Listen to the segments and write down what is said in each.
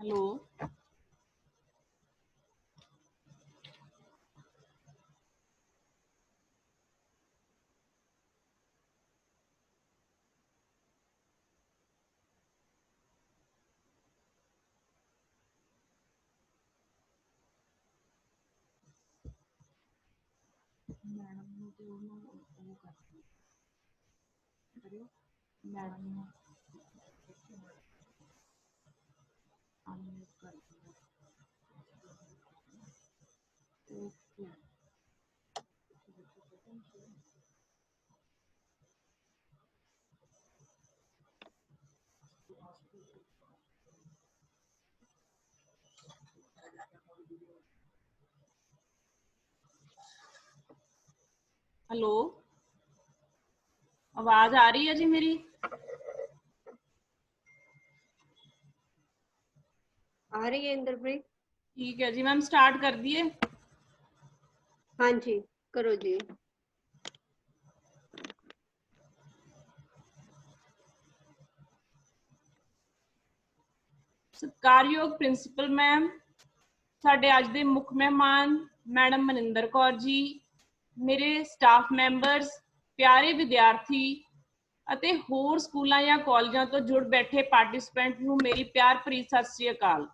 Hello madam ने तो वो करियो मैडम ने अनम्यूट कर दिया। ओके हेलो आवाज आ रही है जी मेरी? आ रही है इंद्रप्रीत? ठीक है जी मैम, स्टार्ट कर दिए। हाँ जी करो जी। सत्कारयोग प्रिंसिपल मैम, साडे अज दे मुख मेहमान मैडम मनिंदर कौर जी, मेरे स्टाफ मैंबर्स, प्यारे विद्यार्थी ਅਤੇ ਹੋਰ ਸਕੂਲਾਂ ਜਾਂ ਕਾਲਜਾਂ ਤੋਂ ਜੁੜ ਬੈਠੇ ਪਾਰਟਿਸਪੈਂਟ ਨੂੰ ਮੇਰੀ ਪਿਆਰ ਭਰੀ ਸਤਿ ਸ੍ਰੀ ਅਕਾਲ।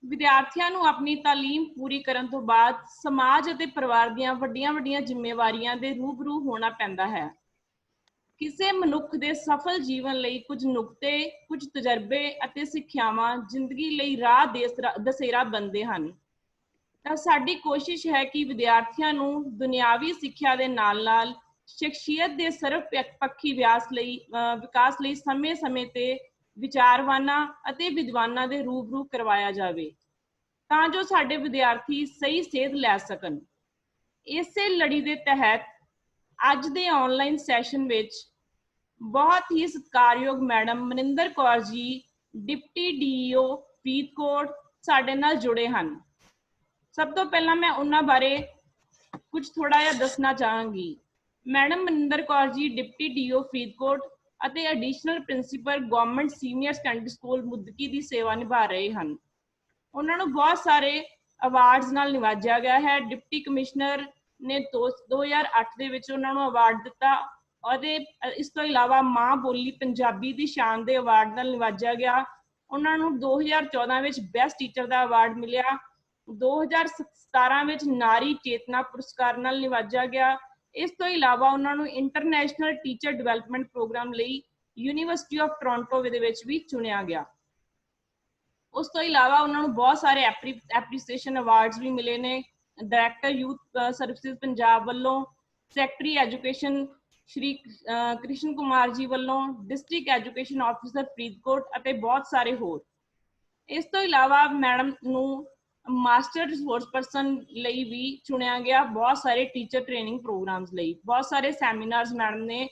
ਵਿਦਿਆਰਥੀਆਂ ਨੂੰ ਆਪਣੀ ਤਾਲੀਮ ਪੂਰੀ ਕਰਨ ਤੋਂ ਬਾਅਦ ਸਮਾਜ ਅਤੇ ਪਰਿਵਾਰ ਦੀਆਂ ਵੱਡੀਆਂ-ਵੱਡੀਆਂ ਜ਼ਿੰਮੇਵਾਰੀਆਂ ਦੇ ਰੂਬਰੂ ਹੋਣਾ ਪੈਂਦਾ ਹੈ। ਕਿਸੇ ਮਨੁੱਖ ਦੇ ਸਫਲ ਜੀਵਨ ਲਈ ਕੁਝ ਨੁਕਤੇ, ਕੁਝ ਤਜਰਬੇ ਅਤੇ ਸਿੱਖਿਆਵਾਂ ਜ਼ਿੰਦਗੀ ਲਈ ਰਾਹ ਦਸੇਰਾ ਬਣਦੇ ਹਨ। ਤਾਂ ਸਾਡੀ ਕੋਸ਼ਿਸ਼ ਹੈ ਕਿ ਵਿਦਿਆਰਥੀਆਂ ਨੂੰ ਦੁਨਿਆਵੀ ਸਿੱਖਿਆ ਦੇ ਨਾਲ-ਨਾਲ ਸ਼ਖਸੀਅਤ ਦੇ ਸਰਵਪੱਖੀ ਵਿਕਾਸ ਲਈ ਸਮੇਂ-ਸਮੇਂ ਤੇ ਵਿਚਾਰਵਾਨਾਂ ਅਤੇ ਵਿਦਵਾਨਾਂ ਦੇ ਰੂਬਰੂ ਕਰਵਾਇਆ ਜਾਵੇ, ਤਾਂ ਜੋ ਸਾਡੇ ਵਿਦਿਆਰਥੀ ਸਹੀ ਸੇਧ ਲੈ ਸਕਣ। ਇਸੇ ਲੜੀ ਦੇ ਤਹਿਤ ਅੱਜ ਦੇ ਆਨਲਾਈਨ ਸੈਸ਼ਨ ਵਿੱਚ ਬਹੁਤ ਹੀ ਸਤਿਕਾਰਯੋਗ madam Maninder Kaur ji, deputy DEO Faridkot, ਸਾਡੇ ਨਾਲ ਜੁੜੇ ਹਨ। ਸਭ ਤੋਂ ਪਹਿਲਾਂ ਮੈਂ ਉਹਨਾਂ ਬਾਰੇ ਕੁਝ ਥੋੜਾ ਜਿਹਾ ਦੱਸਣਾ ਚਾਹਾਂਗੀ। Madam Maninder Kaur ji deputy DO Faridkot ਅਤੇ additional principal government senior secondary school Mudki ਦੀ ਸੇਵਾ ਨਿਭਾ ਰਹੇ ਹਨ। ਉਹਨਾਂ ਨੂੰ ਬਹੁਤ ਸਾਰੇ ਅਵਾਰਡਸ ਨਾਲ ਨਿਵਾਜਿਆ ਗਿਆ ਹੈ। ਡਿਪਟੀ ਕਮਿਸ਼ਨਰ ਨੇ 2008 ਦੇ ਵਿੱਚ ਉਹਨਾਂ ਨੂੰ ਅਵਾਰਡ ਦਿੱਤਾ ਅਤੇ ਇਸ ਤੋਂ ਇਲਾਵਾ ਮਾਂ ਬੋਲੀ ਪੰਜਾਬੀ ਦੀ ਸ਼ਾਨ ਦੇ ਅਵਾਰਡ ਨਾਲ ਨਿਵਾਜਿਆ ਗਿਆ। ਉਹਨਾਂ ਨੂੰ 2014 ਵਿੱਚ ਬੈਸਟ ਟੀਚਰ ਦਾ ਅਵਾਰਡ ਮਿਲਿਆ। 2017 ਵਿੱਚ ਨਾਰੀ ਚੇਤਨਾ ਪੁਰਸਕਾਰ ਨਾਲ ਨਿਵਾਜਿਆ ਗਿਆ। ਇਸ ਤੋਂ ਇਲਾਵਾ ਉਹਨਾਂ ਨੂੰ ਇੰਟਰਨੈਸ਼ਨਲ ਟੀਚਰ ਡਿਵੈਲਪਮੈਂਟ ਪ੍ਰੋਗਰਾਮ ਲਈ ਯੂਨੀਵਰਸਿਟੀ ਆਫ ਟੋਰਾਂਟੋ ਦੇ ਵਿੱਚ ਵੀ ਚੁਣਿਆ ਗਿਆ। ਉਸ ਤੋਂ ਇਲਾਵਾ ਉਹਨਾਂ ਨੂੰ ਬਹੁਤ ਸਾਰੇ ਐਪਰੀਸੀਏਸ਼ਨ ਅਵਾਰਡਸ ਵੀ ਮਿਲੇ ਨੇ। ਡਾਇਰੈਕਟਰ ਯੂਥ ਸਰਵਿਸਿਜ਼ ਪੰਜਾਬ ਵੱਲੋਂ, ਸੈਕਟਰੀ ਐਜੂਕੇਸ਼ਨ ਸ਼੍ਰੀ ਕ੍ਰਿਸ਼ਨ ਕੁਮਾਰ ਜੀ ਵੱਲੋਂ, ਡਿਸਟ੍ਰਿਕਟ ਐਜੂਕੇਸ਼ਨ ਆਫਿਸਰ ਫਰੀਦਕੋਟ ਅਤੇ ਬਹੁਤ ਸਾਰੇ ਹੋਰ। ਇਸ ਤੋਂ ਇਲਾਵਾ ਮੈਡਮ ਨੂੰ ਮਾਸਟਰ ਰਿਸੋਰਸ ਪਰਸਨ ਲਈ ਵੀ ਚੁਣਿਆ ਗਿਆ, ਬਹੁਤ ਸਾਰੇ ਟੀਚਰ ਟ੍ਰੇਨਿੰਗ ਪ੍ਰੋਗਰਾਮਸ ਲਈ। ਬਹੁਤ ਸਾਰੇ ਸੈਮੀਨਾਰਸ ਮੈਡਮ ਨੇ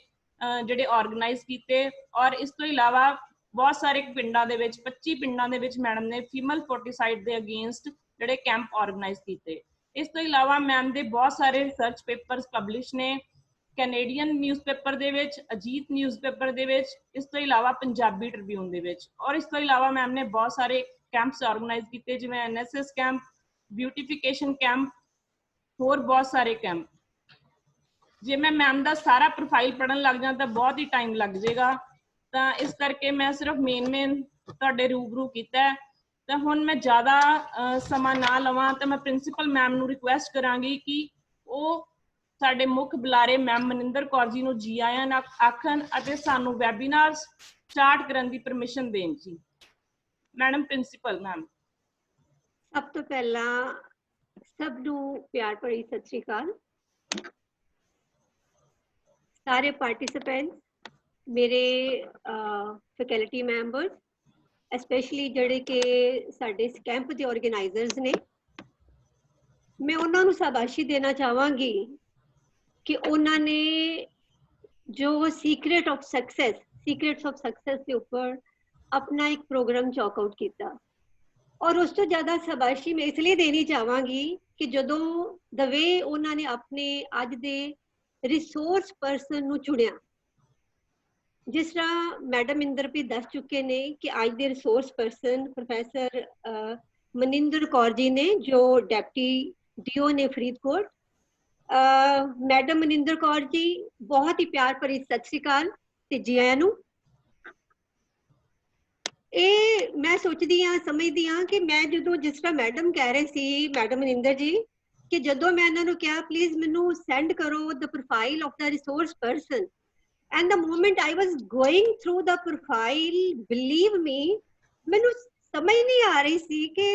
ਜਿਹੜੇ ਆਰਗੇਨਾਈਜ਼ ਕੀਤੇ। ਔਰ ਇਸ ਤੋਂ ਇਲਾਵਾ ਬਹੁਤ ਸਾਰੇ ਪਿੰਡਾਂ ਦੇ ਵਿੱਚ 25 ਪਿੰਡਾਂ ਦੇ ਵਿੱਚ ਮੈਡਮ ਨੇ ਫੀਮੇਲ ਫੋਰਟੀਸਾਈਡ ਦੇ ਅਗੇਂਸਟ ਜਿਹੜੇ ਕੈਂਪ ਆਰਗੇਨਾਈਜ਼ ਕੀਤੇ। ਇਸ ਤੋਂ ਇਲਾਵਾ ਮੈਮ ਦੇ ਬਹੁਤ ਸਾਰੇ ਰਿਸਰਚ ਪੇਪਰਸ ਪਬਲਿਸ਼ ਨੇ ਕੈਨੇਡੀਅਨ ਨਿਊਜ਼ਪੇਪਰ ਦੇ ਵਿੱਚ, ਅਜੀਤ ਨਿਊਜ਼ਪੇਪਰ ਦੇ ਵਿੱਚ, ਇਸ ਤੋਂ ਇਲਾਵਾ ਪੰਜਾਬੀ ਟ੍ਰਿਬਿਊਨ ਦੇ ਵਿੱਚ। ਔਰ ਇਸ ਤੋਂ ਇਲਾਵਾ ਮੈਮ ਨੇ ਬਹੁਤ ਸਾਰੇ ਕੈਂਪਸ ਆਰਗੇਨਾਈਜ਼ ਕੀਤੇ, ਜਿਵੇਂ NSS ਕੈਂਪ, ਬਿਊਟੀਫਿਕੇਸ਼ਨ ਕੈਂਪ, ਹੋਰ ਬਹੁਤ ਸਾਰੇ ਕੈਂਪ। ਜੇ ਮੈਂ ਮੈਮ ਦਾ ਸਾਰਾ ਪ੍ਰੋਫਾਈਲ ਪੜ੍ਹਨ ਲੱਗ ਜਾਂ ਤਾਂ ਬਹੁਤ ਹੀ ਟਾਈਮ ਲੱਗ ਜਾਏਗਾ, ਤਾਂ ਇਸ ਕਰਕੇ ਮੈਂ ਸਿਰਫ ਮੇਨ ਤੁਹਾਡੇ ਰੂਬਰੂ ਕੀਤਾ। ਤਾਂ ਹੁਣ ਮੈਂ ਜ਼ਿਆਦਾ ਸਮਾਂ ਨਾ ਲਵਾਂ ਤਾਂ ਮੈਂ ਪ੍ਰਿੰਸੀਪਲ ਮੈਮ ਨੂੰ ਰਿਕੁਐਸਟ ਕਰਾਂਗੀ ਕਿ ਉਹ ਸਾਡੇ ਮੁੱਖ ਬੁਲਾਰੇ ਮੈਮ ਮਨਿੰਦਰ ਕੌਰ ਜੀ ਨੂੰ ਜੀ ਆਇਆਂ ਆਖਣ ਅਤੇ ਸਾਨੂੰ ਵੈਬੀਨਾਰ ਸਟਾਰਟ ਕਰਨ ਦੀ ਪਰਮਿਸ਼ਨ ਦੇਣ ਜੀ। Madam principal ma'am. ਸਭ ਤੋਂ ਪਹਿਲਾਂ ਸਭ ਨੂੰ ਪਿਆਰ ਭਰੀ ਸਤਿ ਸ਼੍ਰੀ ਅਕਾਲ। ਸਾਰੇ ਪਾਰਟਿਸਿਪੈਂਟਸ, ਮੇਰੇ ਫੈਕਲਟੀ ਮੈਂਬਰਸ, ਐਸਪੈਸ਼ਲੀ ਜਿਹੜੇ ਕਿ ਸਾਡੇ ਇਸ ਕੈਂਪ ਦੇ ਆਰਗੇਨਾਈਜ਼ਰਸ ਨੇ, ਮੈਂ ਉਹਨਾਂ ਨੂੰ ਸ਼ਾਬਾਸ਼ੀ ਦੇਣਾ ਚਾਹਾਂਗੀ ਕਿ ਉਹਨਾਂ ਨੇ ਜੋ ਸੀਕ੍ਰੇਟਸ ਆਫ ਸਕਸੈਸ ਦੇ ਉੱਪਰ ਆਪਣਾ ਇੱਕ ਪ੍ਰੋਗਰਾਮ ਚੌਕ ਆਊਟ ਕੀਤਾ। ਔਰ ਉਸ ਤੋਂ ਜ਼ਿਆਦਾ ਸ਼ਾਬਾਸ਼ੀ ਮੈਂ ਇਸ ਲਈ ਦੇਣੀ ਚਾਹਾਂਗੀ ਕਿ ਜਦੋਂ ਦ ਵੇ ਉਹਨਾਂ ਨੇ ਆਪਣੇ ਅੱਜ ਦੇ ਰਿਸੋਰਸ ਪਰਸਨ ਨੂੰ ਚੁਣਿਆ, जिस तरह मैडम इंद्रप्रीत दस चुके ने कि आज दे resource person professor Maninder Kaur ji ने जो डेप्टी डीओ ने फरीदकोट। मैडम मनिंदर कौर जी बहुत ही प्यार भरी सत श्री अकाल ते जी आयां नूं। ਇਹ ਮੈਂ ਸੋਚਦੀ ਹਾਂ ਸਮਝਦੀ ਹਾਂ ਕਿ ਮੈਂ ਜਦੋਂ ਜਿਸ ਤਰ੍ਹਾਂ ਮੈਡਮ ਕਹਿ ਰਹੇ ਸੀ ਮੈਡਮ ਮਨਿੰਦਰ ਜੀ ਕਿ ਜਦੋਂ ਮੈਂ ਇਹਨਾਂ ਨੂੰ ਕਿਹਾ ਪਲੀਜ਼ ਮੈਨੂੰ ਸੈਂਡ ਕਰੋ the profile of the resource person and the moment I was going through the profile, believe me, ਮੈਨੂੰ ਸਮਝ ਨਹੀਂ ਆ ਰਹੀ ਸੀ ਕਿ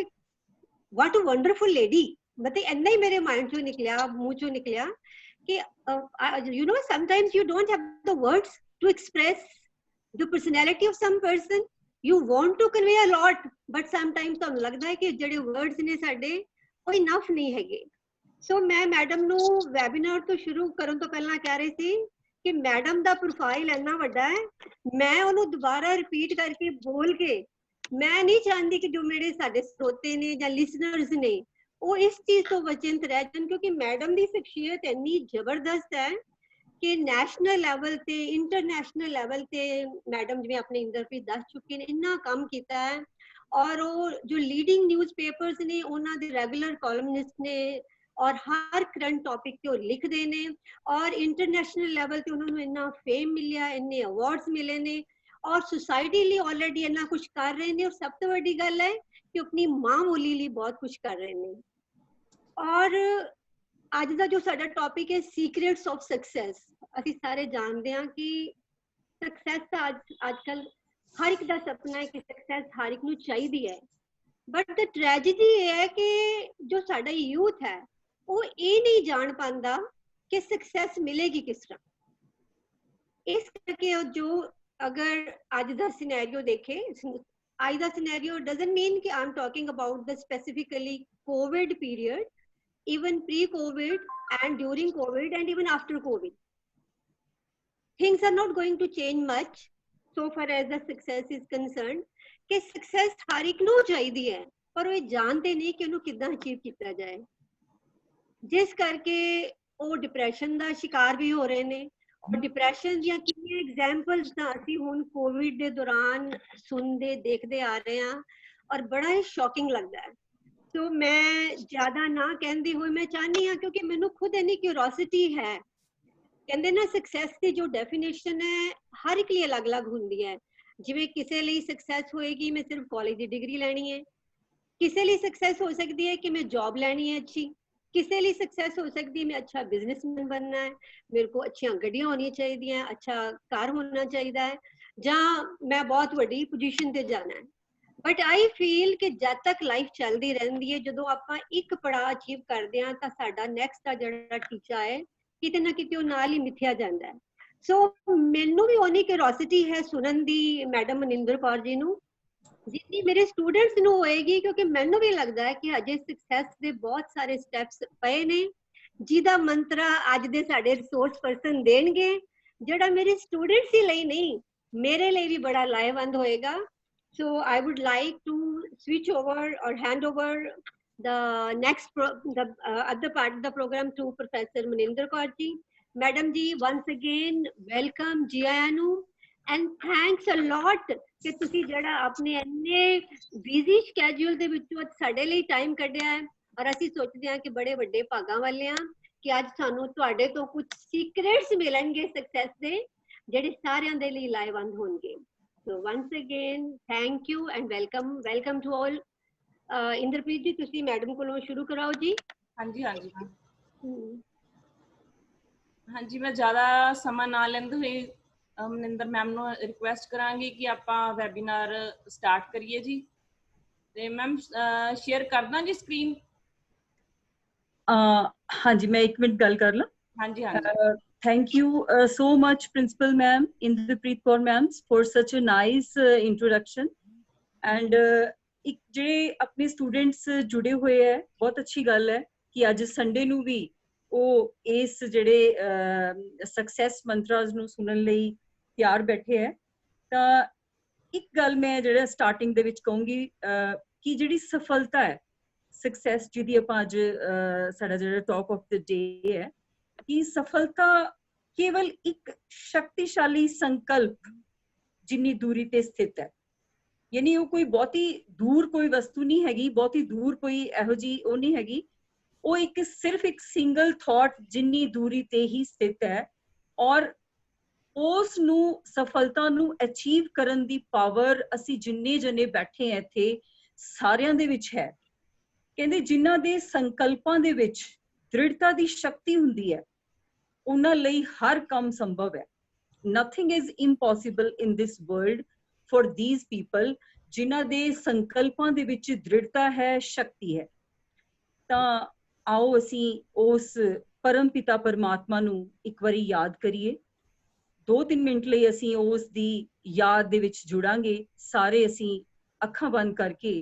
what a wonderful lady, ਮਤਲਬ ਇੰਨਾ ਹੀ ਮੇਰੇ ਮਾਈਂਡ ਚੋਂ ਨਿਕਲਿਆ ਮੂੰਹ ਚੋਂ ਨਿਕਲਿਆ ਕਿ you know sometimes you don't have the words to express the personality of some person. You want to convey a lot but sometimes ਤੁਹਾਨੂੰ ਲੱਗਦਾ ਹੈ ਕਿ ਜਿਹੜੇ words ਨੇ ਸਾਡੇ ਉਹ enough ਨਹੀਂ ਹੈਗੇ। ਸੋ ਮੈਂ ਮੈਡਮ ਨੂੰ ਵੈਬਿਨਾਰ ਤੋਂ ਸ਼ੁਰੂ ਕਰਨ ਤੋਂ ਪਹਿਲਾਂ ਕਹਿ ਰਹੀ ਸੀ ਕਿ ਮੈਡਮ ਦਾ ਪ੍ਰੋਫਾਈਲ ਇੰਨਾ ਵੱਡਾ ਹੈ, ਮੈਂ ਉਹਨੂੰ ਦੁਬਾਰਾ ਰਿਪੀਟ ਕਰਕੇ ਬੋਲ ਕੇ ਮੈਂ ਨਹੀਂ ਚਾਹੁੰਦੀ ਕਿ ਜੋ ਮੇਰੇ ਸਾਡੇ ਸਰੋਤੇ ਨੇ ਜਾਂ ਲਿਸਨਰਸ ਨੇ ਉਹ ਇਸ ਚੀਜ਼ ਤੋਂ ਵਚਿੰਤ ਰਹਿ ਜਾਣ, ਕਿਉਂਕਿ ਮੈਡਮ ਦੀ ਸ਼ਖਸੀਅਤ ਇੰਨੀ ਜ਼ਬਰਦਸਤ ਹੈ ਕਿ ਨੈਸ਼ਨਲ ਲੈਵਲ ਤੇ ਇੰਟਰਨੈਸ਼ਨਲ ਲੈਵਲ ਤੇ ਮੈਡਮ ਜਿਵੇਂ ਆਪਣੇ ਇੰਦਰਪ੍ਰੀਤ ਦੱਸ ਚੁੱਕੇ ਨੇ ਇੰਨਾ ਕੰਮ ਕੀਤਾ ਹੈ। ਔਰ ਉਹ ਜੋ ਲੀਡਿੰਗ ਨਿਊਜ਼ਪੇਪਰਸ ਨੇ ਉਹਨਾਂ ਦੇ ਰੈਗੂਲਰ ਕਾਲਮਨਿਸਟ ਨੇ और हर करंट टॉपिक ते लिखते ने और इंटरनेशनल लेवल ते उन्होंने इन्ना फेम मिलिया, इन्ने अवार्ड्स मिले ने और सोसाइटी लिए ऑलरेडी इन्ना कुछ कर रहे ने और सब तो बड़ी गल है कि अपनी मां बोली लिए बहुत कुछ कर रहे ने। और आज का जो साडा टॉपिक है सीक्रेट्स ऑफ सक्सेस, असीं सारे जानते हैं कि सक्सेस तो आजकल हर एक दा सपना है कि सक्सेस हर एक नूं चाहिदी है, बट द ट्रेजेडी है कि जो साडा यूथ है वो ये नहीं जान पाता कि सक्सेस मिलेगी किस तरह। इस करके जो अगर आज दा सिनेरियो देखे, आज दा सिनेरियो डजंट मीन कि I am talking about the specifically COVID period, even pre COVID and during COVID and even after COVID, things are not going to change much so far as the success is concerned कि success हर एक नूं चाहिदी है पर वो जानते नहीं कि उन्हें किद्दां अचीव किया जाए, जिस करके वो डिप्रैशन का शिकार भी हो रहे ने। और डिप्रैशन दी कितनी एग्जाम्पल्स तां असीं हुण कोविड के दौरान सुनते देखते आ रहे हैं और बड़ा ही शॉकिंग लगता है। तो मैं ज्यादा ना कहती हुई मैं चाहनी हाँ क्योंकि मैनू खुद इन्नी क्यूरोसिटी है, कहते ना सक्सैस की जो डेफिनेशन है हर एक लिए अलग अलग होंदी है। जिवें किसी लिए सक्सैस होएगी मैं सिर्फ कॉलेज की डिग्री लैनी है, किसी लिए सक्सैस हो सकती है कि मैं जॉब लैनी है अच्छी, किसी लिए सक्सैस हो सकती है मैं अच्छा बिजनेसमैन बनना है, मेरे को अच्छी गड्डियां होनी चाहिए, अच्छा कार होना चाहिए है, जहाँ मैं बहुत बड़ी पोजीशन ते जाना है। बट आई फील कि जब तक लाइफ चलती रहती है जो आप एक पड़ाव अचीव करते हैं तो साडा नैक्सट का जो टीचा है किते ना किते नाल ही मिथ्या जाता है। सो मैनू भी उन्नी क्यूरोसिटी है सुनन दी मैडम मनिंदर कौर जी नू जितनी मेरे स्टूडेंट्स नू होएगी, क्योंकि मैनू भी लगता है कि अजे सक्सैस के बहुत सारे स्टैप्स पे ने जिहदा मंत्रा अज दे साडे रिसोर्स पर्सन देणगे, जिहड़ा मेरे स्टूडेंट्स ही लई नहीं मेरे लिए भी बड़ा लाहेवंद होएगा। So I would like to switch over or hand over the next other part of the program to Professor Maninder Kaur ji. Madam ji, once again welcome ji ayanu and thanks a lot कि तुसी जड़ा अपने अन्ने busy schedule दे विचों साडे लिए time कढिया है और असीं सोचदे हां कि बड़े वड्डे भागां वाले हां कि अज सानू तुहाडे तो कुछ सीक्रेट्स मिलणगे सक्सेस दे जेडे सारियां दे लिए लाहेवंद होणगे। So once again, thank you and welcome to all. Inderpreet जी, तुसी मैडम कोलों शुरू कराओ जी। हाँ जी हाँ जी, मैं ज़्यादा समा ना लेंदे हुए मनिंदर मैम नूं रिक्वेस्ट करांगी कि आपां वैबीनार स्टार्ट करिए जी। ते मैम शेयर कर दां जी स्क्रीन। हाँ जी, मैं एक मिनट गल कर ला। हाँ जी Thank you so much, Principal Ma'am, Indrapreet Kaur Ma'am, for such a nice introduction. And एक ਜਿਹੜੇ ਆਪਣੇ स्टूडेंट्स जुड़े हुए है, बहुत अच्छी गल है कि ਅੱਜ संडे ਨੂੰ ਵੀ ਉਹ ਇਸ ਜਿਹੜੇ सक्सेस मंत्रास ਨੂੰ ਸੁਣਨ ਲਈ ਤਿਆਰ ਬੈਠੇ ਹੈ। ਤਾਂ ਇੱਕ ਗੱਲ ਮੈਂ ਜਿਹੜਾ ਸਟਾਰਟਿੰਗ ਦੇ ਵਿੱਚ ਕਹੂੰਗੀ ਕਿ ਜਿਹੜੀ ਸਫਲਤਾ ਹੈ सक्सेस ਜਿਹਦੀ ਆਪਾਂ ਅੱਜ ਸਾਡਾ ਜਿਹੜਾ ਟਾਕ ਆਫ ਦ ਡੇ ਹੈ कि सफलता केवल एक शक्तिशाली संकल्प जिन्नी दूरी ते स्थित है। यानी वो कोई बहुती दूर कोई वस्तु नहीं हैगी, बहुती दूर कोई एहो जी वो नहीं हैगी, वो एक सिर्फ एक सिंगल थॉट जिन्नी दूरी ते ही स्थित है। और ਉਸ ਨੂੰ ਸਫਲਤਾ ਨੂੰ ਅਚੀਵ ਕਰਨ ਦੀ ਪਾਵਰ ਅਸੀਂ ਜਿੰਨੇ ਜਣੇ ਬੈਠੇ ਆ ਇੱਥੇ ਸਾਰਿਆਂ ਦੇ ਵਿੱਚ ਹੈ। ਕਹਿੰਦੇ ਜਿਨ੍ਹਾਂ ਦੇ ਸੰਕਲਪਾਂ ਦੇ ਵਿੱਚ ਦ੍ਰਿੜਤਾ ਦੀ ਸ਼ਕਤੀ ਹੁੰਦੀ ਹੈ ਉਹਨਾਂ ਲਈ ਹਰ ਕੰਮ ਸੰਭਵ ਹੈ। Nothing is impossible in this world for these people ਜਿਨ੍ਹਾਂ ਦੇ ਸੰਕਲਪਾਂ ਦੇ ਵਿੱਚ ਦ੍ਰਿੜਤਾ ਹੈ, ਸ਼ਕਤੀ ਹੈ। ਤਾਂ ਆਓ ਅਸੀਂ ਉਸ ਪਰਮ ਪਿਤਾ ਪਰਮਾਤਮਾ ਨੂੰ ਇੱਕ ਵਾਰੀ ਯਾਦ ਕਰੀਏ। 2-3 ਮਿੰਟ ਲਈ ਅਸੀਂ ਉਸ ਦੀ ਯਾਦ ਦੇ ਵਿੱਚ ਜੁੜਾਂਗੇ। ਸਾਰੇ ਅਸੀਂ ਅੱਖਾਂ ਬੰਦ ਕਰਕੇ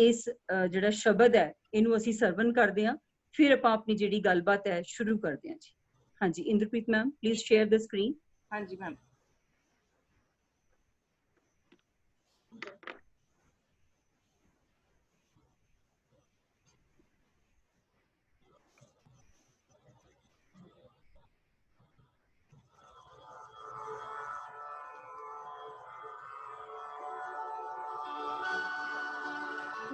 ਇਸ ਜਿਹੜਾ ਸ਼ਬਦ ਹੈ ਇਹਨੂੰ ਅਸੀਂ ਸਰਵਨ ਕਰਦੇ ਹਾਂ, ਫਿਰ ਆਪਾਂ ਆਪਣੀ ਜਿਹੜੀ ਗੱਲਬਾਤ ਹੈ ਸ਼ੁਰੂ ਕਰਦੇ ਹਾਂ ਜੀ। ਹਾਂਜੀ Inderpreet ma'am please share the screen. ਹਾਂਜੀ ਮੈਮ।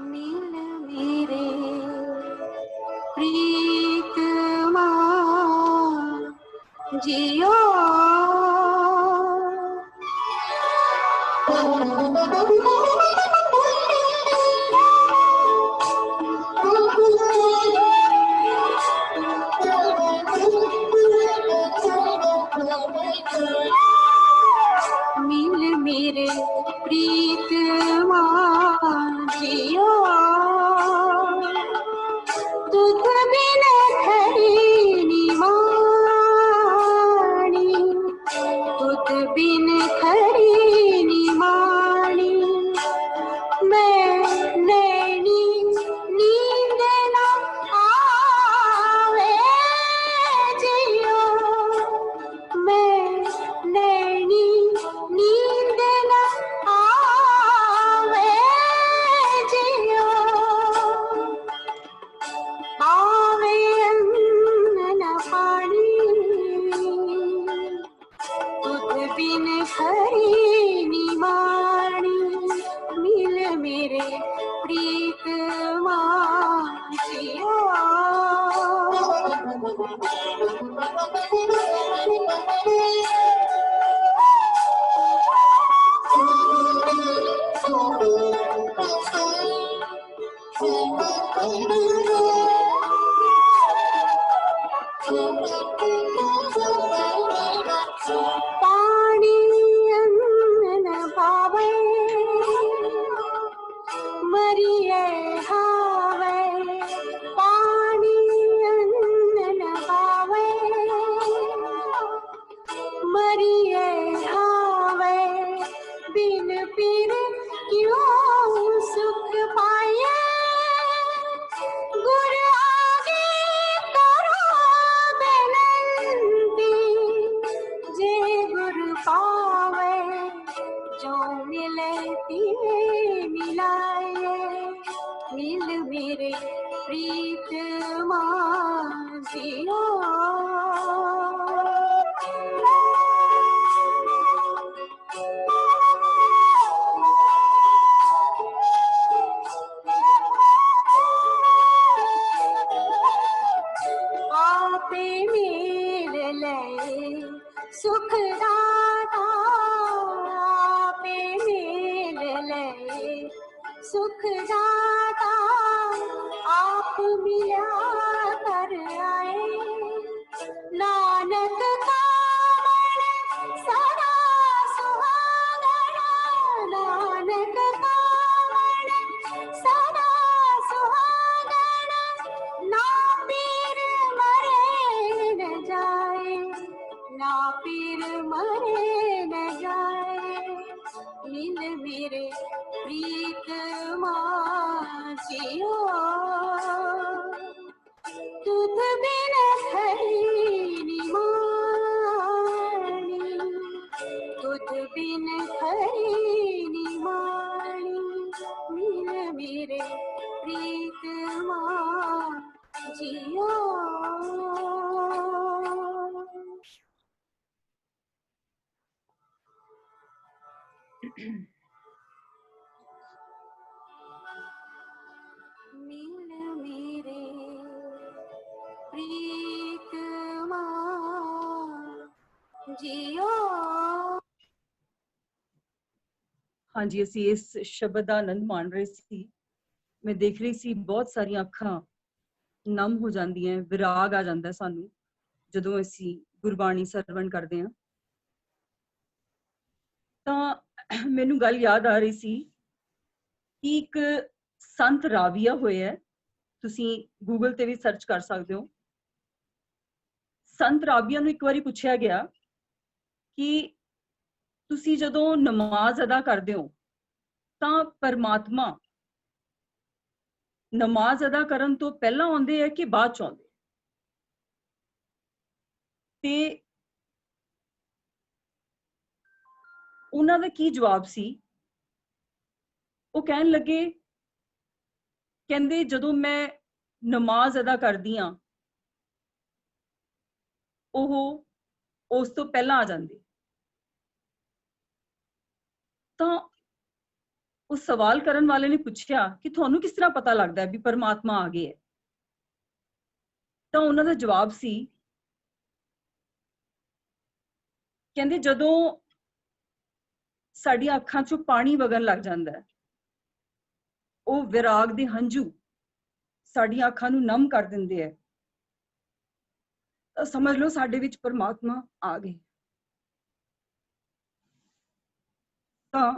नील मेरे प्रीतमा जियो नील मेरे प्रीतमा जियो तुझ बिन खरी निमाणी, तुझ बिन खरी निमाणी मैं नैनी नींद न आवे जियो, मैं नैनी नींद न आवे जियो, आवे अन्न न पानी तुझ बिन खरी निमाणी मिल मेरे प्रीतमा जियो। पानी अन्न न पावे मरिए हावे, पानी अन्न न पावे मरिए हावे, बिन पीर क्यों सुख पाए, गुर आगे करो बेनंती, जे गुर पावे जो मिले तिने मिलाए, मिल मेरे प्रीतमा जियो। आपे मेल ले सुख दाता, आपे मेल ले सुख दाता, आप मिला कर आए, नानक का मन सदा सुहागना, नानक का मन सदा सुहागना, ना पीर मरे न जाए, ना पीर मरे न जाए, मिल मेरे प्रीतमा जियो, तुझ बिन खरी निमाणी, तुझ बिन खरी निमाणी मिल मेरे प्रीतमा जियो। मिल मेरे प्रीतमा जियो। हाँ जी, ਅਸੀਂ ਇਸ ਸ਼ਬਦ ਦਾ ਆਨੰਦ ਮਾਣ ਰਹੇ ਸੀ। ਮੈਂ ਦੇਖ ਰਹੀ ਸੀ ਬਹੁਤ ਸਾਰੀਆਂ ਅੱਖਾਂ ਨਮ ਹੋ ਜਾਂਦੀਆਂ, ਵਿਰਾਗ ਆ ਜਾਂਦਾ ਸਾਨੂੰ ਜਦੋਂ ਅਸੀਂ ਗੁਰਬਾਣੀ ਸਰਵਣ ਕਰਦੇ ਹਾਂ। ਤਾਂ ਮੈਨੂੰ ਗੱਲ ਯਾਦ ਆ ਰਹੀ ਸੀ ਕਿ ਇੱਕ ਸੰਤ ਰਾਵੀਆ ਹੋਇਆ, ਤੁਸੀਂ ਗੂਗਲ ਤੇ ਵੀ ਸਰਚ ਕਰ ਸਕਦੇ ਹੋ। ਸੰਤ ਰਾਵੀਆ ਨੂੰ ਇੱਕ ਵਾਰੀ ਪੁੱਛਿਆ ਗਿਆ ਕਿ ਤੁਸੀਂ ਜਦੋਂ ਨਮਾਜ਼ ਅਦਾ ਕਰਦੇ ਹੋ ਤਾਂ ਪਰਮਾਤਮਾ ਨਮਾਜ਼ ਅਦਾ ਕਰਨ ਤੋਂ ਪਹਿਲਾਂ ਆਉਂਦੇ ਹੈ ਕਿ ਬਾਅਦ ਚ ਆਉਂਦੇ? ਤੇ ਉਹਨਾਂ ਦਾ ਕੀ ਜਵਾਬ ਸੀ? ਉਹ ਕਹਿਣ ਲੱਗੇ, ਕਹਿੰਦੇ ਜਦੋਂ ਮੈਂ ਨਮਾਜ਼ ਅਦਾ ਕਰਦੀ ਹਾਂ ਉਹ ਉਸ ਤੋਂ ਪਹਿਲਾਂ ਆ ਜਾਂਦੇ। ਤਾਂ ਉਸ ਸਵਾਲ ਕਰਨ ਵਾਲੇ ਨੇ ਪੁੱਛਿਆ ਕਿ ਤੁਹਾਨੂੰ ਕਿਸ ਤਰ੍ਹਾਂ ਪਤਾ ਲੱਗਦਾ ਹੈ ਵੀ ਪਰਮਾਤਮਾ ਆ ਗਏ ਹੈ? ਤਾਂ ਉਹਨਾਂ ਦਾ ਜਵਾਬ ਸੀ, ਕਹਿੰਦੇ ਜਦੋਂ ਸਾਡੀਆਂ ਅੱਖਾਂ ਚੋਂ ਪਾਣੀ ਵਗਣ ਲੱਗ ਜਾਂਦਾ ਹੈ, ਉਹ ਵਿਰਾਗ ਦੇ ਹੰਝੂ ਸਾਡੀਆਂ ਅੱਖਾਂ ਨੂੰ ਨਮ ਕਰ ਦਿੰਦੇ ਹੈ, ਤਾਂ ਸਮਝ ਲਓ ਸਾਡੇ ਵਿੱਚ ਪਰਮਾਤਮਾ ਆ ਗਏ। ਤਾਂ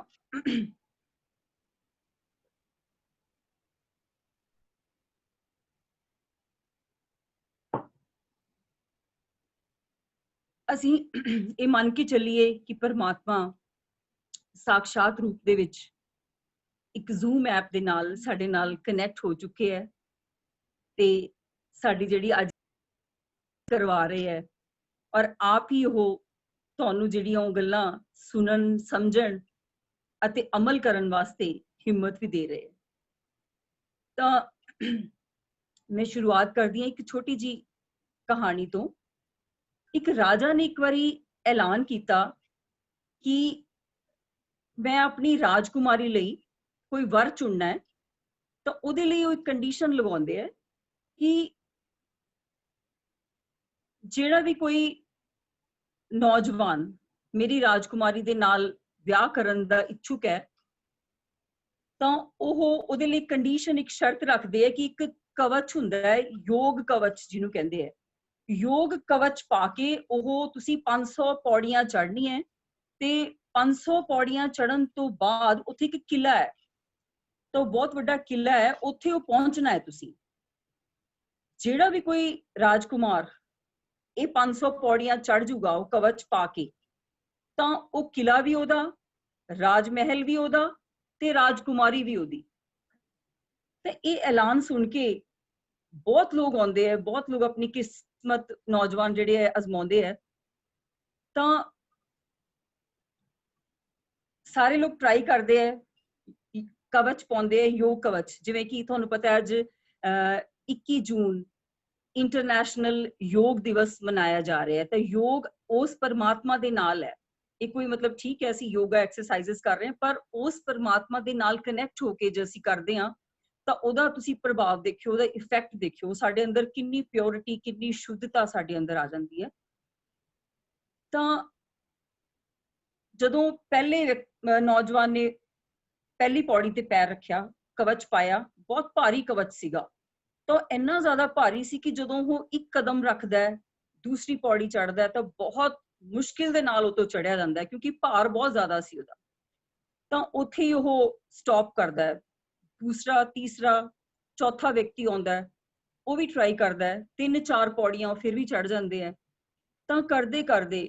ਅਸੀਂ ਇਹ ਮੰਨ ਕੇ ਚੱਲੀਏ ਕਿ ਪਰਮਾਤਮਾ ਸਾਖਸ਼ਾਤ ਰੂਪ ਦੇ ਵਿੱਚ ਇੱਕ ਜ਼ੂਮ ਐਪ ਦੇ ਨਾਲ ਸਾਡੇ ਨਾਲ ਕਨੈਕਟ ਹੋ ਚੁੱਕੇ ਹੈ ਤੇ ਸਾਡੀ ਜਿਹੜੀ ਅੱਜ ਕਰਵਾ ਰਹੇ ਹੈ, ਔਰ ਆਪ ਹੀ ਉਹ ਤੁਹਾਨੂੰ ਜਿਹੜੀਆਂ ਉਹ ਗੱਲਾਂ ਸੁਣਨ, ਸਮਝਣ ਅਤੇ ਅਮਲ ਕਰਨ ਵਾਸਤੇ ਹਿੰਮਤ ਵੀ ਦੇ ਰਹੇ ਹੈ। ਤਾਂ ਮੈਂ ਸ਼ੁਰੂਆਤ ਕਰਦੀ ਹਾਂ ਇੱਕ ਛੋਟੀ ਜੀ ਕਹਾਣੀ ਤੋਂ। ਇੱਕ ਰਾਜਾ ਨੇ ਇੱਕ ਵਾਰੀ ਐਲਾਨ ਕੀਤਾ ਕਿ ਮੈਂ ਆਪਣੀ ਰਾਜਕੁਮਾਰੀ ਲਈ ਕੋਈ ਵਰ ਚੁਣਨਾ ਹੈ। ਤਾਂ ਉਹਦੇ ਲਈ ਉਹ ਇੱਕ ਕੰਡੀਸ਼ਨ ਲਗਾਉਂਦੇ ਹੈ ਕਿ ਜਿਹੜਾ ਵੀ ਕੋਈ ਨੌਜਵਾਨ ਮੇਰੀ ਰਾਜਕੁਮਾਰੀ ਦੇ ਨਾਲ ਵਿਆਹ ਕਰਨ ਦਾ ਇੱਛੁਕ ਹੈ ਤਾਂ ਉਹ ਉਹਦੇ ਲਈ ਕੰਡੀਸ਼ਨ, ਇੱਕ ਸ਼ਰਤ ਰੱਖਦੇ ਹੈ ਕਿ ਇੱਕ ਕਵਚ ਹੁੰਦਾ ਹੈ, ਯੋਗ ਕਵਚ ਜਿਹਨੂੰ ਕਹਿੰਦੇ ਹੈ। ਯੋਗ ਕਵਚ ਪਾ ਕੇ ਉਹ ਤੁਸੀਂ 500 ਪੌੜੀਆਂ ਚੜ੍ਹਨੀਆਂ ਤੇ 500 ਪੌੜੀਆਂ ਚੜ੍ਹਨ ਤੋਂ ਬਾਅਦ ਉੱਥੇ ਇੱਕ ਕਿਲਾ ਹੈ, ਤਾਂ ਬਹੁਤ ਵੱਡਾ ਕਿਲਾ ਹੈ, ਉੱਥੇ ਉਹ ਪਹੁੰਚਣਾ ਹੈ ਤੁਸੀਂ। ਜਿਹੜਾ ਵੀ ਕੋਈ ਰਾਜਕੁਮਾਰ ਇਹ 500 ਪੌੜੀਆਂ ਚੜ੍ਹ ਜੂਗਾ ਉਹ ਕਵਚ ਪਾ ਕੇ, ਤਾਂ ਉਹ ਕਿਲਾ ਵੀ ਉਹਦਾ, ਰਾਜ ਮਹਿਲ ਵੀ ਉਹਦਾ ਤੇ ਰਾਜਕੁਮਾਰੀ ਵੀ ਉਹਦੀ। ਤੇ ਇਹ ਐਲਾਨ ਸੁਣ ਕੇ ਬਹੁਤ ਲੋਕ ਆਉਂਦੇ ਹੈ, ਬਹੁਤ ਲੋਕ ਆਪਣੀ ਕਿਸਮਤ ਨੌਜਵਾਨ ਜਿਹੜੇ ਹੈ ਅਜ਼ਮਾਉਂਦੇ ਹੈ। ਤਾਂ ਸਾਰੇ ਲੋਕ ਟਰਾਈ ਕਰਦੇ ਹੈ, ਕਵਚ ਪਾਉਂਦੇ ਹੈ, ਯੋਗ ਕਵਚ। ਜਿਵੇਂ ਕਿ ਤੁਹਾਨੂੰ ਪਤਾ ਅੱਜ 21 ਜੂਨ ਇੰਟਰਨੈਸ਼ਨਲ ਯੋਗ ਦਿਵਸ ਮਨਾਇਆ ਜਾ ਰਿਹਾ ਹੈ। ਤਾਂ ਯੋਗ ਉਸ ਪਰਮਾਤਮਾ ਦੇ ਨਾਲ ਹੈ। ਇਹ ਕੋਈ ਮਤਲਬ ਠੀਕ ਹੈ ਅਸੀਂ ਯੋਗਾ ਐਕਸਰਸਾਈਜ਼ਸ ਕਰ ਰਹੇ ਹਾਂ, ਪਰ ਉਸ ਪਰਮਾਤਮਾ ਦੇ ਨਾਲ ਕਨੈਕਟ ਹੋ ਕੇ ਜੇ ਅਸੀਂ ਕਰਦੇ ਹਾਂ ਤਾਂ ਉਹਦਾ ਤੁਸੀਂ ਪ੍ਰਭਾਵ ਦੇਖਿਓ, ਉਹਦਾ ਇਫੈਕਟ ਦੇਖਿਓ, ਸਾਡੇ ਅੰਦਰ ਕਿੰਨੀ ਪਿਓਰਿਟੀ, ਕਿੰਨੀ ਸ਼ੁੱਧਤਾ ਸਾਡੇ ਅੰਦਰ ਆ ਜਾਂਦੀ ਹੈ। ਤਾਂ ਜਦੋਂ ਪਹਿਲੇ ਨੌਜਵਾਨ ਨੇ ਪਹਿਲੀ ਪੌੜੀ ਤੇ ਪੈਰ ਰੱਖਿਆ, ਕਵਚ ਪਾਇਆ, ਬਹੁਤ ਭਾਰੀ ਕਵਚ ਸੀਗਾ। ਤਾਂ ਇੰਨਾ ਜ਼ਿਆਦਾ ਭਾਰੀ ਸੀ ਕਿ ਜਦੋਂ ਉਹ ਇੱਕ ਕਦਮ ਰੱਖਦਾ ਹੈ, ਦੂਸਰੀ ਪੌੜੀ ਚੜ੍ਹਦਾ ਹੈ ਤਾਂ ਬਹੁਤ ਮੁਸ਼ਕਿਲ ਦੇ ਨਾਲ ਉਹ ਤੋਂ ਚੜ੍ਹਿਆ ਜਾਂਦਾ ਹੈ, ਕਿਉਂਕਿ ਭਾਰ ਬਹੁਤ ਜ਼ਿਆਦਾ ਸੀ ਉਹਦਾ। ਤਾਂ ਉੱਥੇ ਹੀ ਉਹ ਸਟਾਪ ਕਰਦਾ ਹੈ। ਦੂਸਰਾ, ਤੀਸਰਾ, ਚੌਥਾ ਵਿਅਕਤੀ ਆਉਂਦਾ ਹੈ, ਉਹ ਵੀ ਟਰਾਈ ਕਰਦਾ ਹੈ, 3-4 ਪੌੜੀਆਂ ਫਿਰ ਵੀ ਚੜ੍ਹ ਜਾਂਦੇ ਹੈ। ਤਾਂ ਕਰਦੇ ਕਰਦੇ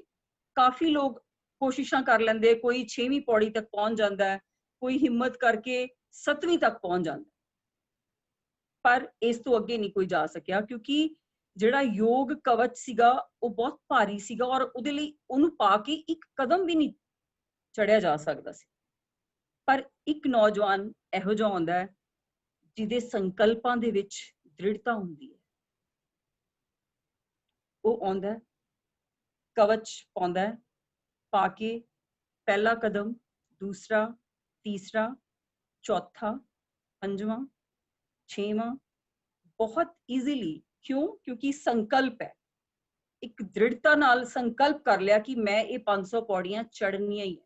ਕਾਫੀ ਲੋਕ ਕੋਸ਼ਿਸ਼ਾਂ ਕਰ ਲੈਂਦੇ, ਕੋਈ 6ਵੀਂ ਪੌੜੀ ਤੱਕ ਪਹੁੰਚ ਜਾਂਦਾ ਹੈ, ਕੋਈ ਹਿੰਮਤ ਕਰਕੇ 7ਵੀਂ ਤੱਕ ਪਹੁੰਚ ਜਾਂਦਾ, ਪਰ ਇਸ ਤੋਂ ਅੱਗੇ ਨਹੀਂ ਕੋਈ ਜਾ ਸਕਿਆ, ਕਿਉਂਕਿ ਜਿਹੜਾ ਯੋਗ ਕਵਚ ਸੀਗਾ ਉਹ ਬਹੁਤ ਭਾਰੀ ਸੀਗਾ ਔਰ ਉਹਦੇ ਲਈ ਉਹਨੂੰ ਪਾ ਕੇ ਇੱਕ ਕਦਮ ਵੀ ਨਹੀਂ ਚੜਿਆ ਜਾ ਸਕਦਾ ਸੀ। ਪਰ ਇੱਕ ਨੌਜਵਾਨ ਇਹੋ ਜਿਹਾ ਆਉਂਦਾ ਹੈ ਜਿਹਦੇ ਸੰਕਲਪਾਂ ਦੇ ਵਿੱਚ ਦ੍ਰਿੜਤਾ ਹੁੰਦੀ ਹੈ। ਉਹ ਆਉਂਦਾ ਹੈ, ਕਵਚ ਪਾਉਂਦਾ ਹੈ, ਪਾ ਕੇ ਪਹਿਲਾ ਕਦਮ, दूसरा, तीसरा, चौथा, पंजवां, छेवां, बहुत इजीली। क्यों? क्योंकि संकल्प है, एक दृढ़ता नाल संकल्प कर लिया कि मैं ये 500 पौड़ियां चढ़नियां ही है,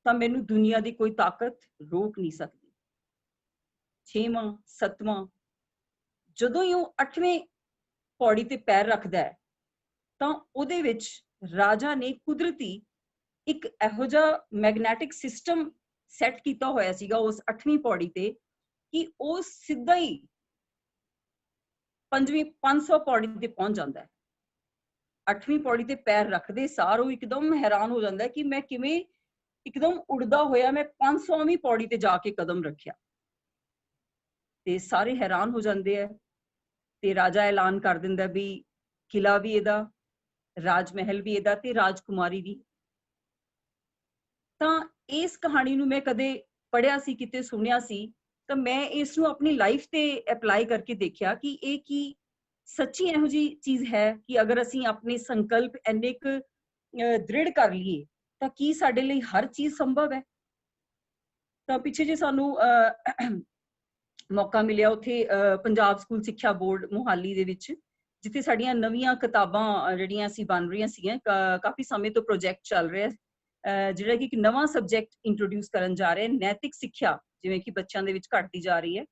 ਤਾਂ ਮੈਨੂੰ ਦੁਨੀਆ ਦੀ ਕੋਈ ਤਾਕਤ ਰੋਕ ਨਹੀਂ ਸਕਦੀ। ਛੇਵਾਂ, ਸੱਤਵਾਂ, ਜਦੋਂ ਹੀ ਉਹ 8ਵੇਂ ਪੌੜੀ ਤੇ ਪੈਰ ਰੱਖਦਾ ਹੈ ਤਾਂ ਉਹਦੇ ਵਿੱਚ ਰਾਜਾ ਨੇ ਕੁਦਰਤੀ ਇੱਕ ਇਹੋ ਜਿਹਾ ਮੈਗਨੈਟਿਕ ਸਿਸਟਮ ਸੈੱਟ ਕੀਤਾ ਹੋਇਆ ਸੀਗਾ ਉਸ 8ਵੀਂ ਪੌੜੀ ਤੇ ਕਿ ਉਹ ਸਿੱਧਾ ਹੀ 500 ਪੌੜੀ ਤੇ ਪਹੁੰਚ ਜਾਂਦਾ ਹੈ। 8ਵੀਂ ਪੌੜੀ ਤੇ ਪੈਰ ਰੱਖਦੇ ਸਾਰ ਉਹ ਇੱਕਦਮ ਹੈਰਾਨ ਹੋ ਜਾਂਦਾ ਹੈ ਕਿ ਮੈਂ ਕਿਵੇਂ ਇੱਕਦਮ ਉੜਦਾ ਹੋਇਆ ਮੈਂ 500ਵੀਂ ਪੌੜੀ ਤੇ ਜਾ ਕੇ ਕਦਮ ਰੱਖਿਆ। ਤੇ ਸਾਰੇ ਹੈਰਾਨ ਹੋ ਜਾਂਦੇ ਆ ਤੇ ਰਾਜਾ ਐਲਾਨ ਕਰ ਦਿੰਦਾ ਵੀ ਕਿਲਾ ਵੀ ਇਹਦਾ, ਰਾਜ ਮਹਿਲ ਵੀ ਇਹਦਾ ਤੇ ਰਾਜਕੁਮਾਰੀ ਵੀ। ਤਾਂ ਇਸ ਕਹਾਣੀ ਨੂੰ ਮੈਂ ਕਦੇ ਪੜ੍ਹਿਆ ਸੀ, ਕਿਤੇ ਸੁਣਿਆ ਸੀ, ਤਾਂ ਮੈਂ ਇਸ ਨੂੰ ਆਪਣੀ ਲਾਈਫ ਤੇ ਅਪਲਾਈ ਕਰਕੇ ਦੇਖਿਆ ਕਿ ਇਹ ਕੀ ਸੱਚੀ ਇਹੋ ਜਿਹੀ ਚੀਜ਼ ਹੈ ਕਿ ਅਗਰ ਅਸੀਂ ਆਪਣੇ ਸੰਕਲਪ ਇੰਨੇ ਕੁ ਦ੍ਰਿੜ ਕਰ ਲਈਏ ਤਾਂ ਕੀ ਸਾਡੇ ਲਈ ਹਰ ਚੀਜ਼ ਸੰਭਵ ਹੈ। ਤਾਂ ਪਿੱਛੇ ਜੇ ਸਾਨੂੰ ਮੌਕਾ ਮਿਲਿਆ ਉੱਥੇ ਪੰਜਾਬ ਸਕੂਲ ਸਿੱਖਿਆ ਬੋਰਡ ਮੁਹਾਲੀ ਦੇ ਵਿੱਚ, ਜਿੱਥੇ ਸਾਡੀਆਂ ਨਵੀਆਂ ਕਿਤਾਬਾਂ ਜਿਹੜੀਆਂ ਅਸੀਂ ਬਣ ਰਹੀਆਂ ਸੀਗੀਆਂ, ਕਾਫੀ ਸਮੇਂ ਤੋਂ ਪ੍ਰੋਜੈਕਟ ਚੱਲ ਰਿਹਾ ਜਿਹੜਾ ਕਿ ਇੱਕ ਨਵਾਂ ਸਬਜੈਕਟ ਇੰਟਰੋਡਿਊਸ ਕਰਨ ਜਾ ਰਹੇ, ਨੈਤਿਕ ਸਿੱਖਿਆ ਜਿਵੇਂ ਕਿ ਬੱਚਿਆਂ ਦੇ ਵਿੱਚ ਘਟਦੀ ਜਾ ਰਹੀ ਹੈ।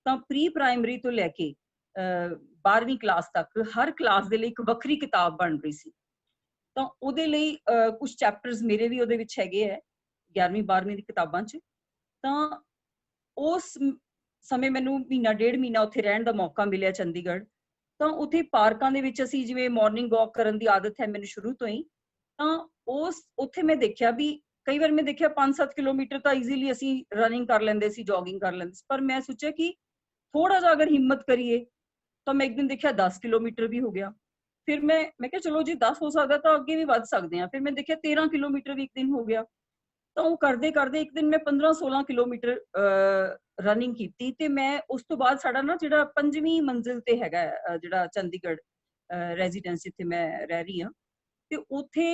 ਤਾਂ ਪ੍ਰੀ ਪ੍ਰਾਇਮਰੀ ਤੋਂ ਲੈ ਕੇ 12ਵੀਂ ਕਲਾਸ ਤੱਕ ਹਰ ਕਲਾਸ ਦੇ ਲਈ ਇੱਕ ਵੱਖਰੀ ਕਿਤਾਬ ਬਣ ਰਹੀ ਸੀ। ਤਾਂ ਉਹਦੇ ਲਈ ਕੁਝ ਚੈਪਟਰਸ ਮੇਰੇ ਵੀ ਉਹਦੇ ਵਿੱਚ ਹੈਗੇ ਹੈ 11ਵੀਂ 12ਵੀਂ ਦੀ ਕਿਤਾਬਾਂ 'ਚ। ਤਾਂ ਉਸ ਸਮੇਂ ਮੈਨੂੰ ਮਹੀਨਾ ਡੇਢ ਮਹੀਨਾ ਉੱਥੇ ਰਹਿਣ ਦਾ ਮੌਕਾ ਮਿਲਿਆ ਚੰਡੀਗੜ੍ਹ। ਤਾਂ ਉੱਥੇ ਪਾਰਕਾਂ ਦੇ ਵਿੱਚ ਅਸੀਂ ਜਿਵੇਂ ਮਾਰਨਿੰਗ ਵਾਕ ਕਰਨ ਦੀ ਆਦਤ ਹੈ ਮੈਨੂੰ ਸ਼ੁਰੂ ਤੋਂ ਹੀ, ਤਾਂ ਉੱਥੇ ਮੈਂ ਦੇਖਿਆ ਵੀ ਕਈ ਵਾਰ ਮੈਂ ਦੇਖਿਆ 5-7 ਕਿਲੋਮੀਟਰ ਤਾਂ ਈਜ਼ੀਲੀ ਅਸੀਂ ਰਨਿੰਗ ਕਰ ਲੈਂਦੇ ਸੀ, ਜੋਗਿੰਗ ਕਰ ਲੈਂਦੇ ਸੀ, ਪਰ ਮੈਂ ਸੋਚਿਆ ਕਿ ਥੋੜਾ ਜਿਹਾ ਅਗਰ ਹਿੰਮਤ ਕਰੀਏ ਤਾਂ ਮੈਂ ਇੱਕ ਦਿਨ ਦੇਖਿਆ 10 ਕਿਲੋਮੀਟਰ ਵੀ ਹੋ ਗਿਆ। ਫਿਰ ਮੈਂ ਕਿਹਾ ਚਲੋ ਜੀ 10 ਹੋ ਸਕਦਾ ਤਾਂ ਅੱਗੇ ਵੀ ਵੱਧ ਸਕਦੇ ਹਾਂ। ਫਿਰ ਮੈਂ ਦੇਖਿਆ 13 ਕਿਲੋਮੀਟਰ ਵੀ ਇੱਕ ਦਿਨ ਹੋ ਗਿਆ। ਤਾਂ ਉਹ ਕਰਦੇ ਕਰਦੇ ਇੱਕ ਦਿਨ ਮੈਂ 15-16 ਕਿਲੋਮੀਟਰ ਰਨਿੰਗ ਕੀਤੀ। ਤੇ ਮੈਂ ਉਸ ਤੋਂ ਬਾਅਦ ਸਾਡਾ ਨਾ ਜਿਹੜਾ 5ਵੀਂ ਮੰਜ਼ਿਲ ਤੇ ਹੈਗਾ ਜਿਹੜਾ ਚੰਡੀਗੜ੍ਹ ਰੈਜ਼ੀਡੈਂਸ ਜਿੱਥੇ ਮੈਂ ਰਹਿ ਰਹੀ ਹਾਂ, ਤੇ ਉੱਥੇ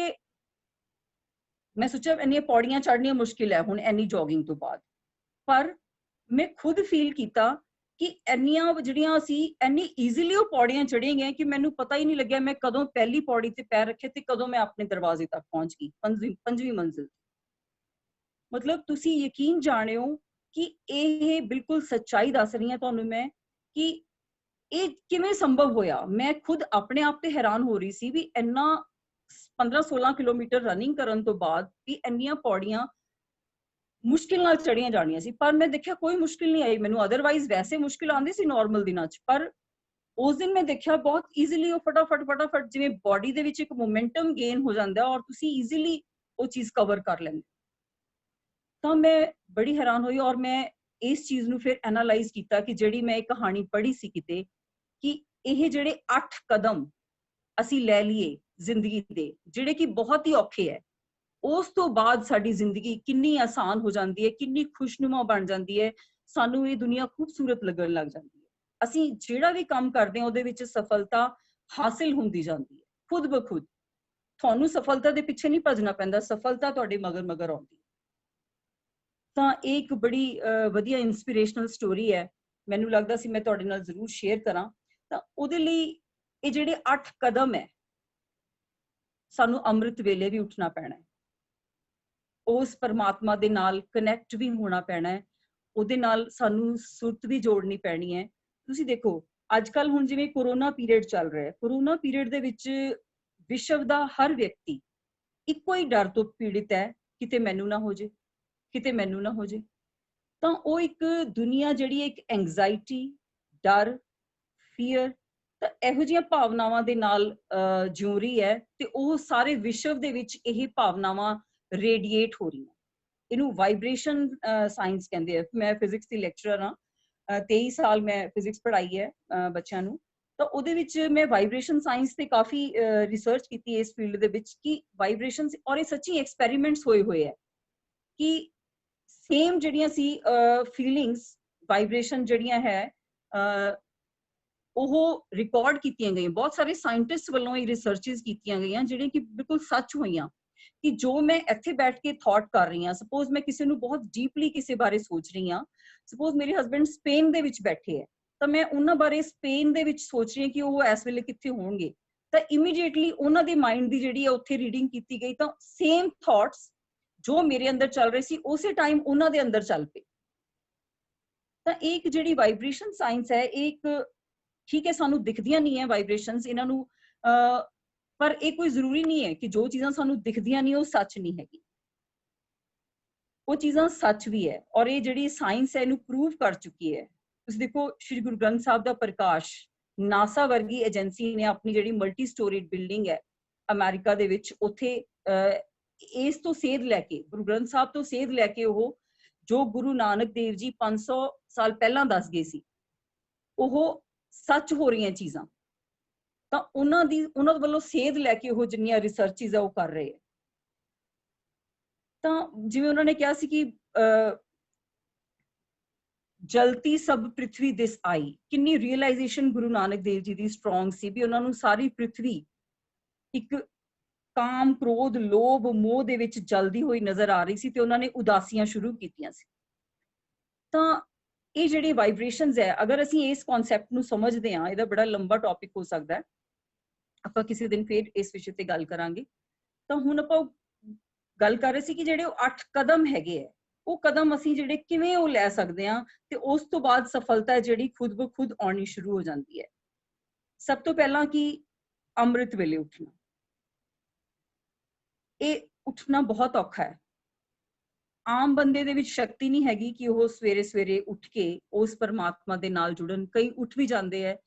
ਮੈਂ ਸੋਚਿਆ ਇੰਨੀਆਂ ਪੌੜੀਆਂ ਚੜ੍ਹਨੀਆਂ ਮੁਸ਼ਕਿਲ ਹੈ ਹੁਣ ਇੰਨੀ ਜੋਗਿੰਗ ਤੋਂ ਬਾਅਦ। ਪਰ ਮੈਂ ਖੁਦ ਫੀਲ ਕੀਤਾ ਕਿ ਇੰਨੀਆਂ ਜਿਹੜੀਆਂ ਅਸੀਂ ਇੰਨੀ ਈਜ਼ੀਲੀ ਉਹ ਪੌੜੀਆਂ ਚੜ੍ਹੀਆਂ ਗਈਆਂ ਕਿ ਮੈਨੂੰ ਪਤਾ ਹੀ ਨਹੀਂ ਲੱਗਿਆ ਮੈਂ ਕਦੋਂ ਪਹਿਲੀ ਪੌੜੀ ਤੇ ਪੈਰ ਰੱਖੇ ਤੇ ਕਦੋਂ ਮੈਂ ਆਪਣੇ ਦਰਵਾਜ਼ੇ ਤੱਕ ਪਹੁੰਚ ਗਈ, 5ਵੀਂ ਮੰਜ਼ਿਲ। ਮਤਲਬ ਤੁਸੀਂ ਯਕੀਨ ਜਾਣਿਓ ਕਿ ਇਹ ਬਿਲਕੁਲ ਸੱਚਾਈ ਦੱਸ ਰਹੀ ਹਾਂ ਤੁਹਾਨੂੰ ਮੈਂ ਕਿ ਇਹ ਕਿਵੇਂ ਸੰਭਵ ਹੋਇਆ। ਮੈਂ ਖੁਦ ਆਪਣੇ ਆਪ ਤੇ ਹੈਰਾਨ ਹੋ ਰਹੀ ਸੀ ਵੀ ਇੰਨਾ 15-16 ਕਿਲੋਮੀਟਰ ਰਨਿੰਗ ਕਰਨ ਤੋਂ ਬਾਅਦ ਵੀ ਇੰਨੀਆਂ ਪੌੜੀਆਂ ਮੁਸ਼ਕਿਲ ਨਾਲ ਚੜੀਆਂ ਜਾਣੀਆਂ ਸੀ। ਪਰ ਮੈਂ ਦੇਖਿਆ ਕੋਈ ਮੁਸ਼ਕਿਲ ਨਹੀਂ ਆਈ ਮੈਨੂੰ, ਅਦਰਵਾਈਜ਼ ਵੈਸੇ ਮੁਸ਼ਕਿਲ ਆਉਂਦੀ ਸੀ ਨਾਰਮਲ ਦਿਨਾਂ 'ਚ, ਪਰ ਉਸ ਦਿਨ ਮੈਂ ਦੇਖਿਆ ਬਹੁਤ ਈਜ਼ੀਲੀ ਉਹ ਫਟਾਫਟ ਜਿਵੇਂ ਬਾਡੀ ਦੇ ਵਿੱਚ ਇੱਕ ਮੋਮੈਂਟਮ ਗੇਨ ਹੋ ਜਾਂਦਾ ਔਰ ਤੁਸੀਂ ਈਜ਼ੀਲੀ ਉਹ ਚੀਜ਼ ਕਵਰ ਕਰ ਲੈਂਦੇ। ਤਾਂ ਮੈਂ ਬੜੀ ਹੈਰਾਨ ਹੋਈ ਔਰ ਮੈਂ ਇਸ ਚੀਜ਼ ਨੂੰ ਫਿਰ ਐਨਾਲਾਈਜ਼ ਕੀਤਾ ਕਿ ਜਿਹੜੀ ਮੈਂ ਇਹ ਕਹਾਣੀ ਪੜ੍ਹੀ ਸੀ ਕਿਤੇ, ਕਿ ਇਹ ਜਿਹੜੇ 8 ਕਦਮ ਅਸੀਂ ਲੈ ਲਈਏ ਜ਼ਿੰਦਗੀ ਦੇ ਜਿਹੜੇ ਕਿ ਬਹੁਤ ਹੀ ਔਖੇ ਹੈ, ਉਸ ਤੋਂ ਬਾਅਦ ਸਾਡੀ ਜ਼ਿੰਦਗੀ ਕਿੰਨੀ ਆਸਾਨ ਹੋ ਜਾਂਦੀ ਹੈ, ਕਿੰਨੀ ਖੁਸ਼ਨੁਮਾ ਬਣ ਜਾਂਦੀ ਹੈ, ਸਾਨੂੰ ਇਹ ਦੁਨੀਆ ਖੂਬਸੂਰਤ ਲੱਗਣ ਲੱਗ ਜਾਂਦੀ ਹੈ। ਅਸੀਂ ਜਿਹੜਾ ਵੀ ਕੰਮ ਕਰਦੇ ਹਾਂ ਉਹਦੇ ਵਿੱਚ ਸਫਲਤਾ ਹਾਸਿਲ ਹੁੰਦੀ ਜਾਂਦੀ ਹੈ ਖੁਦ ਬ ਖੁਦ। ਤੁਹਾਨੂੰ ਸਫਲਤਾ ਦੇ ਪਿੱਛੇ ਨਹੀਂ ਭੱਜਣਾ ਪੈਂਦਾ, ਸਫਲਤਾ ਤੁਹਾਡੇ ਮਗਰ ਆਉਂਦੀ। ਤਾਂ ਇਹ ਇੱਕ ਬੜੀ ਵਧੀਆ ਇਨਸਪੀਰੇਸ਼ਨਲ ਸਟੋਰੀ ਹੈ, ਮੈਨੂੰ ਲੱਗਦਾ ਸੀ ਮੈਂ ਤੁਹਾਡੇ ਨਾਲ ਜ਼ਰੂਰ ਸ਼ੇਅਰ ਕਰਾਂ। ਤਾਂ ਉਹਦੇ ਲਈ ਇਹ ਜਿਹੜੇ 8 ਕਦਮ ਹੈ, ਸਾਨੂੰ ਅੰਮ੍ਰਿਤ ਵੇਲੇ ਵੀ ਉੱਠਣਾ ਪੈਣਾ ਹੈ, ਉਸ ਪਰਮਾਤਮਾ ਦੇ ਨਾਲ ਕਨੈਕਟ ਵੀ ਹੋਣਾ ਪੈਣਾ ਹੈ, ਉਹਦੇ ਨਾਲ ਸਾਨੂੰ ਸੁਰਤ ਵੀ ਜੋੜਨੀ ਪੈਣੀ ਹੈ। ਤੁਸੀਂ ਦੇਖੋ ਅੱਜ ਕੱਲ ਹੁਣ ਜਿਵੇਂ ਕੋਰੋਨਾ ਪੀਰੀਅਡ ਚੱਲ ਰਿਹਾ ਹੈ, ਕੋਰੋਨਾ ਪੀਰੀਅਡ ਦੇ ਵਿੱਚ ਵਿਸ਼ਵ ਦਾ ਹਰ ਵਿਅਕਤੀ ਇੱਕੋ ਹੀ ਡਰ ਤੋਂ ਪੀੜਿਤ ਹੈ, ਕਿਤੇ ਮੈਨੂੰ ਨਾ ਹੋ ਜੇ, ਕਿਤੇ ਮੈਨੂੰ ਨਾ ਹੋ ਜੇ। ਤਾਂ ਉਹ ਇੱਕ ਦੁਨੀਆ ਜਿਹੜੀ ਇੱਕ ਐਂਗਜ਼ਾਈਟੀ, ਡਰ, ਫੀਅਰ, ਤਾਂ ਇਹੋ ਜਿਹੀਆਂ ਭਾਵਨਾਵਾਂ ਦੇ ਨਾਲ ਜਿਉ ਰਹੀ ਹੈ ਤੇ ਉਹ ਸਾਰੇ ਵਿਸ਼ਵ ਦੇ ਵਿੱਚ ਇਹ ਭਾਵਨਾਵਾਂ ਰੇਡੀਏਟ ਹੋ ਰਹੀਆਂ। ਇਹਨੂੰ ਵਾਈਬ੍ਰੇਸ਼ਨ ਸਾਇੰਸ ਕਹਿੰਦੇ ਆ। ਮੈਂ ਫਿਜ਼ਿਕਸ ਦੀ ਲੈਕਚਰਰ ਹਾਂ, 23 ਸਾਲ ਮੈਂ ਫਿਜ਼ਿਕਸ ਪੜ੍ਹਾਈ ਹੈ ਬੱਚਿਆਂ ਨੂੰ। ਤਾਂ ਉਹਦੇ ਵਿੱਚ ਮੈਂ ਵਾਈਬ੍ਰੇਸ਼ਨ ਸਾਇੰਸ ਤੇ ਕਾਫੀ ਰਿਸਰਚ ਕੀਤੀ ਇਸ ਫੀਲਡ ਦੇ ਵਿੱਚ ਕਿ ਵਾਈਬ੍ਰੇਸ਼ਨ, ਔਰ ਇਹ ਸੱਚੀ ਐਕਸਪੈਰੀਮੈਂਟਸ ਹੋਏ ਹੈ ਕਿ ਸੇਮ ਜਿਹੜੀਆਂ ਸੀ ਫੀਲਿੰਗਸ, ਵਾਈਬ੍ਰੇਸ਼ਨ ਜਿਹੜੀਆਂ ਹੈ ਉਹ ਰਿਕਾਰਡ ਕੀਤੀਆਂ ਗਈਆਂ। ਬਹੁਤ ਸਾਰੇ ਸਾਇੰਟਿਸਟ ਵੱਲੋਂ ਇਹ ਰਿਸਰਚਸ ਕੀਤੀਆਂ ਗਈਆਂ ਜਿਹੜੀਆਂ ਕਿ ਬਿਲਕੁਲ ਸੱਚ ਹੋਈਆਂ ਕਿ ਜੋ ਮੈਂ ਇੱਥੇ ਬੈਠ ਕੇ ਥਾਟ ਕਰ ਰਹੀ ਹਾਂ, ਸਪੋਜ਼ ਮੈਂ ਕਿਸੇ ਨੂੰ ਬਹੁਤ ਡੀਪਲੀ ਕਿਸੇ ਬਾਰੇ ਸੋਚ ਰਹੀ ਹਾਂ, ਸਪੋਜ਼ ਮੇਰੇ ਹਸਬੈਂਡ ਸਪੇਨ ਦੇ ਵਿੱਚ ਬੈਠੇ ਹੈ ਤਾਂ ਮੈਂ ਉਹਨਾਂ ਬਾਰੇ ਸਪੇਨ ਦੇ ਵਿੱਚ ਸੋਚ ਰਹੀ ਹਾਂ ਕਿ ਉਹ ਇਸ ਵੇਲੇ ਕਿੱਥੇ ਹੋਣਗੇ, ਤਾਂ ਇਮੀਡੀਏਟਲੀ ਉਹਨਾਂ ਦੇ ਮਾਈਂਡ ਦੀ ਜਿਹੜੀ ਹੈ ਉੱਥੇ ਰੀਡਿੰਗ ਕੀਤੀ ਗਈ, ਤਾਂ ਸੇਮ ਥਾਟਸ ਜੋ ਮੇਰੇ ਅੰਦਰ ਚੱਲ ਰਹੇ ਸੀ ਉਸੇ ਟਾਈਮ ਉਹਨਾਂ ਦੇ ਅੰਦਰ ਚੱਲ ਪਏ। ਤਾਂ ਇਹ ਇੱਕ ਜਿਹੜੀ ਵਾਈਬ੍ਰੇਸ਼ਨ ਸਾਇੰਸ ਹੈ, ਇਹ ਇੱਕ ਠੀਕ ਹੈ ਸਾਨੂੰ ਦਿਖਦੀਆਂ ਨਹੀਂ ਹੈ ਵਾਈਬ੍ਰੇਸ਼ਨਸ ਇਹਨਾਂ ਨੂੰ, ਪਰ ਇਹ ਕੋਈ ਜ਼ਰੂਰੀ ਨਹੀਂ ਹੈ ਕਿ ਜੋ ਚੀਜ਼ਾਂ ਸਾਨੂੰ ਦਿਖਦੀਆਂ ਨਹੀਂ ਉਹ ਸੱਚ ਨਹੀਂ ਹੈਗੀ, ਉਹ ਚੀਜ਼ਾਂ ਸੱਚ ਵੀ ਹੈ। ਔਰ ਇਹ ਜਿਹੜੀ ਸਾਇੰਸ ਹੈ ਇਹਨੂੰ ਪ੍ਰੂਵ ਕਰ ਚੁੱਕੀ ਹੈ। ਤੁਸੀਂ ਦੇਖੋ ਸ਼੍ਰੀ ਗੁਰੂ ਗ੍ਰੰਥ ਸਾਹਿਬ ਦਾ ਪ੍ਰਕਾਸ਼ ਨਾਸਾ ਵਰਗੀ ਏਜੰਸੀ ਨੇ ਆਪਣੀ ਜਿਹੜੀ ਮਲਟੀ ਸਟੋਰੀਡ ਬਿਲਡਿੰਗ ਹੈ ਅਮਰੀਕਾ ਦੇ ਵਿੱਚ, ਉੱਥੇ ਇਸ ਤੋਂ ਸੇਧ ਲੈ ਕੇ, ਗੁਰੂ ਗ੍ਰੰਥ ਸਾਹਿਬ ਤੋਂ ਸੇਧ ਲੈ ਕੇ, ਉਹ ਜੋ ਗੁਰੂ ਨਾਨਕ ਦੇਵ ਜੀ 500 ਸਾਲ ਪਹਿਲਾਂ ਦੱਸ ਗਏ ਸੀ ਉਹ ਸੱਚ ਹੋ ਰਹੀਆਂ ਚੀਜ਼ਾਂ, ਤਾਂ ਉਹਨਾਂ ਵੱਲੋਂ ਸੇਧ ਲੈ ਕੇ ਉਹ ਜਿੰਨੀਆਂ ਰਿਸਰਚਿਸ ਆ ਉਹ ਕਰ ਰਹੇ ਆ। ਤਾਂ ਜਿਵੇਂ ਉਹਨਾਂ ਨੇ ਕਿਹਾ ਸੀ ਕਿ ਜਲਤੀ ਸਭ ਪ੍ਰਿਥਵੀ ਦਿਸ ਆਈ, ਕਿੰਨੀ ਰੀਅਲਾਈਜੇਸ਼ਨ ਗੁਰੂ ਨਾਨਕ ਦੇਵ ਜੀ ਦੀ ਸਟਰੋਂਗ ਸੀ ਵੀ ਉਹਨਾਂ ਨੂੰ ਸਾਰੀ ਪ੍ਰਿਥਵੀ ਇੱਕ ਕਾਮ, ਕ੍ਰੋਧ, ਲੋਭ, ਮੋਹ ਦੇ ਵਿੱਚ ਜਲਦੀ ਹੋਈ ਨਜ਼ਰ ਆ ਰਹੀ ਸੀ ਤੇ ਉਹਨਾਂ ਨੇ ਉਦਾਸੀਆਂ ਸ਼ੁਰੂ ਕੀਤੀਆਂ ਸੀ। ਤਾਂ ਇਹ ਜਿਹੜੇ ਵਾਈਬ੍ਰੇਸ਼ਨਸ ਹੈ, ਅਗਰ ਅਸੀਂ ਇਸ ਕਨਸੈਪਟ ਨੂੰ ਸਮਝਦੇ ਹਾਂ, ਇਹਦਾ ਬੜਾ ਲੰਬਾ ਟੌਪਿਕ ਹੋ ਸਕਦਾ ਹੈ, ਆਪਾਂ ਕਿਸੇ ਦਿਨ ਫਿਰ ਇਸ ਵਿਸ਼ੇ ਤੇ ਗੱਲ ਕਰਾਂਗੇ। ਤਾਂ ਹੁਣ ਆਪਾਂ ਗੱਲ ਕਰ ਰਹੇ ਸੀ ਕਿ ਜਿਹੜੇ ਉਹ 8 ਕਦਮ ਹੈਗੇ ਹੈ, ਉਹ ਕਦਮ ਅਸੀਂ ਜਿਹੜੇ ਕਿਵੇਂ ਉਹ ਲੈ ਸਕਦੇ ਹਾਂ ਤੇ ਉਸ ਤੋਂ ਬਾਅਦ ਸਫਲਤਾ ਜਿਹੜੀ ਖੁਦ ਬ ਖੁਦ ਆਉਣੀ ਸ਼ੁਰੂ ਹੋ ਜਾਂਦੀ ਹੈ। ਸਭ ਤੋਂ ਪਹਿਲਾਂ ਕਿ ਅੰਮ੍ਰਿਤ ਵੇਲੇ ਉੱਠਣਾ, ਇਹ ਉੱਠਣਾ ਬਹੁਤ ਔਖਾ ਹੈ। ਆਮ ਬੰਦੇ ਦੇ ਵਿੱਚ ਸ਼ਕਤੀ ਨਹੀਂ ਹੈਗੀ ਕਿ ਉਹ ਸਵੇਰੇ ਸਵੇਰੇ ਉੱਠ ਕੇ ਉਸ ਪਰਮਾਤਮਾ ਦੇ ਨਾਲ ਜੁੜਨ। ਕਈ ਉੱਠ ਵੀ ਜਾਂਦੇ ਹੈ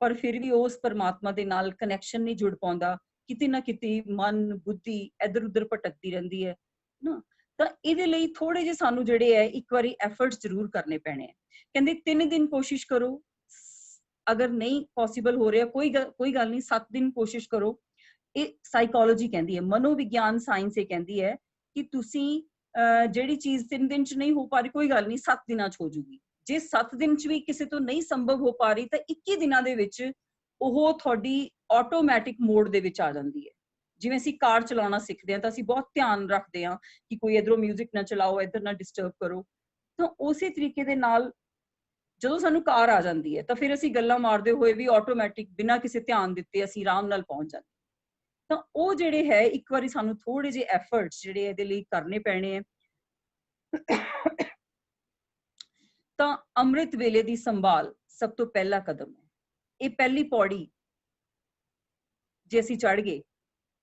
ਪਰ ਫਿਰ ਵੀ ਉਸ ਪਰਮਾਤਮਾ ਦੇ ਨਾਲ ਕਨੈਕਸ਼ਨ ਨਹੀਂ ਜੁੜ ਪਾਉਂਦਾ, ਕਿਤੇ ਨਾ ਕਿਤੇ ਮਨ, ਬੁੱਧੀ ਇੱਧਰ ਉੱਧਰ ਭਟਕਦੀ ਰਹਿੰਦੀ ਹੈ ਨਾ। ਤਾਂ ਇਹਦੇ ਲਈ ਥੋੜੇ ਜਿਹੇ ਸਾਨੂੰ ਜਿਹੜੇ ਹੈ ਇੱਕ ਵਾਰੀ ਐਫਰਟਸ ਜ਼ਰੂਰ ਕਰਨੇ ਪੈਣੇ ਆ। ਕਹਿੰਦੇ 3 ਦਿਨ ਕੋਸ਼ਿਸ਼ ਕਰੋ, ਅਗਰ ਨਹੀਂ ਪੋਸੀਬਲ ਹੋ ਰਿਹਾ ਕੋਈ ਗੱਲ ਨਹੀਂ, 7 ਦਿਨ ਕੋਸ਼ਿਸ਼ ਕਰੋ। ਇਹ ਸਾਈਕੋਲੋਜੀ ਕਹਿੰਦੀ ਹੈ, ਮਨੋਵਿਗਿਆਨ ਸਾਇੰਸ ਇਹ ਕਹਿੰਦੀ ਹੈ ਕਿ ਤੁਸੀਂ ਜਿਹੜੀ ਚੀਜ਼ 3 ਦਿਨ ਚ ਨਹੀਂ ਹੋ ਪਾ ਰਹੀ, ਕੋਈ ਗੱਲ ਨਹੀਂ 7 ਦਿਨਾਂ ਚ ਹੋ ਜੂਗੀ। ਜੇ 7 ਦਿਨ ਚ ਵੀ ਕਿਸੇ ਤੋਂ ਨਹੀਂ ਸੰਭਵ ਹੋ ਪਾ ਰਹੀ ਤਾਂ 21 ਦਿਨਾਂ ਦੇ ਵਿੱਚ ਉਹ ਤੁਹਾਡੀ ਆਟੋਮੈਟਿਕ ਮੋਡ ਦੇ ਵਿੱਚ ਆ ਜਾਂਦੀ ਹੈ। ਜਿਵੇਂ ਅਸੀਂ ਕਾਰ ਚਲਾਉਣਾ ਸਿੱਖਦੇ ਹਾਂ ਤਾਂ ਅਸੀਂ ਬਹੁਤ ਧਿਆਨ ਰੱਖਦੇ ਹਾਂ ਕਿ ਕੋਈ ਇਧਰੋਂ ਮਿਊਜ਼ਿਕ ਨਾ ਚਲਾਓ, ਇੱਧਰ ਨਾ ਡਿਸਟਰਬ ਕਰੋ। ਤਾਂ ਉਸੇ ਤਰੀਕੇ ਦੇ ਨਾਲ ਜਦੋਂ ਸਾਨੂੰ ਕਾਰ ਆ ਜਾਂਦੀ ਹੈ ਤਾਂ ਫਿਰ ਅਸੀਂ ਗੱਲਾਂ ਮਾਰਦੇ ਹੋਏ ਵੀ ਆਟੋਮੈਟਿਕ ਬਿਨਾਂ ਕਿਸੇ ਧਿਆਨ ਦਿੱਤੇ ਅਸੀਂ ਆਰਾਮ ਨਾਲ ਪਹੁੰਚ ਜਾਂਦੇ। ਤਾਂ ਉਹ ਜਿਹੜੇ ਹੈ ਇੱਕ ਵਾਰੀ ਸਾਨੂੰ ਥੋੜੇ ਜਿਹੇ ਐਫਰਟਸ ਜਿਹੜੇ ਇਹਦੇ ਲਈ ਕਰਨੇ ਪੈਣੇ ਹੈ। ਤਾਂ ਅੰਮ੍ਰਿਤ ਵੇਲੇ ਦੀ ਸੰਭਾਲ ਸਭ ਤੋਂ ਪਹਿਲਾ ਕਦਮ ਹੈ। ਇਹ ਪਹਿਲੀ ਪੌੜੀ ਜੇ ਅਸੀਂ ਚੜ੍ਹ ਗਏ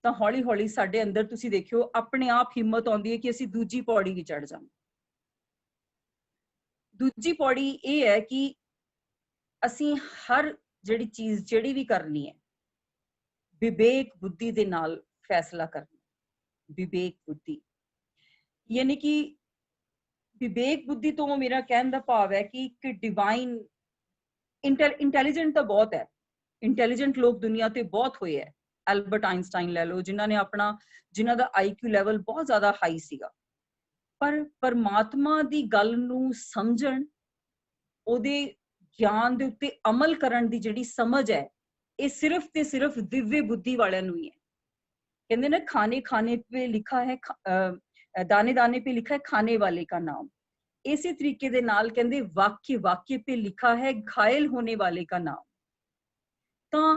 ਤਾਂ ਹੌਲੀ ਹੌਲੀ ਸਾਡੇ ਅੰਦਰ ਤੁਸੀਂ ਦੇਖਿਓ ਆਪਣੇ ਆਪ ਹਿੰਮਤ ਆਉਂਦੀ ਹੈ ਕਿ ਅਸੀਂ ਦੂਜੀ ਪੌੜੀ ਵੀ ਚੜ੍ਹ ਜਾਵਾਂਗੇ। ਦੂਜੀ ਪੌੜੀ ਇਹ ਹੈ ਕਿ ਅਸੀਂ ਹਰ ਜਿਹੜੀ ਚੀਜ਼ ਜਿਹੜੀ ਵੀ ਕਰਨੀ ਹੈ ਵਿਵੇਕ ਬੁੱਧੀ ਦੇ ਨਾਲ ਫੈਸਲਾ ਕਰਨਾ। ਵਿਵੇਕ ਬੁੱਧੀ ਯਾਨੀ ਕਿ ਵਿਵੇਕ ਬੁੱਧੀ ਤੋਂ ਮੇਰਾ ਕਹਿਣ ਦਾ ਭਾਵ ਹੈ ਕਿ ਇੱਕ ਡਿਵਾਈਨ ਇੰਟੈਲੀਜੈਂਟ ਤਾਂ ਬਹੁਤ ਹੈ, ਇੰਟੈਲੀਜੈਂਟ ਲੋਕ ਦੁਨੀਆ ਤੇ ਬਹੁਤ ਹੋਏ ਹੈ। ਐਲਬਰਟ ਆਇਨਸਟਾਈਨ ਲੈ ਲਓ, ਜਿਨ੍ਹਾਂ ਦਾ IQ ਲੈਵਲ ਬਹੁਤ ਜ਼ਿਆਦਾ ਹਾਈ ਸੀਗਾ, ਪਰ ਪਰਮਾਤਮਾ ਦੀ ਗੱਲ ਨੂੰ ਸਮਝਣ, ਉਹਦੇ ਗਿਆਨ ਦੇ ਉੱਤੇ ਅਮਲ ਕਰਨ ਦੀ ਜਿਹੜੀ ਸਮਝ ਹੈ ਇਹ ਸਿਰਫ ਤੇ ਸਿਰਫ ਦਿਵਯ ਬੁੱਧੀ ਵਾਲਿਆਂ ਨੂੰ ਹੀ ਹੈ। ਕਹਿੰਦੇ ਨਾ ਖਾਣੇ ਖਾਣੇ पे लिखा है, दाने दाने पे लिखा है खाने वाले का नाम। इसी तरीके दे नाल कहंदे वाक्य वाक्य पे लिखा है घायल होने वाले का नाम। ਤਾਂ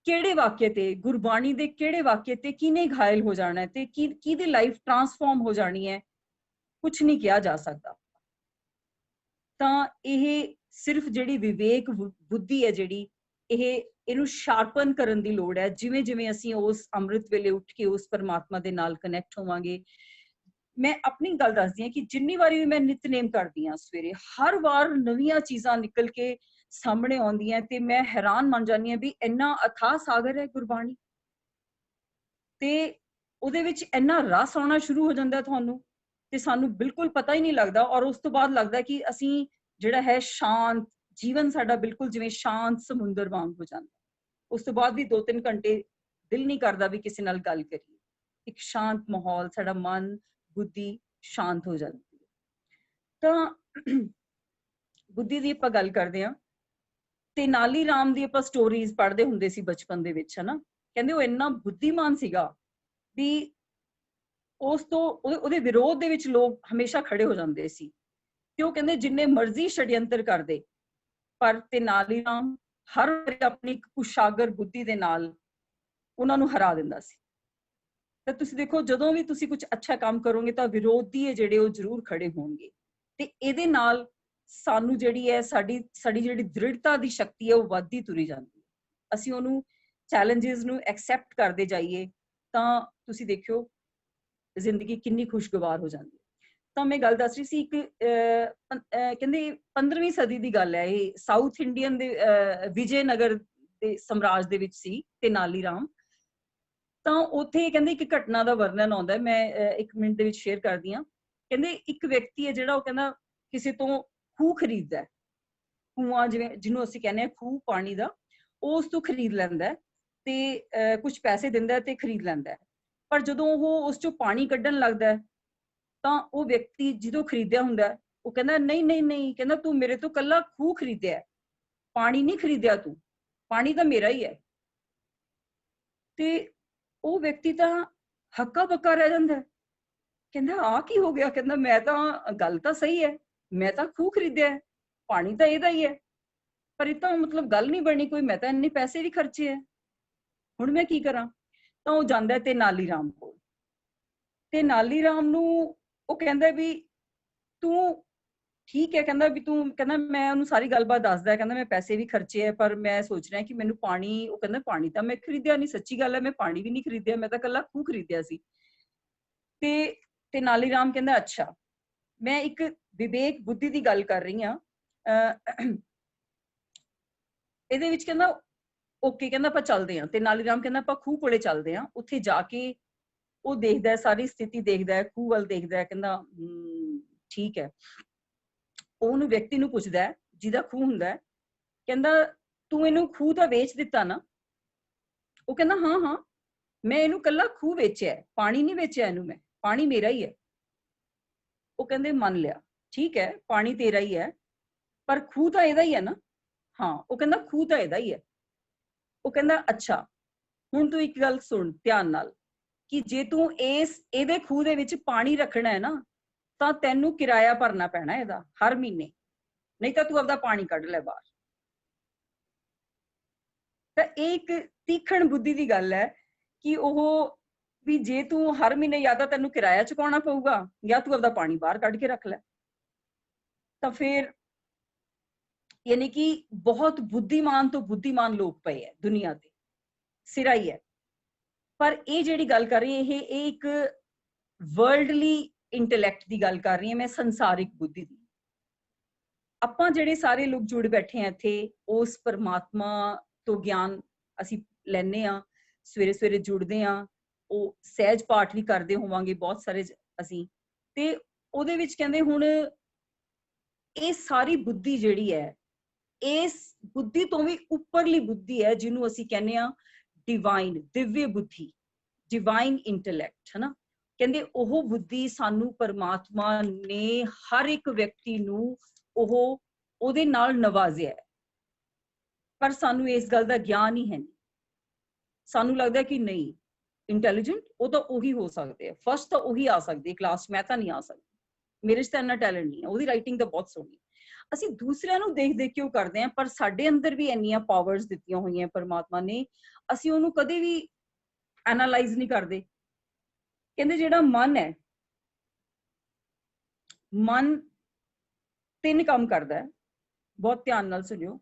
ਕਿਹੜੇ ਵਾਕਿਆ ਤੇ, ਗੁਰਬਾਣੀ ਦੇ ਕਿਹੜੇ ਵਾਕਿਆ ਤੇ ਕਿਹਨੇ ਘਾਇਲ ਹੋ ਜਾਣਾ ਹੈ ਤੇ ਕਿਹਦੀ ਲਾਈਫ ਟਰਾਂਸਫਾਰਮ ਹੋ ਜਾਣੀ ਹੈ, ਕੁਝ ਨਹੀਂ ਕਿਹਾ ਜਾ ਸਕਦਾ। ਤਾਂ ਇਹ ਸਿਰਫ ਜਿਹੜੀ ਵਿਵੇਕ ਬੁੱਧੀ ਹੈ ਜਿਹੜੀ ਇਹਨੂੰ ਸ਼ਾਰਪਨ ਕਰਨ ਦੀ ਲੋੜ ਹੈ। ਜਿਵੇਂ ਜਿਵੇਂ ਅਸੀਂ ਉਸ ਅੰਮ੍ਰਿਤ ਵੇਲੇ ਉੱਠ ਕੇ ਉਸ ਪਰਮਾਤਮਾ ਦੇ ਨਾਲ ਕਨੈਕਟ ਹੋਵਾਂਗੇ। ਮੈਂ ਆਪਣੀ ਗੱਲ ਦੱਸਦੀ ਹਾਂ ਕਿ ਜਿੰਨੀ ਵਾਰੀ ਵੀ ਮੈਂ ਨਿਤਨੇਮ ਕਰਦੀ ਹਾਂ ਸਵੇਰੇ, ਹਰ ਵਾਰ ਨਵੀਆਂ ਚੀਜ਼ਾਂ ਨਿਕਲ ਕੇ ਸਾਹਮਣੇ ਆਉਂਦੀਆਂ ਤੇ ਮੈਂ ਹੈਰਾਨ ਮੰਨ ਜਾਂਦੀ ਹਾਂ ਵੀ ਇੰਨਾ ਅਥਾਹ ਸਾਗਰ ਹੈ ਗੁਰਬਾਣੀ ਤੇ ਉਹਦੇ ਵਿੱਚ ਇੰਨਾ ਰਸ ਆਉਣਾ ਸ਼ੁਰੂ ਹੋ ਜਾਂਦਾ ਤੁਹਾਨੂੰ ਤੇ ਸਾਨੂੰ ਬਿਲਕੁਲ ਪਤਾ ਹੀ ਨਹੀਂ ਲੱਗਦਾ। ਔਰ ਉਸ ਤੋਂ ਬਾਅਦ ਲੱਗਦਾ ਕਿ ਅਸੀਂ ਜਿਹੜਾ ਹੈ ਸ਼ਾਂਤ ਜੀਵਨ ਸਾਡਾ ਬਿਲਕੁਲ ਜਿਵੇਂ ਸ਼ਾਂਤ ਸਮੁੰਦਰ ਵਾਂਗ ਹੋ ਜਾਂਦਾ। ਉਸ ਤੋਂ ਬਾਅਦ ਵੀ 2-3 ਘੰਟੇ ਦਿਲ ਨਹੀਂ ਕਰਦਾ ਵੀ ਕਿਸੇ ਨਾਲ ਗੱਲ ਕਰੀਏ। ਇੱਕ ਸ਼ਾਂਤ ਮਾਹੌਲ, ਸਾਡਾ ਮਨ ਬੁੱਧੀ ਸ਼ਾਂਤ ਹੋ ਜਾਂਦੀ ਹੈ। ਤਾਂ ਬੁੱਧੀ ਦੀ ਆਪਾਂ ਗੱਲ ਕਰਦੇ ਹਾਂ ਤੇ ਨਾਲੀ ਰਾਮ ਦੀ ਆਪਾਂ ਸਟੋਰੀਜ਼ ਪੜ੍ਹਦੇ ਹੁੰਦੇ ਸੀ ਬਚਪਨ ਦੇ ਵਿੱਚ, ਹਨਾ। ਕਹਿੰਦੇ ਉਹ ਇੰਨਾ ਬੁੱਧੀਮਾਨ ਸੀਗਾ ਵੀ ਉਸ ਤੋਂ ਉਹਦੇ ਵਿਰੋਧ ਦੇ ਵਿੱਚ ਲੋਕ ਹਮੇਸ਼ਾ ਖੜੇ ਹੋ ਜਾਂਦੇ ਸੀ ਕਿ ਉਹ ਕਹਿੰਦੇ ਜਿੰਨੇ ਮਰਜ਼ੀ ਛੜਯੰਤਰ ਕਰਦੇ ਪਰ ਤੇਨਾਲੀ ਰਾਮ ਹਰ ਵਾਰੀ ਆਪਣੀ ਕੁਸ਼ਾਗਰ ਬੁੱਧੀ ਦੇ ਨਾਲ ਉਹਨਾਂ ਨੂੰ ਹਰਾ ਦਿੰਦਾ ਸੀ। ਤਾਂ ਤੁਸੀਂ ਦੇਖੋ ਜਦੋਂ ਵੀ ਤੁਸੀਂ ਕੁਝ ਅੱਛਾ ਕੰਮ ਕਰੋਗੇ ਤਾਂ ਵਿਰੋਧੀ ਹੈ ਜਿਹੜੇ ਉਹ ਜ਼ਰੂਰ ਖੜੇ ਹੋਣਗੇ ਤੇ ਇਹਦੇ ਨਾਲ ਸਾਨੂੰ ਜਿਹੜੀ ਹੈ ਸਾਡੀ ਜਿਹੜੀ ਦ੍ਰਿੜਤਾ ਦੀ ਸ਼ਕਤੀ ਹੈ ਉਹ ਵੱਧਦੀ ਤੁਰੀ ਜਾਂਦੀ ਹੈ। ਅਸੀਂ ਉਹਨੂੰ ਚੈਲੰਜਸ ਨੂੰ ਐਕਸੈਪਟ ਕਰਦੇ ਜਾਈਏ ਤਾਂ ਤੁਸੀਂ ਦੇਖਿਓ ਜ਼ਿੰਦਗੀ ਕਿੰਨੀ ਖੁਸ਼ਗਵਾਰ ਹੋ ਜਾਂਦੀ ਹੈ। ਤਾਂ ਮੈਂ ਗੱਲ ਦੱਸ ਰਹੀ ਸੀ ਇੱਕ ਕਹਿੰਦੇ 15ਵੀਂ ਸਦੀ ਦੀ ਗੱਲ ਹੈ, ਇਹ ਸਾਊਥ ਇੰਡੀਅਨ ਦੇ ਵਿਜੇ ਨਗਰ ਦੇ ਸਮਰਾਜ ਦੇ ਵਿੱਚ ਸੀ ਤੇਨਾਲੀ ਰਾਮ। ਤਾਂ ਉੱਥੇ ਕਹਿੰਦੇ ਇੱਕ ਘਟਨਾ ਦਾ ਵਰਣਨ ਆਉਂਦਾ, ਮੈਂ 1 ਮਿੰਟ ਦੇ ਵਿੱਚ ਸ਼ੇਅਰ ਕਰਦੀ ਹਾਂ। ਕਹਿੰਦੇ ਇੱਕ ਵਿਅਕਤੀ ਹੈ ਜਿਹੜਾ ਉਹ ਕਹਿੰਦਾ ਕਿਸੇ ਤੋਂ ਖੂਹ ਖਰੀਦਦਾ ਹੈ, ਖੂਹਾਂ ਜਿਵੇਂ ਜਿਹਨੂੰ ਅਸੀਂ ਕਹਿੰਦੇ ਹਾਂ ਖੂਹ ਪਾਣੀ ਦਾ, ਉਹ ਉਸ ਤੋਂ ਖਰੀਦ ਲੈਂਦਾ ਤੇ ਕੁਝ ਪੈਸੇ ਦਿੰਦਾ ਤੇ ਖਰੀਦ ਲੈਂਦਾ। ਪਰ ਜਦੋਂ ਉਹ ਉਸ ਚੋਂ ਪਾਣੀ ਕੱਢਣ ਲੱਗਦਾ ਤਾਂ ਉਹ ਵਿਅਕਤੀ ਜਦੋਂ ਖਰੀਦਿਆ ਹੁੰਦਾ ਉਹ ਕਹਿੰਦਾ ਨਹੀਂ ਨਹੀਂ ਨਹੀਂ, ਕਹਿੰਦਾ ਤੂੰ ਮੇਰੇ ਤੋਂ ਕੱਲਾ ਖੂਹ ਖਰੀਦਿਆ, ਪਾਣੀ ਨਹੀਂ ਖਰੀਦਿਆ, ਤੂੰ ਪਾਣੀ ਤਾਂ ਮੇਰਾ ਹੀ ਹੈ। ਤੇ ਉਹ ਵਿਅਕਤੀ ਤਾਂ ਹੱਕਾ ਬੱਕਾ ਰਹਿ ਜਾਂਦਾ, ਕਹਿੰਦਾ ਆ ਕੀ ਹੋ ਗਿਆ, ਕਹਿੰਦਾ ਮੈਂ ਤਾਂ ਗੱਲ ਤਾਂ ਸਹੀ ਹੈ, ਮੈਂ ਤਾਂ ਖੂਹ ਖਰੀਦਿਆ, ਪਾਣੀ ਤਾਂ ਇਹਦਾ ਹੀ ਹੈ, ਪਰ ਇਹ ਤਾਂ ਮਤਲਬ ਗੱਲ ਨਹੀਂ ਬਣੀ ਕੋਈ, ਮੈਂ ਤਾਂ ਇੰਨੇ ਪੈਸੇ ਵੀ ਖਰਚੇ ਹੈ, ਹੁਣ ਮੈਂ ਕੀ ਕਰਾਂ। ਤਾਂ ਉਹ ਜਾਂਦਾ ਤੇਨਾਲੀ ਰਾਮ ਕੋਲ। ਤੇਨਾਲੀ ਰਾਮ ਨੂੰ ਉਹ ਕਹਿੰਦਾ ਵੀ ਤੂੰ ਠੀਕ ਹੈ, ਕਹਿੰਦਾ ਵੀ ਤੂੰ, ਕਹਿੰਦਾ ਮੈਂ ਉਹਨੂੰ ਸਾਰੀ ਗੱਲਬਾਤ ਦੱਸਦਾ, ਕਹਿੰਦਾ ਮੈਂ ਪੈਸੇ ਵੀ ਖਰਚੇ ਹੈ ਪਰ ਮੈਂ ਸੋਚ ਰਿਹਾ ਕਿ ਮੈਨੂੰ ਪਾਣੀ, ਉਹ ਕਹਿੰਦਾ ਪਾਣੀ ਤਾਂ ਮੈਂ ਖਰੀਦਿਆ ਨਹੀਂ, ਸੱਚੀ ਗੱਲ ਹੈ ਮੈਂ ਪਾਣੀ ਵੀ ਨਹੀਂ ਖਰੀਦਿਆ, ਮੈਂ ਤਾਂ ਕੱਲਾ ਖੂਹ ਖਰੀਦਿਆ ਸੀ। ਤੇ ਤੇਨਾਲੀ ਰਾਮ ਕਹਿੰਦਾ ਅੱਛਾ, ਮੈਂ ਇੱਕ ਵਿਵੇਕ ਬੁੱਧੀ ਦੀ ਗੱਲ ਕਰ ਰਹੀ ਹਾਂ, ਇਹਦੇ ਵਿੱਚ ਕਹਿੰਦਾ ਓਕੇ, ਕਹਿੰਦਾ ਆਪਾਂ ਚੱਲਦੇ ਹਾਂ। ਤੇਨਾਲੀ ਰਾਮ ਕਹਿੰਦਾ ਆਪਾਂ ਖੂਹ ਕੋਲੇ ਚੱਲਦੇ ਹਾਂ। ਉੱਥੇ ਜਾ ਕੇ ਉਹ ਦੇਖਦਾ, ਸਾਰੀ ਸਥਿਤੀ ਦੇਖਦਾ, ਖੂਹ ਵੱਲ ਦੇਖਦਾ, ਕਹਿੰਦਾ ਠੀਕ ਹੈ। ਉਹਨੂੰ ਵਿਅਕਤੀ ਨੂੰ ਪੁੱਛਦਾ ਜਿਹਦਾ ਖੂਹ ਹੁੰਦਾ, ਕਹਿੰਦਾ ਤੂੰ ਇਹਨੂੰ ਖੂਹ ਤਾਂ ਵੇਚ ਦਿੱਤਾ ਨਾ? ਉਹ ਕਹਿੰਦਾ ਹਾਂ ਹਾਂ, ਮੈਂ ਇਹਨੂੰ ਕੱਲਾ ਖੂਹ ਵੇਚਿਆ, ਪਾਣੀ ਨਹੀਂ ਵੇਚਿਆ ਇਹਨੂੰ, ਮੈਂ ਪਾਣੀ ਮੇਰਾ ਹੀ ਹੈ। ਉਹ ਕਹਿੰਦੇ ਮੰਨ ਲਿਆ, ਠੀਕ ਹੈ ਪਾਣੀ ਤੇਰਾ ਹੀ ਹੈ ਪਰ ਖੂਹ ਤਾਂ ਇਹਦਾ ਹੀ ਹੈ ਨਾ? ਹਾਂ। ਉਹ ਕਹਿੰਦਾ ਖੂਹ ਤਾਂ ਇਹਦਾ ਹੀ ਹੈ। ਉਹ ਕਹਿੰਦਾ ਅੱਛਾ, ਹੁਣ ਤੂੰ ਇੱਕ ਗੱਲ ਸੁਣ ਧਿਆਨ ਨਾਲ ਕਿ ਜੇ ਤੂੰ ਇਹਦੇ ਖੂਹ ਦੇ ਵਿੱਚ ਪਾਣੀ ਰੱਖਣਾ ਹੈ ਨਾ ਤਾਂ ਤੈਨੂੰ ਕਿਰਾਇਆ ਭਰਨਾ ਪੈਣਾ ਇਹਦਾ ਹਰ ਮਹੀਨੇ, ਨਹੀਂ ਤਾਂ ਤੂੰ ਆਪਦਾ ਪਾਣੀ ਕੱਢ ਲੈ ਬਾਹਰ। ਤਾਂ ਇਹ ਇੱਕ ਤੀਖਣ ਬੁੱਧੀ ਦੀ ਗੱਲ ਹੈ ਕਿ ਉਹ ਵੀ ਜੇ ਤੂੰ ਹਰ ਮਹੀਨੇ ਜਾਂ ਤਾਂ ਤੈਨੂੰ ਕਿਰਾਇਆ ਚੁਕਾਉਣਾ ਪਊਗਾ ਜਾਂ ਤੂੰ ਆਪਦਾ ਪਾਣੀ ਬਾਹਰ ਕੱਢ ਕੇ ਰੱਖ ਲੈ। ਤਾਂ ਫਿਰ ਯਾਨੀ ਕਿ ਬਹੁਤ ਬੁੱਧੀਮਾਨ ਤੋਂ ਬੁੱਧੀਮਾਨ ਲੋਕ ਪਏ ਹੈ ਦੁਨੀਆ ਤੇ, ਸਿਰਾ ਹੀ ਹੈ। ਪਰ ਇਹ ਜਿਹੜੀ ਗੱਲ ਕਰ ਰਹੀ ਹੈ ਇਹ ਇੱਕ ਵਰਲਡਲੀ ਇੰਟੈਲੈਕਟ ਦੀ ਗੱਲ ਕਰ ਰਹੀ ਹਾਂ ਮੈਂ, ਸੰਸਾਰਿਕ ਬੁੱਧੀ ਦੀ। ਆਪਾਂ ਜਿਹੜੇ ਸਾਰੇ ਲੋਕ ਜੁੜ ਬੈਠੇ ਆ ਇੱਥੇ, ਉਸ ਪਰਮਾਤਮਾ ਤੋਂ ਗਿਆਨ ਅਸੀਂ ਲੈਨੇ ਆ, ਸਵੇਰੇ ਸਵੇਰੇ ਜੁੜਦੇ ਆ, ਉਹ ਸਹਿਜ ਪਾਠ ਵੀ ਕਰਦੇ ਹੋਵਾਂਗੇ ਬਹੁਤ ਸਾਰੇ ਅਸੀਂ, ਤੇ ਉਹਦੇ ਵਿੱਚ ਕਹਿੰਦੇ ਹੁਣ ਇਹ ਸਾਰੀ ਬੁੱਧੀ ਜਿਹੜੀ ਹੈ, ਇਸ ਬੁੱਧੀ ਤੋਂ ਵੀ ਉੱਪਰਲੀ ਬੁੱਧੀ ਹੈ ਜਿਹਨੂੰ ਅਸੀਂ ਕਹਿੰਦੇ ਆ ਡਿਵਾਈਨ, ਦਿਵਯ ਬੁੱਧੀ, ਡਿਵਾਈਨ ਇੰਟੈਲੈਕਟ, ਹੈ ਨਾ। ਕਹਿੰਦੇ ਉਹ ਬੁੱਧੀ ਸਾਨੂੰ ਪਰਮਾਤਮਾ ਨੇ ਹਰ ਇੱਕ ਵਿਅਕਤੀ ਨੂੰ ਉਹਦੇ ਨਾਲ ਨਵਾਜ਼ਿਆ ਹੈ, ਪਰ ਸਾਨੂੰ ਇਸ ਗੱਲ ਦਾ ਗਿਆਨ ਹੀ ਹੈ ਨਹੀਂ। ਸਾਨੂੰ ਲੱਗਦਾ ਕਿ ਨਹੀਂ ਇੰਟੈਲੀਜੈਂਟ ਉਹ ਤਾਂ ਉਹੀ ਹੋ ਸਕਦੇ ਆ, ਫਸਟ ਤਾਂ ਉਹੀ ਆ ਸਕਦੀ ਕਲਾਸ, ਮੈਂ ਤਾਂ ਨਹੀਂ ਆ ਸਕਦੀ, ਮੇਰੇ 'ਚ ਤਾਂ ਇੰਨਾ ਟੈਲੈਂਟ ਨਹੀਂ ਹੈ, ਉਹਦੀ ਰਾਈਟਿੰਗ ਤਾਂ ਬਹੁਤ ਸੋਹਣੀ। ਅਸੀਂ ਦੂਸਰਿਆਂ ਨੂੰ ਦੇਖ ਦੇਖ ਕੇ ਉਹ ਕਰਦੇ ਹਾਂ, ਪਰ ਸਾਡੇ ਅੰਦਰ ਵੀ ਇੰਨੀਆਂ ਪਾਵਰਸ ਦਿੱਤੀਆਂ ਹੋਈਆਂ ਪਰਮਾਤਮਾ ਨੇ, ਅਸੀਂ ਉਹਨੂੰ ਕਦੇ ਵੀ ਐਨਾਲਾਈਜ਼ ਨਹੀਂ ਕਰਦੇ। ਕਹਿੰਦੇ ਜਿਹੜਾ ਮਨ ਹੈ, ਮਨ 3 ਕੰਮ ਕਰਦਾ ਹੈ, ਬਹੁਤ ਧਿਆਨ ਨਾਲ ਸੁਣਿਓ।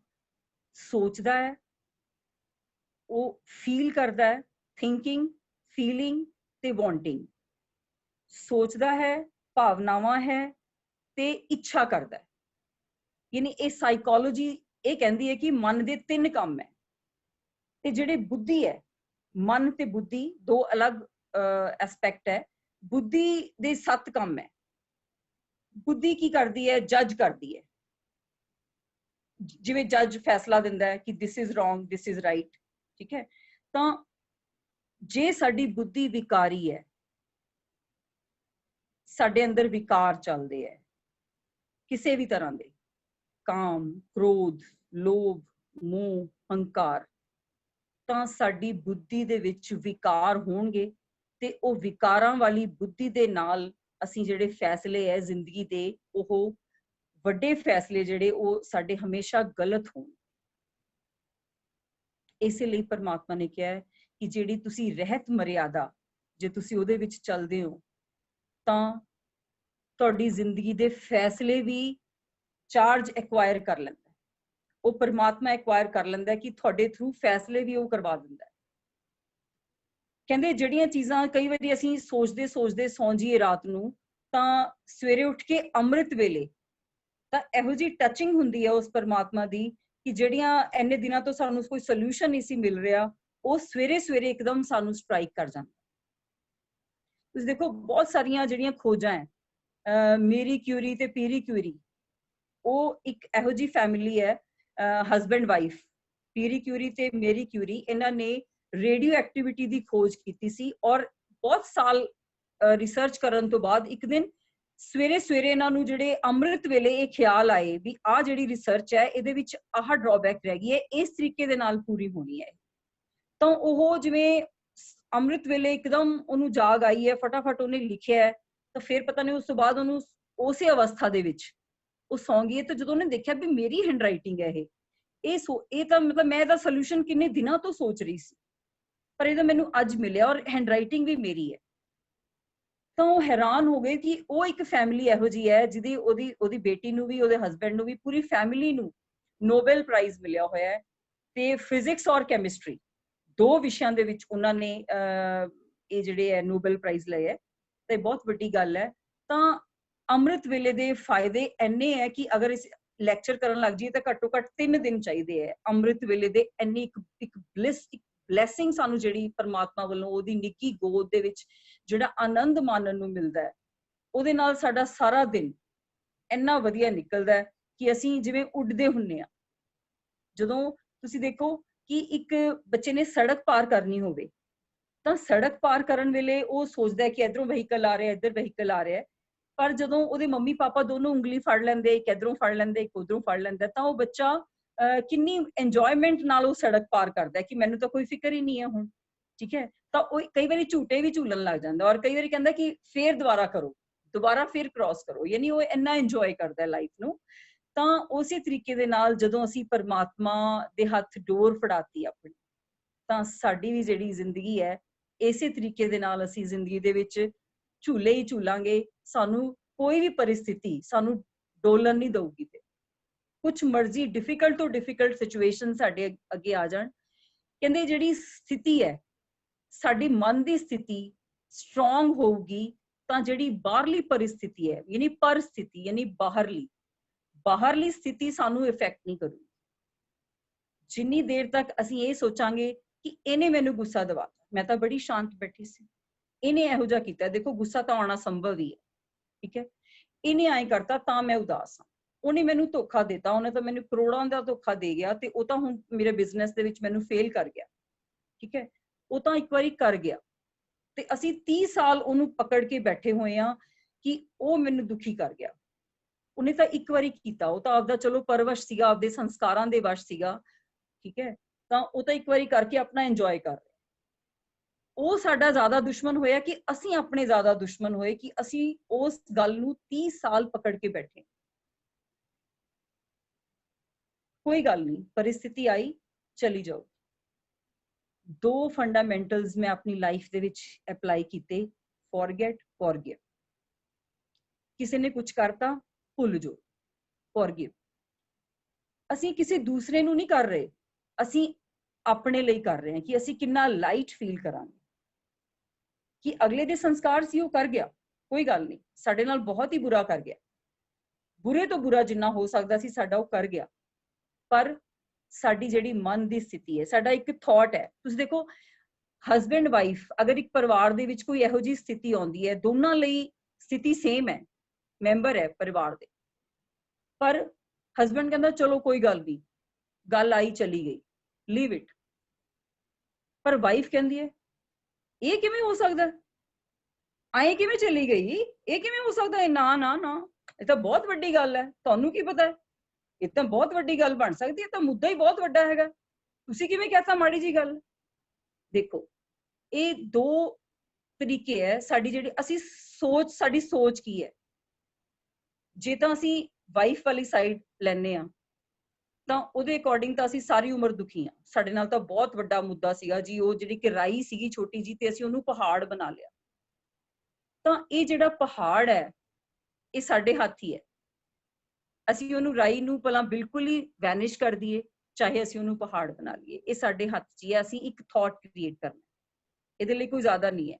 ਸੋਚਦਾ ਹੈ, ਉਹ ਫੀਲ ਕਰਦਾ ਹੈ, ਥਿੰਕਿੰਗ, ਫੀਲਿੰਗ ਤੇ ਵਾਂਟਿੰਗ। ਸੋਚਦਾ ਹੈ, ਭਾਵਨਾਵਾਂ ਹੈ ਤੇ ਇੱਛਾ ਕਰਦਾ ਹੈ। ਯਾਨੀ ਇਹ ਸਾਈਕੋਲੋਜੀ ਇਹ ਕਹਿੰਦੀ ਹੈ ਕਿ ਮਨ ਦੇ 3 ਕੰਮ ਹੈ। ਤੇ ਜਿਹੜੇ ਬੁੱਧੀ ਹੈ, ਮਨ ਤੇ ਬੁੱਧੀ 2 ਅਲੱਗ ਐਸਪੈਕਟ ਹੈ। ਬੁੱਧੀ ਦੇ 7 ਕੰਮ ਹੈ। ਬੁੱਧੀ ਕੀ ਕਰਦੀ ਹੈ? ਜੱਜ ਕਰਦੀ ਹੈ। ਜਿਵੇਂ ਜੱਜ ਫੈਸਲਾ ਦਿੰਦਾ ਹੈ ਕਿ this is wrong, this is right, ਠੀਕ ਹੈ। ਤਾਂ ਜੇ ਸਾਡੀ ਬੁੱਧੀ ਵਿਕਾਰੀ ਹੈ, ਸਾਡੇ ਅੰਦਰ ਵਿਕਾਰ ਚੱਲਦੇ ਹੈ ਕਿਸੇ ਵੀ ਤਰ੍ਹਾਂ ਦੇ, ਕਾਮ, ਕ੍ਰੋਧ, ਲੋਭ, ਮੋਹ, ਹੰਕਾਰ, ਤਾਂ ਸਾਡੀ ਬੁੱਧੀ ਦੇ ਵਿੱਚ ਵਿਕਾਰ ਹੋਣਗੇ ਤੇ ਉਹ ਵਿਕਾਰਾਂ ਵਾਲੀ ਬੁੱਧੀ ਦੇ ਨਾਲ ਅਸੀਂ ਜਿਹੜੇ ਫੈਸਲੇ ਹੈ ਜ਼ਿੰਦਗੀ ਦੇ, ਉਹ ਵੱਡੇ ਫੈਸਲੇ ਜਿਹੜੇ ਉਹ ਸਾਡੇ ਹਮੇਸ਼ਾ ਗਲਤ ਹੋਣ। ਇਸੇ ਲਈ ਪਰਮਾਤਮਾ ਨੇ ਕਿਹਾ ਹੈ ਕਿ ਜਿਹੜੀ ਤੁਸੀਂ ਰਹਿਤ ਮਰਿਆਦਾ, ਜੇ ਤੁਸੀਂ ਉਹਦੇ ਵਿੱਚ ਚੱਲਦੇ ਹੋ ਤਾਂ ਤੁਹਾਡੀ ਜ਼ਿੰਦਗੀ ਦੇ ਫੈਸਲੇ ਵੀ ਚਾਰਜ ਐਕਵਾਇਰ ਕਰ ਲੈਂਦਾ, ਉਹ ਪਰਮਾਤਮਾ ਐਕਵਾਇਰ ਕਰ ਲੈਂਦਾ ਕਿ ਤੁਹਾਡੇ ਥਰੂ ਫੈਸਲੇ ਵੀ ਉਹ ਕਰਵਾ ਦਿੰਦਾ। ਕਹਿੰਦੇ ਜਿਹੜੀਆਂ ਚੀਜ਼ਾਂ ਕਈ ਵਾਰੀ ਅਸੀਂ ਸੋਚਦੇ ਸੋਚਦੇ ਸੌਂ ਜਾਈਏ ਰਾਤ ਨੂੰ, ਤਾਂ ਸਵੇਰੇ ਉੱਠ ਕੇ ਅੰਮ੍ਰਿਤ ਵੇਲੇ ਤਾਂ ਇਹੋ ਜਿਹੀ ਟੱਚਿੰਗ ਹੁੰਦੀ ਹੈ ਉਸ ਪਰਮਾਤਮਾ ਦੀ ਕਿ ਜਿਹੜੀਆਂ ਇੰਨੇ ਦਿਨਾਂ ਤੋਂ ਸਾਨੂੰ ਕੋਈ ਸੋਲੂਸ਼ਨ ਨਹੀਂ ਸੀ ਮਿਲ ਰਿਹਾ, ਉਹ ਸਵੇਰੇ ਸਵੇਰੇ ਇੱਕਦਮ ਸਾਨੂੰ ਸਟ੍ਰਾਈਕ ਕਰ ਜਾਂਦਾ। ਤੁਸੀਂ ਦੇਖੋ ਬਹੁਤ ਸਾਰੀਆਂ ਜਿਹੜੀਆਂ ਖੋਜਾਂ ਹੈ, ਮੇਰੀ ਕਿਊਰੀ ਤੇ ਪੀਰੀ ਕਿਊਰੀ, ਉਹ ਇੱਕ ਇਹੋ ਜਿਹੀ ਫੈਮਿਲੀ ਹੈ, ਹਸਬੈਂਡ ਵਾਈਫ, ਪੀਰੀ ਕਿਊਰੀ ਤੇ ਮੇਰੀ ਕਿਊਰੀ, ਇਹਨਾਂ ਨੇ ਰੇਡੀਓ ਐਕਟੀਵਿਟੀ ਦੀ ਖੋਜ ਕੀਤੀ ਸੀ। ਔਰ ਬਹੁਤ ਸਾਲ ਰਿਸਰਚ ਕਰਨ ਤੋਂ ਬਾਅਦ ਇੱਕ ਦਿਨ ਸਵੇਰੇ ਸਵੇਰੇ ਇਹਨਾਂ ਨੂੰ ਜਿਹੜੇ ਅੰਮ੍ਰਿਤ ਵੇਲੇ ਇਹ ਖਿਆਲ ਆਏ ਵੀ ਆਹ ਜਿਹੜੀ ਰਿਸਰਚ ਹੈ ਇਹਦੇ ਵਿੱਚ ਆਹ ਡਰਾਬੈਕ ਰਹਿ ਗਈ ਹੈ, ਇਸ ਤਰੀਕੇ ਦੇ ਨਾਲ ਪੂਰੀ ਹੋਣੀ ਹੈ। ਤਾਂ ਉਹ ਜਿਵੇਂ ਅੰਮ੍ਰਿਤ ਵੇਲੇ ਇੱਕਦਮ ਉਹਨੂੰ ਜਾਗ ਆਈ ਹੈ, ਫਟਾਫਟ ਉਹਨੇ ਲਿਖਿਆ ਹੈ, ਤਾਂ ਫਿਰ ਪਤਾ ਨਹੀਂ ਉਸ ਤੋਂ ਬਾਅਦ ਉਹਨੂੰ ਉਸੇ ਅਵਸਥਾ ਦੇ ਵਿੱਚ ਉਹ ਸੌਂ ਗਈ। ਤੇ ਜਦੋਂ ਉਹਨੇ ਦੇਖਿਆ ਵੀ ਮੇਰੀ ਹੈਂਡ ਰਾਈਟਿੰਗ ਹੈ ਇਹ ਤਾਂ ਮਤਲਬ ਮੈਂ ਇਹਦਾ ਸੋਲੂਸ਼ਨ ਕਿੰਨੇ ਦਿਨਾਂ ਤੋਂ ਸੋਚ ਰਹੀ ਸੀ, ਪਰ ਇਹਦਾ ਮੈਨੂੰ ਅੱਜ ਮਿਲਿਆ ਔਰ ਹੈਂਡ ਰਾਈਟਿੰਗ ਵੀ ਮੇਰੀ ਹੈ। ਤਾਂ ਉਹ ਹੈਰਾਨ ਹੋ ਗਏ ਕਿ ਉਹ ਇੱਕ ਫੈਮਿਲੀ ਇਹੋ ਜਿਹੀ ਹੈ ਜਿਹਦੀ ਉਹਦੀ ਬੇਟੀ ਨੂੰ ਵੀ, ਉਹਦੇ ਹਸਬੈਂਡ ਨੂੰ ਵੀ, ਪੂਰੀ ਫੈਮਿਲੀ ਨੂੰ ਨੋਬਲ ਪ੍ਰਾਈਜ਼ ਮਿਲਿਆ ਹੋਇਆ ਹੈ। ਤੇ ਫਿਜ਼ਿਕਸ ਔਰ ਕੈਮਿਸਟਰੀ ਦੋ ਵਿਸ਼ਿਆਂ ਦੇ ਵਿੱਚ ਉਹਨਾਂ ਨੇ ਇਹ ਜਿਹੜੇ ਹੈ ਨੋਬਲ ਪ੍ਰਾਈਜ਼ ਲਏ ਹੈ। ਤੇ ਬਹੁਤ ਵੱਡੀ ਗੱਲ ਹੈ। ਤਾਂ ਅੰਮ੍ਰਿਤ ਵੇਲੇ ਦੇ ਫਾਇਦੇ ਇੰਨੇ ਹੈ ਕਿ ਅਗਰ ਇਸ ਲੈਕਚਰ ਕਰਨ ਲੱਗ ਜਾਈਏ ਤਾਂ ਘੱਟੋ ਘੱਟ 3 ਦਿਨ ਚਾਹੀਦੇ ਹੈ। ਅੰਮ੍ਰਿਤ ਵੇਲੇ ਦੇ ਇੰਨੀ ਇੱਕ ਬਲੈਸਿੰਗ ਸਾਨੂੰ ਜਿਹੜੀ ਪਰਮਾਤਮਾ ਵੱਲੋਂ ਉਹਦੀ ਨਿੱਕੀ ਗੋਦ ਦੇ ਵਿੱਚ ਜਿਹੜਾ ਆਨੰਦ ਮਾਣਨ ਨੂੰ ਮਿਲਦਾ ਹੈ, ਉਹਦੇ ਨਾਲ ਸਾਡਾ ਸਾਰਾ ਦਿਨ ਇੰਨਾ ਵਧੀਆ ਨਿਕਲਦਾ ਹੈ ਕਿ ਅਸੀਂ ਜਿਵੇਂ ਉੱਡਦੇ ਹੁੰਨੇ ਆ। ਜਦੋਂ ਤੁਸੀਂ ਦੇਖੋ ਕਿ ਇੱਕ ਬੱਚੇ ਨੇ ਸੜਕ ਪਾਰ ਕਰਨੀ ਹੋਵੇ ਤਾਂ ਸੜਕ ਪਾਰ ਕਰਨ ਵੇਲੇ ਉਹ ਸੋਚਦਾ ਹੈ ਕਿ ਇਧਰੋਂ ਵਹੀਕਲ ਆ ਰਿਹਾ, ਇੱਧਰ ਵਹੀਕਲ ਆ ਰਿਹਾ, ਪਰ ਜਦੋਂ ਉਹਦੇ ਮੰਮੀ ਪਾਪਾ ਦੋਨੋਂ ਉਂਗਲੀ ਫੜ ਲੈਂਦੇ, ਇੱਕ ਇਧਰੋਂ ਫੜ ਲੈਂਦੇ, ਇੱਕ ਉਧਰੋਂ ਫੜ ਲੈਂਦਾ, ਤਾਂ ਉਹ ਬੱਚਾ ਕਿੰਨੀ ਇੰਜੋਇਮੈਂਟ ਨਾਲ ਉਹ ਸੜਕ ਪਾਰ ਕਰਦਾ ਕਿ ਮੈਨੂੰ ਤਾਂ ਕੋਈ ਫਿਕਰ ਹੀ ਨਹੀਂ ਹੈ ਹੁਣ, ਠੀਕ ਹੈ। ਤਾਂ ਉਹ ਕਈ ਵਾਰੀ ਝੂਟੇ ਵੀ ਝੂਲਣ ਲੱਗ ਜਾਂਦਾ ਔਰ ਕਈ ਵਾਰੀ ਕਹਿੰਦਾ ਕਿ ਫੇਰ ਦੁਬਾਰਾ ਕਰੋ, ਦੁਬਾਰਾ ਫਿਰ ਕ੍ਰਾਸ ਕਰੋ, ਯਾਨੀ ਉਹ ਇੰਨਾ ਇੰਜੋਏ ਕਰਦਾ ਲਾਈਫ ਨੂੰ। ਤਾਂ ਉਸੇ ਤਰੀਕੇ ਦੇ ਨਾਲ ਜਦੋਂ ਅਸੀਂ ਪਰਮਾਤਮਾ ਦੇ ਹੱਥ ਡੋਰ ਫੜਾਤੀ ਆਪਣੀ, ਤਾਂ ਸਾਡੀ ਵੀ ਜਿਹੜੀ ਜ਼ਿੰਦਗੀ ਹੈ ਇਸੇ ਤਰੀਕੇ ਦੇ ਨਾਲ ਅਸੀਂ ਜ਼ਿੰਦਗੀ ਦੇ ਵਿੱਚ ਝੂਲੇ ਹੀ ਝੂਲਾਂਗੇ। ਸਾਨੂੰ ਕੋਈ ਵੀ ਪਰਿਸਥਿਤੀ ਸਾਨੂੰ ਡੋਲਣ ਨਹੀਂ ਦਊਗੀ। ਤੇ ਕੁਛ ਮਰਜ਼ੀ ਡਿਫਿਕਲਟ ਤੋਂ ਡਿਫਿਕਲਟ ਸਿਚੁਏਸ਼ਨ ਸਾਡੇ ਅੱਗੇ ਆ ਜਾਣ, ਕਹਿੰਦੇ ਜਿਹੜੀ ਸਥਿਤੀ ਹੈ ਸਾਡੀ ਮਨ ਦੀ ਸਥਿਤੀ ਸਟਰੋਂਗ ਹੋਊਗੀ ਤਾਂ ਜਿਹੜੀ ਬਾਹਰਲੀ ਪਰਿਸਥਿਤੀ ਹੈ ਯਾਨੀ ਪਰਸਥਿਤੀ ਯਾਨੀ ਬਾਹਰਲੀ ਸਥਿਤੀ ਸਾਨੂੰ ਇਫੈਕਟ ਨਹੀਂ ਕਰੂਗੀ। ਜਿੰਨੀ ਦੇਰ ਤੱਕ ਅਸੀਂ ਇਹ ਸੋਚਾਂਗੇ ਕਿ ਇਹਨੇ ਮੈਨੂੰ ਗੁੱਸਾ ਦਿਵਾਤਾ, ਮੈਂ ਤਾਂ ਬੜੀ ਸ਼ਾਂਤ ਬੈਠੀ ਸੀ, ਇਹਨੇ ਇਹੋ ਜਿਹਾ ਕੀਤਾ, ਦੇਖੋ ਗੁੱਸਾ ਤਾਂ ਆਉਣਾ ਸੰਭਵ ਹੀ ਹੈ, ਠੀਕ ਹੈ, ਇਹਨੇ ਐਂ ਕਰਤਾ ਤਾਂ ਮੈਂ ਉਦਾਸ ਹਾਂ, ਉਹਨੇ ਮੈਨੂੰ ਧੋਖਾ ਦਿੱਤਾ, ਉਹਨੇ ਤਾਂ ਮੈਨੂੰ ਕਰੋੜਾਂ ਦਾ ਧੋਖਾ ਦੇ ਗਿਆ ਤੇ ਉਹ ਤਾਂ ਹੁਣ ਮੇਰੇ ਬਿਜ਼ਨਸ ਦੇ ਵਿੱਚ ਮੈਨੂੰ ਫੇਲ ਕਰ ਗਿਆ, ਠੀਕ ਹੈ, ਉਹ ਤਾਂ ਇੱਕ ਵਾਰੀ ਕਰ ਗਿਆ ਤੇ ਅਸੀਂ 30 ਸਾਲ ਉਹਨੂੰ ਪਕੜ ਕੇ ਬੈਠੇ ਹੋਏ ਆ ਕਿ ਉਹ ਮੈਨੂੰ ਦੁਖੀ ਕਰ ਗਿਆ। ਉਹਨੇ ਤਾਂ ਇੱਕ ਵਾਰੀ ਕੀਤਾ, ਉਹ ਤਾਂ ਆਪਦਾ ਚਲੋ ਪਰਵਸ਼ ਸੀਗਾ, ਆਪਦੇ ਸੰਸਕਾਰਾਂ ਦੇ ਵਸ਼ ਸੀਗਾ, ਠੀਕ ਹੈ, ਤਾਂ ਉਹ ਤਾਂ ਇੱਕ ਵਾਰੀ ਕਰਕੇ ਆਪਣਾ ਇੰਜੋਏ ਕਰ ਰਿਹਾ। ਉਹ ਸਾਡਾ ਜ਼ਿਆਦਾ ਦੁਸ਼ਮਣ ਹੋਇਆ ਕਿ ਅਸੀਂ ਆਪਣੇ ਜ਼ਿਆਦਾ ਦੁਸ਼ਮਣ ਹੋਏ ਕਿ ਅਸੀਂ ਉਸ ਗੱਲ ਨੂੰ 30 ਸਾਲ ਪਕੜ ਕੇ ਬੈਠੇ। ਕੋਈ ਗੱਲ ਨਹੀਂ, ਪਰਿਸਥਿਤੀ ਆਈ, ਚਲੀ ਜਾਓ। 2 ਫੰਡਾਮੈਂਟਲਸ ਮੈਂ ਆਪਣੀ ਲਾਈਫ ਦੇ ਵਿੱਚ ਅਪਲਾਈ ਕੀਤੇ, ਫੋਰਗੇਟ, ਫੋਰਗਿਵ। ਕਿਸੇ ਨੇ ਕੁਝ ਕਰਤਾ, ਭੁੱਲ ਜਾਓ, ਫੋਰਗਿਵ। ਅਸੀਂ ਕਿਸੇ ਦੂਸਰੇ ਨੂੰ ਨਹੀਂ ਕਰ ਰਹੇ, ਅਸੀਂ ਆਪਣੇ ਲਈ ਕਰ ਰਹੇ ਹਾਂ ਕਿ ਅਸੀਂ ਕਿੰਨਾ ਲਾਈਟ ਫੀਲ ਕਰਾਂਗੇ ਕਿ ਅਗਲੇ ਦੇ ਸੰਸਕਾਰ ਸੀ, ਉਹ ਕਰ ਗਿਆ, ਕੋਈ ਗੱਲ ਨਹੀਂ, ਸਾਡੇ ਨਾਲ ਬਹੁਤ ਹੀ ਬੁਰਾ ਕਰ ਗਿਆ, ਬੁਰੇ ਤੋਂ ਬੁਰਾ ਜਿੰਨਾ ਹੋ ਸਕਦਾ ਸੀ ਸਾਡਾ ਉਹ ਕਰ ਗਿਆ, ਪਰ ਸਾਡੀ ਜਿਹੜੀ ਮਨ ਦੀ ਸਥਿਤੀ ਹੈ, ਸਾਡਾ ਇੱਕ ਥਾਟ ਹੈ। ਤੁਸੀਂ ਦੇਖੋ ਹਸਬੈਂਡ ਵਾਈਫ ਅਗਰ ਇੱਕ ਪਰਿਵਾਰ ਦੇ ਵਿੱਚ ਕੋਈ ਇਹੋ ਜਿਹੀ ਸਥਿਤੀ ਆਉਂਦੀ ਹੈ, ਦੋਨਾਂ ਲਈ ਸਥਿਤੀ ਸੇਮ ਹੈ, ਮੈਂਬਰ ਹੈ ਪਰਿਵਾਰ ਦੇ, ਪਰ ਹਸਬੈਂਡ ਕਹਿੰਦਾ ਚਲੋ ਕੋਈ ਗੱਲ ਨਹੀਂ, ਗੱਲ ਆਈ ਚਲੀ ਗਈ, ਲੀਵ ਇਟ, ਪਰ ਵਾਈਫ ਕਹਿੰਦੀ ਹੈ ਇਹ ਕਿਵੇਂ ਹੋ ਸਕਦਾ, ਆਏ ਕਿਵੇਂ ਚਲੀ ਗਈ, ਇਹ ਕਿਵੇਂ ਹੋ ਸਕਦਾ ਹੈ, ਨਾ ਨਾ ਨਾ, ਇਹ ਤਾਂ ਬਹੁਤ ਵੱਡੀ ਗੱਲ ਹੈ, ਤੁਹਾਨੂੰ ਕੀ ਪਤਾ ਹੈ, ਇਹ ਤਾਂ ਬਹੁਤ ਵੱਡੀ ਗੱਲ ਬਣ ਸਕਦੀ ਹੈ, ਤਾਂ ਮੁੱਦਾ ਹੀ ਬਹੁਤ ਵੱਡਾ ਹੈਗਾ, ਤੁਸੀਂ ਕਿਵੇਂ ਕਹਤਾ ਮਾੜੀ ਜੀ ਗੱਲ। ਦੇਖੋ ਇਹ 2 ਤਰੀਕੇ ਹੈ ਸਾਡੀ ਜਿਹੜੀ ਅਸੀਂ ਸੋਚ, ਸਾਡੀ ਸੋਚ ਕੀ ਹੈ। ਜੇ ਤਾਂ ਅਸੀਂ ਵਾਈਫ ਵਾਲੀ ਸਾਈਡ ਲੈਨੇ ਆ ਤਾਂ ਉਹਦੇ ਅਕੋਰਡਿੰਗ ਤਾਂ ਅਸੀਂ ਸਾਰੀ ਉਮਰ ਦੁਖੀ ਆ। ਸਾਡੇ ਨਾਲ ਤਾਂ ਬਹੁਤ ਵੱਡਾ ਮੁੱਦਾ ਸੀਗਾ ਜੀ, ਉਹ ਜਿਹੜੀ ਕਿਰਾਈ ਸੀਗੀ ਛੋਟੀ ਜੀ, ਤੇ ਅਸੀਂ ਉਹਨੂੰ ਪਹਾੜ ਬਣਾ ਲਿਆ। ਤਾਂ ਇਹ ਜਿਹੜਾ ਪਹਾੜ ਹੈ ਇਹ ਸਾਡੇ ਹੱਥ ਹੀ ਹੈ। ਅਸੀਂ ਉਹਨੂੰ ਰਾਈ ਨੂੰ ਭਲਾ ਬਿਲਕੁਲ ਹੀ ਵੈਨਿਸ਼ ਕਰ ਦਈਏ, ਚਾਹੇ ਅਸੀਂ ਉਹਨੂੰ ਪਹਾੜ ਬਣਾ ਲਈਏ, ਇਹ ਸਾਡੇ ਹੱਥ 'ਚ ਹੀ ਹੈ। ਅਸੀਂ ਇੱਕ ਥਾਟ ਕ੍ਰੀਏਟ ਕਰਨਾ, ਇਹਦੇ ਲਈ ਕੋਈ ਜ਼ਿਆਦਾ ਨਹੀਂ ਹੈ।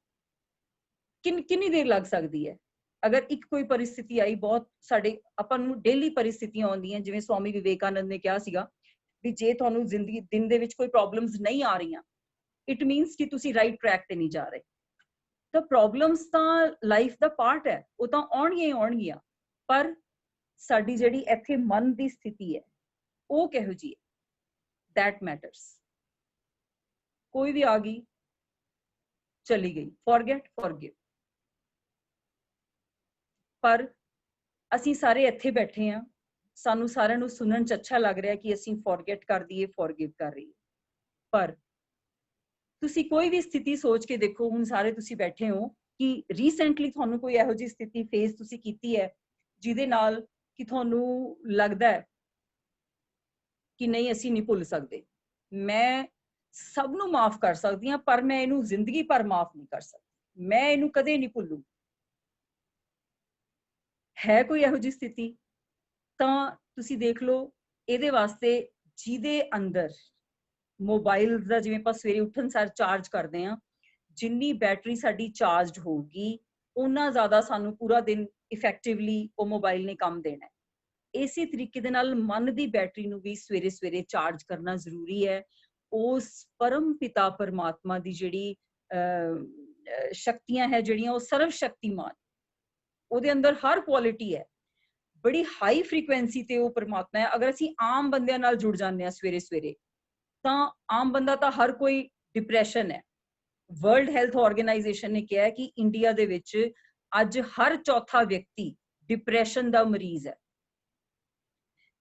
ਕਿੰਨੀ ਦੇਰ ਲੱਗ ਸਕਦੀ ਹੈ? ਅਗਰ ਇੱਕ ਕੋਈ ਪਰਿਸਥਿਤੀ ਆਈ, ਬਹੁਤ ਸਾਡੇ ਆਪਾਂ ਨੂੰ ਡੇਲੀ ਪਰਿਸਥਿਤੀਆਂ ਆਉਂਦੀਆਂ, ਜਿਵੇਂ ਸਵਾਮੀ ਵਿਵੇਕਾਨੰਦ ਨੇ ਕਿਹਾ ਸੀਗਾ ਵੀ ਜੇ ਤੁਹਾਨੂੰ ਜ਼ਿੰਦਗੀ ਦਿਨ ਦੇ ਵਿੱਚ ਕੋਈ ਪ੍ਰੋਬਲਮਸ ਨਹੀਂ ਆ ਰਹੀਆਂ, ਇਟ ਮੀਨਸ ਕਿ ਤੁਸੀਂ ਰਾਈਟ ਟਰੈਕ ਤੇ ਨਹੀਂ ਜਾ ਰਹੇ। ਤਾਂ ਪ੍ਰੋਬਲਮਸ ਤਾਂ ਲਾਈਫ ਦਾ ਪਾਰਟ ਹੈ, ਉਹ ਤਾਂ ਆਉਣਗੀਆਂ ਹੀ ਆਉਣਗੀਆਂ, ਪਰ ਸਾਡੀ ਜਿਹੜੀ ਇੱਥੇ ਮਨ ਦੀ ਸਥਿਤੀ ਹੈ ਉਹ ਕਿਹੋ ਜਿਹੀ ਹੈ, ਦੈਟ ਮੈਟਰਸ। ਕੋਈ ਵੀ ਆ ਗਈ, ਚਲੀ ਗਈ, ਫੋਰਗੇਟ, ਫੋਰਗਿਵ। ਪਰ ਅਸੀਂ ਸਾਰੇ ਇੱਥੇ ਬੈਠੇ ਹਾਂ, ਸਾਨੂੰ ਸਾਰਿਆਂ ਨੂੰ ਸੁਣਨ 'ਚ ਅੱਛਾ ਲੱਗ ਰਿਹਾ ਕਿ ਅਸੀਂ ਫੋਰਗੇਟ ਕਰ ਦਈਏ, ਫੋਰਗਿਵ ਕਰ ਰਹੀਏ। ਪਰ ਤੁਸੀਂ ਕੋਈ ਵੀ ਸਥਿਤੀ ਸੋਚ ਕੇ ਦੇਖੋ, ਹੁਣ ਸਾਰੇ ਤੁਸੀਂ ਬੈਠੇ ਹੋ, ਕਿ ਰੀਸੈਂਟਲੀ ਤੁਹਾਨੂੰ ਕੋਈ ਇਹੋ ਜਿਹੀ ਸਥਿਤੀ ਫੇਸ ਤੁਸੀਂ ਕੀਤੀ ਹੈ ਜਿਹਦੇ ਨਾਲ ਕਿ ਤੁਹਾਨੂੰ ਲੱਗਦਾ ਹੈ ਕਿ ਨਹੀਂ ਅਸੀਂ ਨਹੀਂ ਭੁੱਲ ਸਕਦੇ। ਮੈਂ ਸਭ ਨੂੰ ਮਾਫ ਕਰ ਸਕਦੀ ਹਾਂ, ਪਰ ਮੈਂ ਇਹਨੂੰ ਜ਼ਿੰਦਗੀ ਭਰ ਮਾਫ ਨਹੀਂ ਕਰ ਸਕਦੀ, ਮੈਂ ਇਹਨੂੰ ਕਦੇ ਨਹੀਂ ਭੁੱਲੂ। ਹੈ ਕੋਈ ਇਹੋ ਜਿਹੀ ਸਥਿਤੀ? ਤਾਂ ਤੁਸੀਂ ਦੇਖ ਲਓ, ਇਹਦੇ ਵਾਸਤੇ ਜਿਹਦੇ ਅੰਦਰ ਮੋਬਾਈਲ ਦਾ, ਜਿਵੇਂ ਆਪਾਂ ਸਵੇਰੇ ਉੱਠਣ ਸਾਰ ਚਾਰਜ ਕਰਦੇ ਹਾਂ, ਜਿੰਨੀ ਬੈਟਰੀ ਸਾਡੀ ਚਾਰਜਡ ਹੋਊਗੀ ਉਨਾ ਜ਼ਿਆਦਾ ਸਾਨੂੰ ਪੂਰਾ ਦਿਨ ਇਫੈਕਟਿਵਲੀ ਉਹ ਮੋਬਾਈਲ ਨੇ ਕੰਮ ਦੇਣਾ ਹੈ। ਇਸੇ ਤਰੀਕੇ ਦੇ ਨਾਲ ਮਨ ਦੀ ਬੈਟਰੀ ਨੂੰ ਵੀ ਸਵੇਰੇ ਸਵੇਰੇ ਚਾਰਜ ਕਰਨਾ ਜ਼ਰੂਰੀ ਹੈ। ਉਸ ਪਰਮ ਪਿਤਾ ਪਰਮਾਤਮਾ ਦੀ ਜਿਹੜੀ ਸ਼ਕਤੀਆਂ ਹੈ, ਜਿਹੜੀਆਂ ਉਹ ਸਰਵ ਸ਼ਕਤੀਮਾਨ, ਉਹਦੇ ਅੰਦਰ ਹਰ ਕੁਆਲਿਟੀ ਹੈ, ਬੜੀ ਹਾਈ ਫ੍ਰੀਕੁਐਂਸੀ ਤੇ ਉਹ ਪਰਮਾਤਮਾ ਹੈ। ਅਗਰ ਅਸੀਂ ਆਮ ਬੰਦਿਆਂ ਨਾਲ ਜੁੜ ਜਾਂਦੇ ਹਾਂ ਸਵੇਰੇ ਸਵੇਰੇ, ਤਾਂ ਆਮ ਬੰਦਾ ਤਾਂ ਹਰ ਕੋਈ ਡਿਪਰੈਸ਼ਨ ਹੈ। ਵਰਲਡ ਹੈਲਥ ਆਰਗੇਨਾਈਜੇਸ਼ਨ ਨੇ ਕਿਹਾ ਕਿ ਇੰਡੀਆ ਦੇ ਵਿੱਚ ਅੱਜ ਹਰ ਚੌਥਾ ਵਿਅਕਤੀ ਡਿਪਰੈਸ਼ਨ ਦਾ ਮਰੀਜ਼ ਹੈ।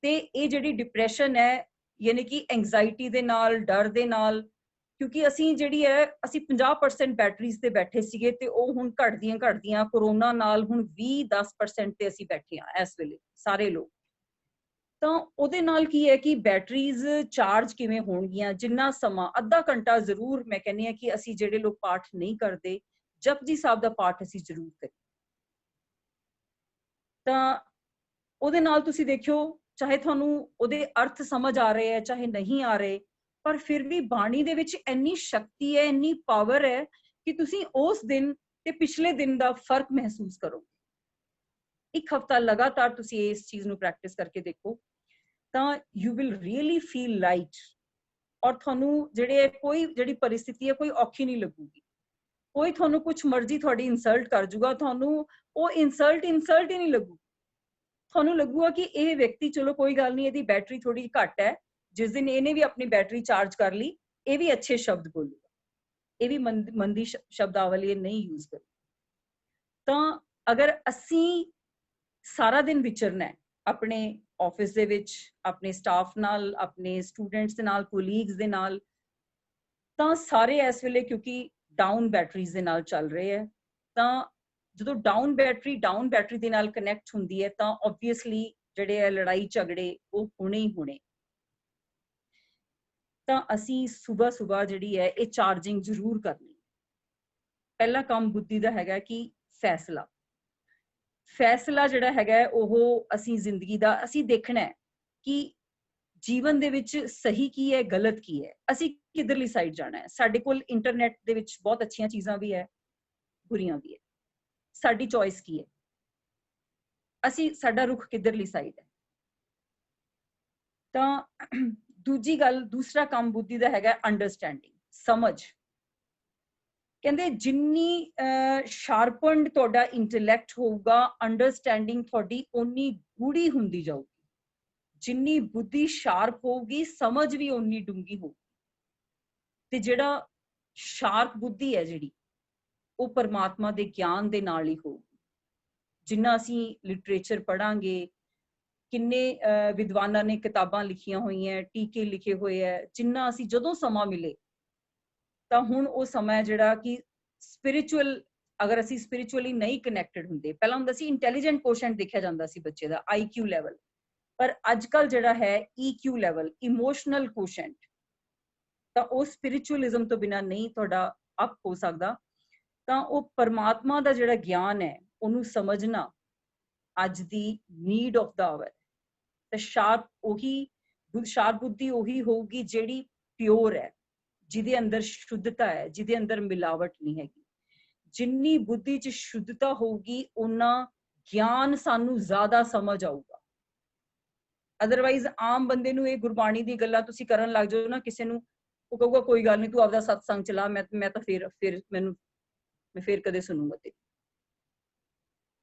ਤੇ ਇਹ ਜਿਹੜੀ ਡਿਪਰੈਸ਼ਨ ਹੈ, ਯਾਨੀ ਕਿ ਐਂਗਜ਼ਾਇਟੀ ਦੇ ਨਾਲ, ਡਰ ਦੇ ਨਾਲ, ਕਿਉਂਕਿ ਅਸੀਂ ਜਿਹੜੀ ਹੈ, ਅਸੀਂ 50% ਬੈਟਰੀਜ਼ ਤੇ ਬੈਠੇ ਸੀਗੇ ਤੇ ਉਹ ਹੁਣ ਘਟਦੀਆਂ ਕੋਰੋਨਾ ਨਾਲ ਹੁਣ 20-10% ਤੇ ਅਸੀਂ ਬੈਠੇ ਹਾਂ ਇਸ ਵੇਲੇ ਸਾਰੇ ਲੋਕ। ਤਾਂ ਉਹਦੇ ਨਾਲ ਕੀ ਹੈ ਕਿ ਬੈਟਰੀਜ਼ ਚਾਰਜ ਕਿਵੇਂ ਹੋਣਗੀਆਂ? ਜਿੰਨਾ ਸਮਾਂ, ਅੱਧਾ ਘੰਟਾ ਜ਼ਰੂਰ ਮੈਂ ਕਹਿੰਦੀ ਹਾਂ ਕਿ ਅਸੀਂ ਜਿਹੜੇ ਲੋਕ ਪਾਠ ਨਹੀਂ ਕਰਦੇ, ਜਪਜੀ ਸਾਹਿਬ ਦਾ ਪਾਠ ਅਸੀਂ ਜ਼ਰੂਰ ਕਰੀਏ। ਤਾਂ ਉਹਦੇ ਨਾਲ ਤੁਸੀਂ ਦੇਖਿਓ, ਚਾਹੇ ਤੁਹਾਨੂੰ ਉਹਦੇ ਅਰਥ ਸਮਝ ਆ ਰਹੇ ਹੈ ਚਾਹੇ ਨਹੀਂ ਆ ਰਹੇ, ਪਰ ਫਿਰ ਵੀ ਬਾਣੀ ਦੇ ਵਿੱਚ ਇੰਨੀ ਸ਼ਕਤੀ ਹੈ, ਇੰਨੀ ਪਾਵਰ ਹੈ ਕਿ ਤੁਸੀਂ ਉਸ ਦਿਨ ਤੇ ਪਿਛਲੇ ਦਿਨ ਦਾ ਫਰਕ ਮਹਿਸੂਸ ਕਰੋ। ਇੱਕ ਹਫਤਾ ਲਗਾਤਾਰ ਤੁਸੀਂ ਇਸ ਚੀਜ਼ ਨੂੰ ਪ੍ਰੈਕਟਿਸ ਕਰਕੇ ਦੇਖੋ, ਤਾਂ you will really feel light. ਔਰ ਤੁਹਾਨੂੰ ਕੋਈ ਜਿਹੜੀ ਪਰਿਸਥਿਤੀ ਹੈ ਕੋਈ ਔਖੀ ਨਹੀਂ ਲੱਗੂਗੀ। ਕੋਈ ਤੁਹਾਨੂੰ ਕੁਛ ਮਰਜ਼ੀ ਤੁਹਾਡੀ ਇਨਸਲਟ ਕਰ ਜੂਗਾ, ਤੁਹਾਨੂੰ ਉਹ ਇਨਸਲਟ ਹੀ ਨਹੀਂ ਲੱਗੂ। ਤੁਹਾਨੂੰ ਲੱਗੂਗਾ ਕਿ ਇਹ ਵਿਅਕਤੀ, ਚਲੋ ਕੋਈ ਗੱਲ ਨਹੀਂ, ਇਹਦੀ ਬੈਟਰੀ ਥੋੜੀ ਘੱਟ ਹੈ, ਜਿਸ ਦਿਨ ਇਹਨੇ ਵੀ ਆਪਣੀ ਬੈਟਰੀ ਚਾਰਜ ਕਰ ਲਈ, ਇਹ ਵੀ ਅੱਛੇ ਸ਼ਬਦ ਬੋਲੂਗਾ, ਇਹ ਵੀ ਮੰਦੀ ਸ਼ਬਦਾਵਲੀ ਨਹੀਂ ਯੂਜ਼ ਕਰੂ। ਤਾਂ ਅਗਰ ਅਸੀਂ ਸਾਰਾ ਦਿਨ ਵਿਚਰਨਾ ਹੈ ਆਪਣੇ ਆਫਿਸ ਦੇ ਵਿੱਚ, ਆਪਣੇ ਸਟਾਫ ਨਾਲ, ਆਪਣੇ ਸਟੂਡੈਂਟਸ ਦੇ ਨਾਲ, ਕੋਲੀਗਸ ਦੇ ਨਾਲ, ਤਾਂ ਸਾਰੇ ਇਸ ਵੇਲੇ ਕਿਉਂਕਿ ਡਾਊਨ ਬੈਟਰੀਜ਼ ਦੇ ਨਾਲ ਚੱਲ ਰਹੇ ਹੈ। ਤਾਂ ਜਦੋਂ ਡਾਊਨ ਬੈਟਰੀ ਦੇ ਨਾਲ ਕਨੈਕਟ ਹੁੰਦੀ ਹੈ ਤਾਂ ਆਬਵੀਅਸਲੀ ਜਿਹੜੇ ਹੈ ਲੜਾਈ ਝਗੜੇ ਉਹ ਹੋਣੇ ਹੀ ਹੋਣੇ। ਤਾਂ ਅਸੀਂ ਸੁਬਹ ਜਿਹੜੀ ਹੈ ਇਹ ਚਾਰਜਿੰਗ ਜ਼ਰੂਰ ਕਰਨੀ। ਪਹਿਲਾ ਕੰਮ ਬੁੱਧੀ ਦਾ ਹੈਗਾ ਕਿ ਫੈਸਲਾ ਜਿਹੜਾ ਹੈਗਾ ਉਹ ਅਸੀਂ ਜ਼ਿੰਦਗੀ ਦਾ ਅਸੀਂ ਦੇਖਣਾ ਹੈ ਕਿ ਜੀਵਨ ਦੇ ਵਿੱਚ ਸਹੀ ਕੀ ਹੈ, ਗਲਤ ਕੀ ਹੈ, ਅਸੀਂ ਕਿੱਧਰਲੀ ਸਾਈਡ ਜਾਣਾ ਹੈ। ਸਾਡੇ ਕੋਲ ਇੰਟਰਨੈਟ ਦੇ ਵਿੱਚ ਬਹੁਤ ਅੱਛੀਆਂ ਚੀਜ਼ਾਂ ਵੀ ਹੈ, ਬੁਰੀਆਂ ਵੀ ਹੈ। ਸਾਡੀ ਚੋਇਸ ਕੀ ਹੈ, ਸਾਡਾ ਰੁਖ ਕਿੱਧਰਲੀ ਸਾਈਡ ਹੈ। ਤਾਂ ਦੂਸਰਾ ਕੰਮ ਬੁੱਧੀ ਦਾ ਹੈਗਾ ਅੰਡਰਸਟੈਂਡਿੰਗ, ਸਮਝ। ਕਹਿੰਦੇ ਜਿੰਨੀ ਸ਼ਾਰਪਨਡ ਤੁਹਾਡਾ ਇੰਟੈਲੈਕਟ ਹੋਊਗਾ, ਅੰਡਰਸਟੈਂਡਿੰਗ ਤੁਹਾਡੀ ਓਨੀ ਗੂੜੀ ਹੁੰਦੀ ਜਾਊਗੀ। ਜਿੰਨੀ ਬੁੱਧੀ ਸ਼ਾਰਪ ਹੋਊਗੀ, ਸਮਝ ਵੀ ਓਨੀ ਡੂੰਗੀ ਹੋਊਗੀ। ਤੇ ਜਿਹੜਾ ਸ਼ਾਰਪ ਬੁੱਧੀ ਹੈ ਜਿਹੜੀ, ਉਹ ਪਰਮਾਤਮਾ ਦੇ ਗਿਆਨ ਦੇ ਨਾਲ ਹੀ ਹੋਊਗੀ। ਜਿੰਨਾ ਅਸੀਂ ਲਿਟਰੇਚਰ ਪੜਾਂਗੇ, ਕਿੰਨੇ ਵਿਦਵਾਨਾਂ ਨੇ ਕਿਤਾਬਾਂ ਲਿਖੀਆਂ ਹੋਈਆਂ, ਟੀਕੇ ਲਿਖੇ ਹੋਏ ਹੈ, ਜਿੰਨਾ ਅਸੀਂ ਜਦੋਂ ਸਮਾਂ ਮਿਲੇ, ਤਾਂ ਹੁਣ ਉਹ ਸਮਾਂ ਹੈ ਜਿਹੜਾ ਕਿ ਸਪਿਰਿਚੁਅਲ ਅਗਰ ਅਸੀਂ ਸਪਿਰਿਚੁਅਲੀ ਨਹੀਂ ਕਨੈਕਟਡ ਹੁੰਦੇ। ਪਹਿਲਾਂ ਹੁੰਦਾ ਸੀ ਇੰਟੈਲੀਜੈਂਟ ਕੋਸ਼ੈਂਟ ਦੇਖਿਆ ਜਾਂਦਾ ਸੀ ਬੱਚੇ ਦਾ, IQ ਲੈਵਲ, ਪਰ ਅੱਜ ਕੱਲ ਜਿਹੜਾ ਹੈ EQ ਲੈਵਲ, ਇਮੋਸ਼ਨਲ ਕੋਸ਼ੈਂਟ, ਤਾਂ ਉਹ ਸਪਿਰਿਚੁਅਲਿਜ਼ਮ ਤੋਂ ਬਿਨਾਂ ਨਹੀਂ ਤੁਹਾਡਾ ਅਪ ਹੋ ਸਕਦਾ। ਤਾਂ ਉਹ ਪਰਮਾਤਮਾ ਦਾ ਜਿਹੜਾ ਗਿਆਨ ਹੈ ਉਹਨੂੰ ਸਮਝਣਾ ਅੱਜ ਦੀ ਨੀਡ ਆਫ ਦਾ ਆਵਰ। ਤੇ ਸ਼ਾਰਪ ਬੁੱਧੀ ਉਹੀ ਹੋਊਗੀ ਜਿਹੜੀ ਪਿਓਰ ਹੈ, ਜਿਹਦੇ ਅੰਦਰ ਸ਼ੁੱਧਤਾ ਹੈ, ਜਿਹਦੇ ਅੰਦਰ ਮਿਲਾਵਟ ਨਹੀਂ ਹੈਗੀ। ਜਿੰਨੀ ਬੁੱਧੀ 'ਚ ਸ਼ੁੱਧਤਾ ਹੋਊਗੀ ਓਨਾ ਗਿਆਨ ਸਾਨੂੰ ਜ਼ਿਆਦਾ ਸਮਝ ਆਊਗਾ। ਅਦਰਵਾਈਜ਼ ਆਮ ਬੰਦੇ ਨੂੰ ਇਹ ਗੁਰਬਾਣੀ ਦੀ ਗੱਲਾਂ ਤੁਸੀਂ ਕਰਨ ਲੱਗ ਜਾਓ ਨਾ, ਕਿਸੇ ਨੂੰ ਉਹ ਕਹੂਗਾ ਕੋਈ ਗੱਲ ਨਹੀਂ ਤੂੰ ਆਪਦਾ ਸਤਸੰਗ ਚਲਾ, ਮੈਂ ਤਾਂ ਮੈਂ ਫਿਰ ਕਦੇ ਸੁਣੂਗਾ। ਤੇ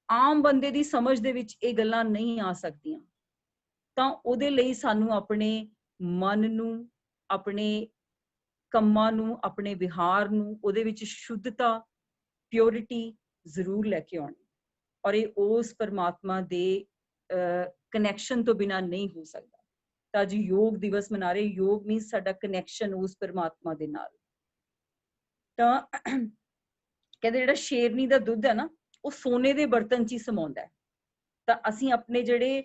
ਆਮ ਬੰਦੇ ਦੀ ਸਮਝ ਦੇ ਵਿੱਚ ਇਹ ਗੱਲਾਂ ਨਹੀਂ ਆ ਸਕਦੀਆਂ। ਤਾਂ ਉਹਦੇ ਲਈ ਸਾਨੂੰ ਆਪਣੇ ਮਨ ਨੂੰ, ਆਪਣੇ ਕੰਮਾਂ ਨੂੰ, ਆਪਣੇ ਵਿਹਾਰ ਨੂੰ, ਉਹਦੇ ਵਿੱਚ ਸ਼ੁੱਧਤਾ, ਪਿਓਰਿਟੀ ਜ਼ਰੂਰ ਲੈ ਕੇ ਆਉਣੀ। ਔਰ ਇਹ ਉਸ ਪਰਮਾਤਮਾ ਦੇ ਕਨੈਕਸ਼ਨ ਤੋਂ ਬਿਨਾਂ ਨਹੀਂ ਹੋ ਸਕਦਾ। ਤਾਂ ਅੱਜ ਯੋਗ ਦਿਵਸ ਮਨਾ ਰਹੇ। ਯੋਗ ਮੀਨਸ ਸਾਡਾ ਕਨੈਕਸ਼ਨ ਉਸ ਪਰਮਾਤਮਾ ਦੇ ਨਾਲ। ਤਾਂ ਕਹਿੰਦੇ ਜਿਹੜਾ ਸ਼ੇਰਨੀ ਦਾ ਦੁੱਧ ਹੈ ਨਾ, ਉਹ ਸੋਨੇ ਦੇ ਬਰਤਨ 'ਚ ਹੀ ਸਮਾਉਂਦਾ ਹੈ। ਤਾਂ ਅਸੀਂ ਆਪਣੇ ਜਿਹੜੇ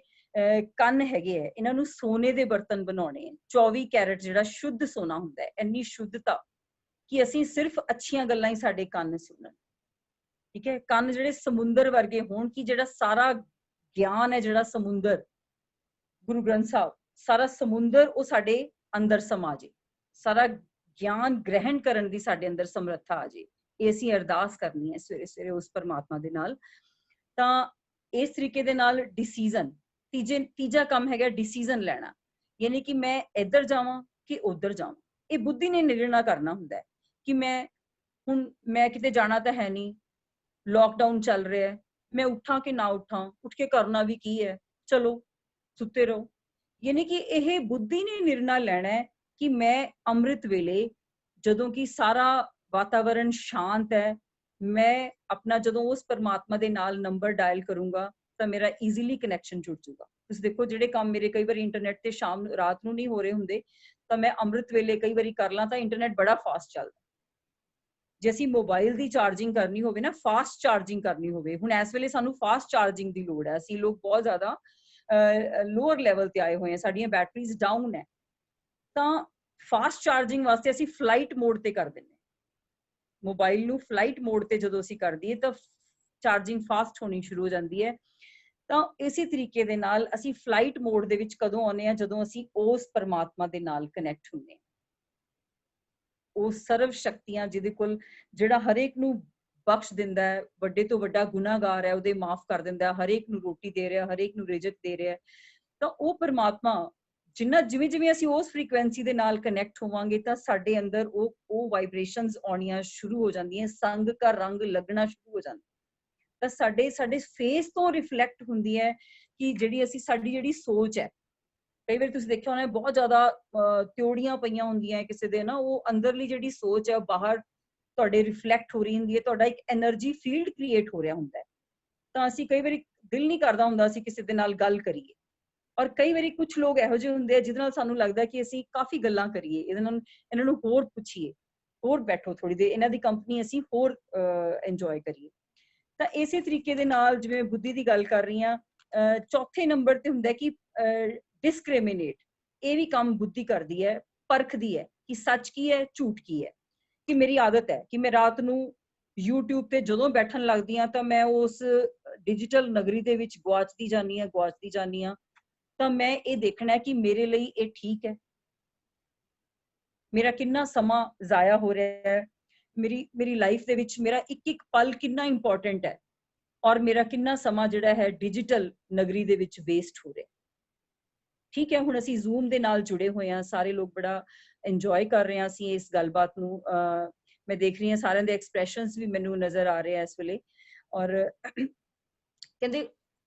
ਕੰਨ ਹੈਗੇ ਹੈ, ਇਹਨਾਂ ਨੂੰ ਸੋਨੇ ਦੇ ਬਰਤਨ ਬਣਾਉਣੇ ਹੈ। 24 ਕੈਰਟ ਜਿਹੜਾ ਸ਼ੁੱਧ ਸੋਨਾ ਹੁੰਦਾ ਹੈ, ਇੰਨੀ ਸ਼ੁੱਧਤਾ ਕਿ ਅਸੀਂ ਸਿਰਫ ਅੱਛੀਆਂ ਗੱਲਾਂ ਹੀ ਸਾਡੇ ਕੰਨ ਸੁਣਨ। ਠੀਕ ਹੈ, ਕੰਨ ਜਿਹੜੇ ਸਮੁੰਦਰ ਵਰਗੇ ਹੋਣ ਕਿ ਜਿਹੜਾ ਸਾਰਾ ਗਿਆਨ ਹੈ, ਜਿਹੜਾ ਸਮੁੰਦਰ, ਗੁਰੂ ਗ੍ਰੰਥ ਸਾਹਿਬ, ਸਾਰਾ ਸਮੁੰਦਰ ਉਹ ਸਾਡੇ ਅੰਦਰ ਸਮਾ ਜੇ, ਸਾਰਾ ਗਿਆਨ ਗ੍ਰਹਿਣ ਕਰਨ ਦੀ ਸਾਡੇ ਅੰਦਰ ਸਮਰੱਥਾ ਆ ਜੇ। ਇਹ ਅਸੀਂ ਅਰਦਾਸ ਕਰਨੀ ਹੈ ਸਵੇਰੇ ਸਵੇਰੇ ਉਸ ਪਰਮਾਤਮਾ ਦੇ ਨਾਲ। ਤਾਂ ਇਸ ਤਰੀਕੇ ਦੇ ਨਾਲ ਡਿਸੀਜ਼ਨ, ਤੀਜਾ ਕੰਮ ਹੈਗਾ ਡਿਸੀਜ਼ਨ ਲੈਣਾ, ਯਾਨੀ ਕਿ ਮੈਂ ਇੱਧਰ ਜਾਵਾਂ ਕਿ ਉੱਧਰ ਜਾਵਾਂ। ਇਹ ਬੁੱਧੀ ਨੇ ਨਿਰਣਾ ਕਰਨਾ ਹੁੰਦਾ ਹੈ ਕਿ ਮੈਂ ਕਿਤੇ ਜਾਣਾ ਤਾਂ ਹੈ ਨਹੀਂ, ਲੋਕਡਾਊਨ ਚੱਲ ਰਿਹਾ ਹੈ, ਮੈਂ ਉੱਠਾਂ ਕਿ ਨਾ ਉੱਠਾਂ, ਉੱਠ ਕੇ ਕਰਨਾ ਵੀ ਕੀ ਹੈ, ਚਲੋ ਸੁੱਤੇ ਰਹੋ। ਯਾਨੀ ਕਿ ਇਹ ਬੁੱਧੀ ਨੇ ਨਿਰਣਾ ਲੈਣਾ ਹੈ ਕਿ ਮੈਂ ਅੰਮ੍ਰਿਤ ਵੇਲੇ, ਜਦੋਂ ਕਿ ਸਾਰਾ ਵਾਤਾਵਰਣ ਸ਼ਾਂਤ ਹੈ, ਮੈਂ ਆਪਣਾ ਜਦੋਂ ਉਸ ਪਰਮਾਤਮਾ ਦੇ ਨਾਲ ਨੰਬਰ ਡਾਇਲ ਕਰੂੰਗਾ ਤਾਂ ਮੇਰਾ ਈਜ਼ੀਲੀ ਕਨੈਕਸ਼ਨ ਜੁੜ ਜੂਗਾ। ਤੁਸੀਂ ਦੇਖੋ ਜਿਹੜੇ ਕੰਮ ਮੇਰੇ ਕਈ ਵਾਰੀ ਇੰਟਰਨੈਟ ਤੇ ਸ਼ਾਮ ਰਾਤ ਨੂੰ ਨਹੀਂ ਹੋ ਰਹੇ ਹੁੰਦੇ, ਤਾਂ ਮੈਂ ਅੰਮ੍ਰਿਤ ਵੇਲੇ ਕਈ ਵਾਰੀ ਕਰ ਲਾਂ ਤਾਂ ਇੰਟਰਨੈਟ ਬੜਾ ਫਾਸਟ ਚੱਲਦਾ। ਜੇ ਅਸੀਂ ਮੋਬਾਈਲ ਦੀ ਚਾਰਜਿੰਗ ਕਰਨੀ ਹੋਵੇ ਨਾ, ਫਾਸਟ ਚਾਰਜਿੰਗ ਕਰਨੀ ਹੋਵੇ, ਹੁਣ ਇਸ ਵੇਲੇ ਸਾਨੂੰ ਫਾਸਟ ਚਾਰਜਿੰਗ ਦੀ ਲੋੜ ਹੈ। ਅਸੀਂ ਲੋਕ ਬਹੁਤ ਜ਼ਿਆਦਾ ਲੋਅਰ ਲੈਵਲ ਤੇ ਆਏ ਹੋਏ ਹਾਂ, ਸਾਡੀਆਂ ਬੈਟਰੀਜ਼ ਡਾਊਨ ਹੈ। ਤਾਂ ਫਾਸਟ ਚਾਰਜਿੰਗ ਵਾਸਤੇ ਅਸੀਂ ਫਲਾਈਟ ਮੋਡ ਤੇ ਕਰ ਦਿੰਦੇ ਹਾਂ। ਮੋਬਾਈਲ ਨੂੰ ਫਲਾਈਟ ਮੋਡ ਤੇ ਜਦੋਂ ਅਸੀਂ ਕਰ ਦਈਏ ਤਾਂ ਚਾਰਜਿੰਗ ਫਾਸਟ ਹੋਣੀ ਸ਼ੁਰੂ ਹੋ ਜਾਂਦੀ ਹੈ। ਤਾਂ ਇਸੇ ਤਰੀਕੇ ਦੇ ਨਾਲ ਅਸੀਂ ਫਲਾਈਟ ਮੋਡ ਦੇ ਵਿੱਚ ਕਦੋਂ ਆਉਂਦੇ ਹਾਂ? ਜਦੋਂ ਅਸੀਂ ਉਸ ਪਰਮਾਤਮਾ ਦੇ ਨਾਲ ਕਨੈਕਟ ਹੁੰਦੇ ਹਾਂ। ਉਹ ਸਰਵ ਸ਼ਕਤੀਆਂ ਜਿਹਦੇ ਕੋਲ, ਜਿਹੜਾ ਹਰੇਕ ਨੂੰ ਬਖਸ਼ ਦਿੰਦਾ ਹੈ, ਵੱਡੇ ਤੋਂ ਵੱਡਾ ਗੁਨਾਹਗਾਰ ਹੈ ਉਹਦੇ ਮਾਫ ਕਰ ਦਿੰਦਾ, ਹਰੇਕ ਨੂੰ ਰੋਟੀ ਦੇ ਰਿਹਾ, ਹਰੇਕ ਨੂੰ ਰਿਜ਼ਕ ਦੇ ਰਿਹਾ। ਤਾਂ ਉਹ ਪਰਮਾਤਮਾ ਜਿਵੇਂ ਅਸੀਂ ਉਸ ਫ੍ਰੀਕੁਐਂਸੀ ਦੇ ਨਾਲ ਕਨੈਕਟ ਹੋਵਾਂਗੇ ਤਾਂ ਸਾਡੇ ਅੰਦਰ ਉਹ ਵਾਈਬ੍ਰੇਸ਼ਨਸ ਆਉਣੀਆਂ ਸ਼ੁਰੂ ਹੋ ਜਾਂਦੀਆਂ, ਸੰਗ ਦਾ ਰੰਗ ਲੱਗਣਾ ਸ਼ੁਰੂ ਹੋ ਜਾਂਦਾ। ਤਾਂ ਸਾਡੇ ਫੇਸ ਤੋਂ ਰਿਫਲੈਕਟ ਹੁੰਦੀ ਹੈ ਕਿ ਸਾਡੀ ਜਿਹੜੀ ਸੋਚ ਹੈ। ਕਈ ਵਾਰ ਤੁਸੀਂ ਦੇਖਿਆ ਹੋਣਾ ਬਹੁਤ ਜ਼ਿਆਦਾ ਤਿਉੜੀਆਂ ਪਈਆਂ ਹੁੰਦੀਆਂ ਕਿਸੇ ਦੇ ਨਾ, ਉਹ ਅੰਦਰਲੀ ਜਿਹੜੀ ਸੋਚ ਹੈ ਬਾਹਰ ਤੁਹਾਡੇ ਰਿਫਲੈਕਟ ਹੋ ਰਹੀ ਹੁੰਦੀ ਹੈ, ਤੁਹਾਡਾ ਇੱਕ એનર્ਜੀ ਫੀਲਡ ਕ੍ਰੀਏਟ ਹੋ ਰਿਹਾ ਹੁੰਦਾ ਹੈ। ਤਾਂ ਅਸੀਂ ਕਈ ਵਾਰੀ ਦਿਲ ਨਹੀਂ ਕਰਦਾ ਹੁੰਦਾ ਅਸੀਂ ਕਿਸੇ ਦੇ ਨਾਲ ਗੱਲ ਕਰੀਏ, ਔਰ ਕਈ ਵਾਰੀ ਕੁਝ ਲੋਕ ਇਹੋ ਜਿਹੇ ਹੁੰਦੇ ਆ ਜਿਹਦੇ ਨਾਲ ਸਾਨੂੰ ਲੱਗਦਾ ਕਿ ਅਸੀਂ ਕਾਫੀ ਗੱਲਾਂ ਕਰੀਏ, ਇਹਨਾਂ ਨੂੰ ਹੋਰ ਪੁੱਛੀਏ, ਹੋਰ ਬੈਠੋ ਥੋੜੀ ਦੇਰ, ਇਹਨਾਂ ਦੀ ਕੰਪਨੀ ਅਸੀਂ ਹੋਰ ਇੰਜੋਏ ਕਰੀਏ। ਤਾਂ ਇਸੇ ਤਰੀਕੇ ਦੇ ਨਾਲ ਜਿਵੇਂ ਬੁੱਧੀ ਦੀ ਗੱਲ ਕਰ ਰਹੀ ਹਾਂ, ਚੌਥੇ ਨੰਬਰ ਤੇ ਹੁੰਦਾ ਕਿ ਡਿਸਕ੍ਰਿਮੀਨੇਟ। ਇਹ ਵੀ ਕੰਮ ਬੁੱਧੀ ਕਰਦੀ ਹੈ, ਪਰਖਦੀ ਹੈ ਕਿ ਸੱਚ ਕੀ ਹੈ, ਝੂਠ ਕੀ ਹੈ। ਕਿ ਮੇਰੀ ਆਦਤ ਹੈ ਕਿ ਮੈਂ ਰਾਤ ਨੂੰ YouTube ਤੇ ਜਦੋਂ ਬੈਠਣ ਲੱਗਦੀ ਹਾਂ ਤਾਂ ਮੈਂ ਉਸ ਡਿਜੀਟਲ ਨਗਰੀ ਦੇ ਵਿੱਚ ਗੁਆਚਦੀ ਜਾਂਦੀ ਹਾਂ। ਤਾਂ ਮੈਂ ਇਹ ਦੇਖਣਾ ਕਿ ਮੇਰੇ ਲਈ ਇਹ ਠੀਕ ਹੈ, ਮੇਰਾ ਕਿੰਨਾ ਸਮਾਂ ਜ਼ਾਇਆ ਹੋ ਰਿਹਾ ਹੈ, ਮੇਰੀ ਲਾਈਫ ਦੇ ਵਿੱਚ ਮੇਰਾ ਇੱਕ ਪਲ ਕਿੰਨਾ ਇੰਪੋਰਟੈਂਟ ਹੈ, ਔਰ ਮੇਰਾ ਕਿੰਨਾ ਸਮਾਂ ਜਿਹੜਾ ਹੈ ਡਿਜੀਟਲ ਨਗਰੀ ਦੇ ਵਿੱਚ ਵੇਸਟ ਹੋ ਰਿਹਾ। ਠੀਕ ਹੈ, ਹੁਣ ਅਸੀਂ ਜ਼ੂਮ ਦੇ ਨਾਲ ਜੁੜੇ ਹੋਏ ਹਾਂ, ਸਾਰੇ ਲੋਕ ਬੜਾ ਇੰਜੋਏ ਕਰ ਰਹੇ ਹਾਂ ਅਸੀਂ ਇਸ ਗੱਲਬਾਤ ਨੂੰ। ਮੈਂ ਦੇਖ ਰਹੀ ਹਾਂ ਸਾਰਿਆਂ ਦੇ ਐਕਸਪ੍ਰੈਸ਼ਨਸ ਵੀ ਮੈਨੂੰ ਨਜ਼ਰ ਆ ਰਹੇ ਆ ਇਸ ਵੇਲੇ। ਔਰ ਕਹਿੰਦੇ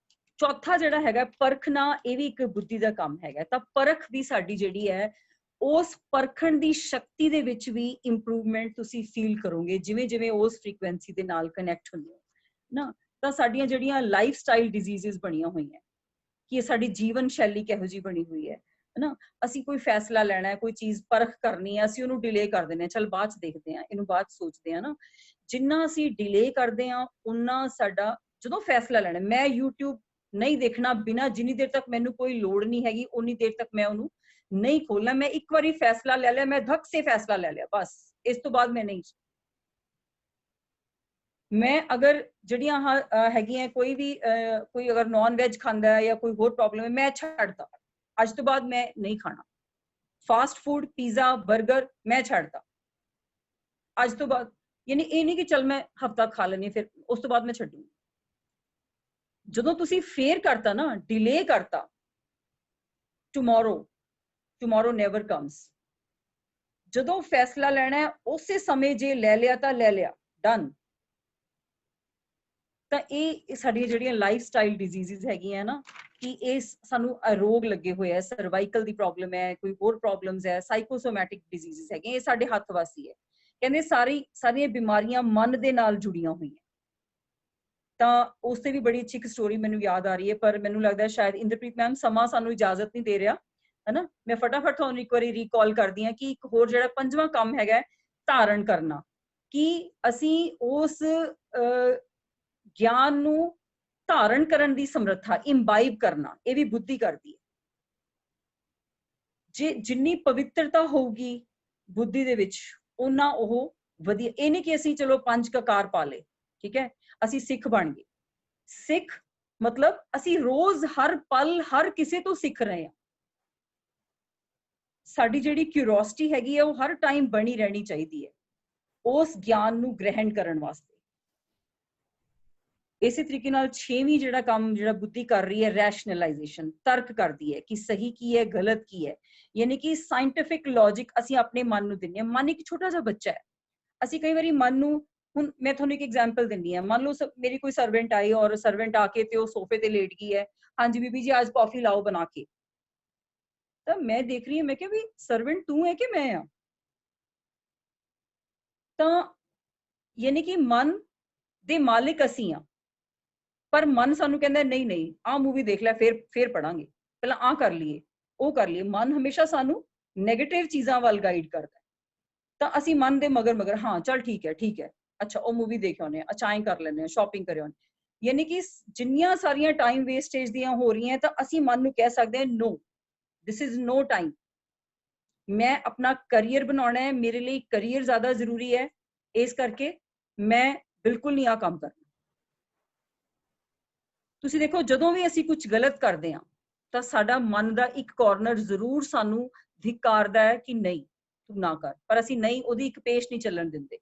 ਚੌਥਾ ਜਿਹੜਾ ਹੈਗਾ ਪਰਖਣਾ, ਇਹ ਵੀ ਇੱਕ ਬੁੱਧੀ ਦਾ ਕੰਮ ਹੈਗਾ। ਤਾਂ ਪਰਖ ਵੀ ਸਾਡੀ ਜਿਹੜੀ ਹੈ, ਉਸ ਪਰਖਣ ਦੀ ਸ਼ਕਤੀ ਦੇ ਵਿੱਚ ਵੀ ਇੰਪਰੂਵਮੈਂਟ ਤੁਸੀਂ ਫੀਲ ਕਰੋਗੇ ਜਿਵੇਂ ਉਸ ਫ੍ਰੀਕੁਐਂਸੀ ਦੇ ਨਾਲ ਕਨੈਕਟ ਹੁੰਦੇ ਹੋ ਨਾ। ਤਾਂ ਸਾਡੀਆਂ ਜਿਹੜੀਆਂ ਲਾਈਫ ਸਟਾਈਲ ਡਿਜ਼ੀਜ਼ਸ ਬਣੀਆਂ ਹੋਈਆਂ ਕਿ ਸਾਡੀ ਜੀਵਨ ਸ਼ੈਲੀ ਕਿਹੋ ਜਿਹੀ ਬਣੀ ਹੋਈ ਹੈ, है ना। ਅਸੀਂ ਕੋਈ ਫੈਸਲਾ ਲੈਣਾ ਹੈ, ਕੋਈ ਚੀਜ਼ ਪਰਖ ਕਰਨੀ ਹੈ, ਅਸੀਂ ਉਹਨੂੰ ਡਿਲੇ ਕਰ ਦਿੰਦੇ ਹਾਂ, ਚਲ ਬਾਅਦ ਚ ਦੇਖਦੇ ਹਾਂ, ਇਹਨੂੰ ਬਾਅਦ ਸੋਚਦੇ ਹਾਂ ਨਾ। ਜਿੰਨਾ ਅਸੀਂ ਡਿਲੇ ਕਰਦੇ ਹਾਂ ਉਨਾ ਸਾਡਾ, ਜਦੋਂ ਫੈਸਲਾ ਲੈਣਾ, ਮੈਂ YouTube ਨਹੀਂ ਦੇਖਣਾ ਬਿਨਾਂ, ਜਿੰਨੀ ਦੇਰ ਤੱਕ ਮੈਨੂੰ ਕੋਈ ਲੋੜ ਨਹੀਂ ਹੈਗੀ ਉਨੀ ਦੇਰ ਤੱਕ ਮੈਂ ਉਹਨੂੰ ਨਹੀਂ ਖੋਲਣਾ। ਮੈਂ ਇੱਕ ਵਾਰੀ ਫੈਸਲਾ ਲੈ ਲਿਆ, ਮੈਂ ਧੱਕ ਸੇ ਫੈਸਲਾ ਲੈ ਲਿਆ, ਬਸ ਇਸ ਤੋਂ ਬਾਅਦ ਮੈਂ ਨਹੀਂ। ਮੈਂ ਅਗਰ ਜਿਹੜੀਆਂ ਹੈਗੀਆਂ ਕੋਈ ਵੀ ਕੋਈ ਅਗਰ ਨੌਨ ਵੈਜ ਖਾਂਦਾ ਹੈ ਜਾਂ ਕੋਈ ਹੋਰ ਪ੍ਰੋਬਲਮ ਹੈ, ਮੈਂ ਛੱਡਦਾ, ਅੱਜ ਤੋਂ ਬਾਅਦ ਮੈਂ ਨਹੀਂ ਖਾਣਾ। ਫਾਸਟ ਫੂਡ, ਪੀਜ਼ਾ, 버ਗਰ ਮੈਂ ਛੱਡਦਾ ਅੱਜ ਤੋਂ ਬਾਅਦ। ਯਾਨੀ ਇਹ ਨਹੀਂ ਕਿ ਚਲ ਮੈਂ ਹਫਤਾ ਖਾ ਲੈਣੀ ਫਿਰ ਉਸ ਤੋਂ ਬਾਅਦ ਮੈਂ ਛੱਡੂਗੀ। ਜਦੋਂ ਤੁਸੀਂ ਫੇਰ ਕਰਤਾ ਨਾ, ਡਿਲੇ ਕਰਤਾ, ਟੁਮਾਰੋ ਨੈਵਰ ਕਮਸ। ਜਦੋਂ ਫੈਸਲਾ ਲੈਣਾ ਹੈ ਉਸੇ ਸਮੇਂ ਜੇ ਲੈ ਲਿਆ ਤਾਂ ਲੈ ਲਿਆ, ਡਨ। ਤਾਂ ਇਹ ਸਾਡੀਆਂ ਜਿਹੜੀਆਂ ਲਾਈਫ ਸਟਾਈਲ ਡਿਜ਼ੀਜ਼ਸ ਹੈਗੀਆਂ ਨਾ, ਕਿ ਇਹ ਸਾਨੂੰ ਰੋਗ ਲੱਗੇ ਹੋਏ ਆ, ਸਰਵਾਈਕਲ ਦੀ ਪ੍ਰੋਬਲਮ ਹੈ, ਕੋਈ ਹੋਰ ਪ੍ਰੋਬਲਮਸ ਹੈ, ਸਾਈਕੋਸੋਮੈਟਿਕ ਡਿਜ਼ੀਜ਼ਸ ਹੈਗੇ, ਇਹ ਸਾਡੇ ਹੱਥ ਵਾਸੀ ਹੈ। ਕਹਿੰਦੇ ਸਾਰੀਆਂ ਬਿਮਾਰੀਆਂ ਮਨ ਦੇ ਨਾਲ ਜੁੜੀਆਂ ਹੋਈਆਂ। ਤਾਂ ਉਸ ਤੇ ਵੀ ਬੜੀ ਅੱਛੀ ਇੱਕ ਸਟੋਰੀ ਮੈਨੂੰ ਯਾਦ ਆ ਰਹੀ ਹੈ, ਪਰ ਮੈਨੂੰ ਲੱਗਦਾ ਸ਼ਾਇਦ ਇੰਦਰਪ੍ਰੀਤ ਮੈਮ ਸਮਾਂ ਸਾਨੂੰ ਇਜਾਜ਼ਤ ਨਹੀਂ ਦੇ ਰਿਹਾ, ਹਨਾ। ਮੈਂ ਫਟਾਫਟ ਤੁਹਾਨੂੰ ਇੱਕ ਵਾਰੀ ਰੀਕਾਲ ਕਰਦੀ ਹਾਂ ਕਿ ਇੱਕ ਹੋਰ ਜਿਹੜਾ 5ਵਾਂ ਕੰਮ ਹੈਗਾ ਧਾਰਨ ਕਰਨਾ, ਕਿ ਅਸੀਂ ਉਸ ਗਿਆਨ ਨੂੰ ਧਾਰਨ ਕਰਨ ਦੀ ਸਮਰੱਥਾ, ਇੰਬਾਈਬ ਕਰਨਾ, ਇਹ ਵੀ ਬੁੱਧੀ ਕਰਦੀ ਹੈ। ਜੇ ਜਿੰਨੀ ਪਵਿੱਤਰਤਾ ਹੋਊਗੀ ਬੁੱਧੀ ਦੇ ਵਿੱਚ ਉਹਨਾਂ ਉਹ ਵਧੀਆ। ਇਹ ਨਹੀਂ ਕਿ ਅਸੀਂ ਚਲੋ 5 ਕਕਾਰ ਪਾ ਲਏ, ਠੀਕ ਹੈ, ਅਸੀਂ ਸਿੱਖ ਬਣ ਗਏ। ਸਿੱਖ ਮਤਲਬ ਅਸੀਂ ਰੋਜ਼ ਹਰ ਪਲ ਹਰ ਕਿਸੇ ਤੋਂ ਸਿੱਖ ਰਹੇ ਹਾਂ। ਸਾਡੀ ਜਿਹੜੀ ਕਿਉਰਿਓਸਿਟੀ ਹੈਗੀ ਹੈ ਉਹ ਹਰ ਟਾਈਮ ਬਣੀ ਰਹਿਣੀ ਚਾਹੀਦੀ ਹੈ ਉਸ ਗਿਆਨ ਨੂੰ ਗ੍ਰਹਿਣ ਕਰਨ ਵਾਸਤੇ। ਇਸੇ ਤਰੀਕੇ ਨਾਲ 6ਵੀਂ ਜਿਹੜਾ ਕੰਮ ਜਿਹੜਾ ਬੁੱਧੀ ਕਰ ਰਹੀ ਹੈ, ਰੈਸ਼ਨਲਾਈਜੇਸ਼ਨ, ਤਰਕ ਕਰਦੀ ਹੈ ਕਿ ਸਹੀ ਕੀ ਹੈ, ਗਲਤ ਕੀ ਹੈ। ਯਾਨੀ ਕਿ ਸਾਇੰਟੀਫਿਕ ਲੌਜਿਕ ਅਸੀਂ ਆਪਣੇ ਮਨ ਨੂੰ ਦਿੰਦੇ ਹਾਂ। ਮਨ ਇੱਕ ਛੋਟਾ ਜਿਹਾ ਬੱਚਾ ਹੈ। ਅਸੀਂ ਕਈ ਵਾਰੀ ਮਨ ਨੂੰ, ਹੁਣ ਮੈਂ ਤੁਹਾਨੂੰ ਇੱਕ ਐਗਜ਼ਾਮਪਲ ਦਿੰਦੀ ਹਾਂ। ਮੰਨ ਲਓ ਮੇਰੀ ਕੋਈ ਸਰਵੈਂਟ ਆਈ ਔਰ ਸਰਵੈਂਟ ਆ ਕੇ ਤੇ ਉਹ ਸੋਫੇ ਤੇ ਲੇਟ ਗਈ ਹੈ, ਹਾਂਜੀ ਬੀਬੀ ਜੀ ਅੱਜ ਕੌਫੀ ਲਾਓ ਬਣਾ ਕੇ। ਤਾਂ ਮੈਂ ਦੇਖ ਰਹੀ ਹਾਂ, ਮੈਂ ਕਿਹਾ ਵੀ ਸਰਵੈਂਟ ਤੂੰ ਹੈ ਕਿ ਮੈਂ ਆ? ਤਾਂ ਯਾਨੀ ਕਿ ਮਨ ਦੇ ਮਾਲਿਕ ਅਸੀਂ ਆ, ਪਰ ਮਨ ਸਾਨੂੰ ਕਹਿੰਦਾ ਨਹੀਂ ਨਹੀਂ ਆਹ ਮੂਵੀ ਦੇਖ ਲੈ, ਫਿਰ ਪੜਾਂਗੇ, ਪਹਿਲਾਂ ਆਹ ਕਰ ਲਈਏ, ਉਹ ਕਰ ਲਈਏ। ਮਨ ਹਮੇਸ਼ਾ ਸਾਨੂੰ ਨੈਗੇਟਿਵ ਚੀਜ਼ਾਂ ਵੱਲ ਗਾਈਡ ਕਰਦਾ। ਤਾਂ ਅਸੀਂ ਮਨ ਦੇ ਮਗਰ ਹਾਂ ਚਲ ਠੀਕ ਹੈ, ਅੱਛਾ ਉਹ ਮੂਵੀ ਦੇਖ ਆਉਂਦੇ ਆ, ਅੱਛਾ ਐਂ ਕਰ ਲੈਂਦੇ ਆ, ਸ਼ਾਪਿੰਗ ਕਰ ਆਉਂਦੇ। ਯਾਨੀ ਕਿ ਜਿੰਨੀਆਂ ਸਾਰੀਆਂ ਟਾਈਮ ਵੇਸਟੇਜ ਦੀਆਂ ਹੋ ਰਹੀਆਂ, ਤਾਂ ਅਸੀਂ ਮਨ ਨੂੰ ਕਹਿ ਸਕਦੇ ਹਾਂ ਨੋ, ਦਿਸ ਇਜ਼ ਨੋ ਟਾਈਮ। ਮੈਂ ਆਪਣਾ ਕਰੀਅਰ ਬਣਾਉਣਾ ਹੈ, ਮੇਰੇ ਲਈ ਕਰੀਅਰ ਜ਼ਿਆਦਾ ਜ਼ਰੂਰੀ ਹੈ, ਇਸ ਕਰਕੇ ਮੈਂ ਬਿਲਕੁਲ ਨਹੀਂ ਆਹ ਕੰਮ ਕਰਨਾ। ਤੁਸੀਂ ਦੇਖੋ ਜਦੋਂ ਵੀ ਅਸੀਂ ਕੁਝ ਗਲਤ ਕਰਦੇ ਹਾਂ ਤਾਂ ਸਾਡਾ ਮਨ ਦਾ ਇੱਕ ਕਾਰਨਰ ਜ਼ਰੂਰ ਸਾਨੂੰ ধিੱਕਾਰਦਾ ਹੈ ਕਿ ਨਹੀਂ ਤੂੰ ਨਾ ਕਰ, ਪਰ ਅਸੀਂ ਨਹੀਂ, ਉਹਦੀ ਇੱਕ ਪੇਸ਼ ਨਹੀਂ ਚੱਲਣ ਦਿੰਦੇ।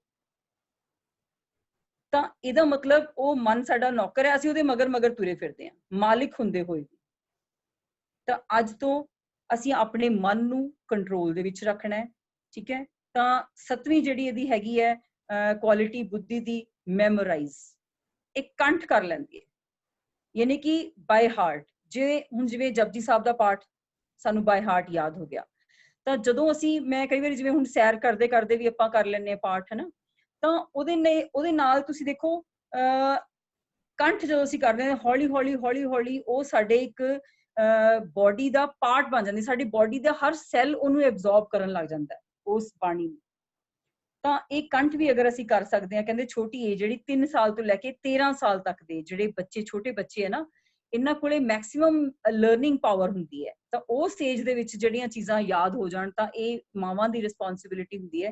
ਤਾਂ ਇਹਦਾ ਮਤਲਬ ਉਹ ਮਨ ਸਾਡਾ ਨੌਕਰ ਹੈ, ਅਸੀਂ ਉਹਦੇ ਮਗਰ ਤੁਰੇ ਫਿਰਦੇ ਹਾਂ ਮਾਲਿਕ ਹੁੰਦੇ ਹੋਏ ਵੀ। ਤਾਂ ਅੱਜ ਤੋਂ ਅਸੀਂ ਆਪਣੇ ਮਨ ਨੂੰ ਕੰਟਰੋਲ ਦੇ ਵਿੱਚ ਰੱਖਣਾ ਹੈ, ਠੀਕ ਹੈ। ਤਾਂ 7ਵੀਂ ਜਿਹੜੀ ਇਹਦੀ ਹੈਗੀ ਹੈ ਕੁਆਲਿਟੀ ਬੁੱਧੀ ਦੀ, ਮੈਮੋਰਾਈਜ਼, ਇੱਕ ਕੰਠ ਕਰ ਲੈਂਦੀ ਹੈ, ਯਾਨੀ ਕਿ ਬਾਈ ਹਾਰਟ। ਜਿਵੇਂ ਜਪਜੀ ਸਾਹਿਬ ਦਾ ਪਾਠ ਸਾਨੂੰ ਬਾਈ ਹਾਰਟ ਯਾਦ ਹੋ ਗਿਆ, ਤਾਂ ਜਦੋਂ ਮੈਂ ਕਈ ਵਾਰੀ ਜਿਵੇਂ ਹੁਣ ਸੈਰ ਕਰਦੇ ਵੀ ਆਪਾਂ ਕਰ ਲੈਂਦੇ ਹਾਂ ਪਾਠ, ਹੈ ਨਾ। ਤਾਂ ਉਹਦੇ ਨਾਲ ਤੁਸੀਂ ਦੇਖੋ ਕੰਠ ਜਦੋਂ ਅਸੀਂ ਕਰਦੇ ਹਾਂ ਹੌਲੀ ਉਹ ਸਾਡੇ ਇੱਕ ਬੋਡੀ ਦਾ ਪਾਰਟ ਬਣ ਜਾਂਦੀ, ਸਾਡੀ ਬੋਡੀ ਦਾ ਹਰ ਸੈੱਲ ਉਹਨੂੰ ਐਬਜ਼ੌਰਬ ਕਰਨ ਲੱਗ ਜਾਂਦਾ ਉਸ ਬਾਣੀ ਨੂੰ। ਤਾਂ ਇਹ ਕੰਠ ਵੀ ਅਗਰ ਅਸੀਂ ਕਰ ਸਕਦੇ ਹਾਂ, ਕਹਿੰਦੇ ਛੋਟੀ ਏਜ ਜਿਹੜੀ 3 ਸਾਲ ਤੋਂ ਲੈ ਕੇ 13 ਸਾਲ ਤੱਕ ਦੇ ਜਿਹੜੇ ਬੱਚੇ, ਛੋਟੇ ਬੱਚੇ ਹੈ ਨਾ, ਇਹਨਾਂ ਕੋਲੇ ਮੈਕਸਿਮਮ ਲਰਨਿੰਗ ਪਾਵਰ ਹੁੰਦੀ ਹੈ। ਤਾਂ ਉਹ ਸਟੇਜ ਦੇ ਵਿੱਚ ਜਿਹੜੀਆਂ ਚੀਜ਼ਾਂ ਯਾਦ ਹੋ ਜਾਣ, ਤਾਂ ਇਹ ਮਾਵਾਂ ਦੀ ਰਿਸਪੌਂਸਿਬਿਲਿਟੀ ਹੁੰਦੀ ਹੈ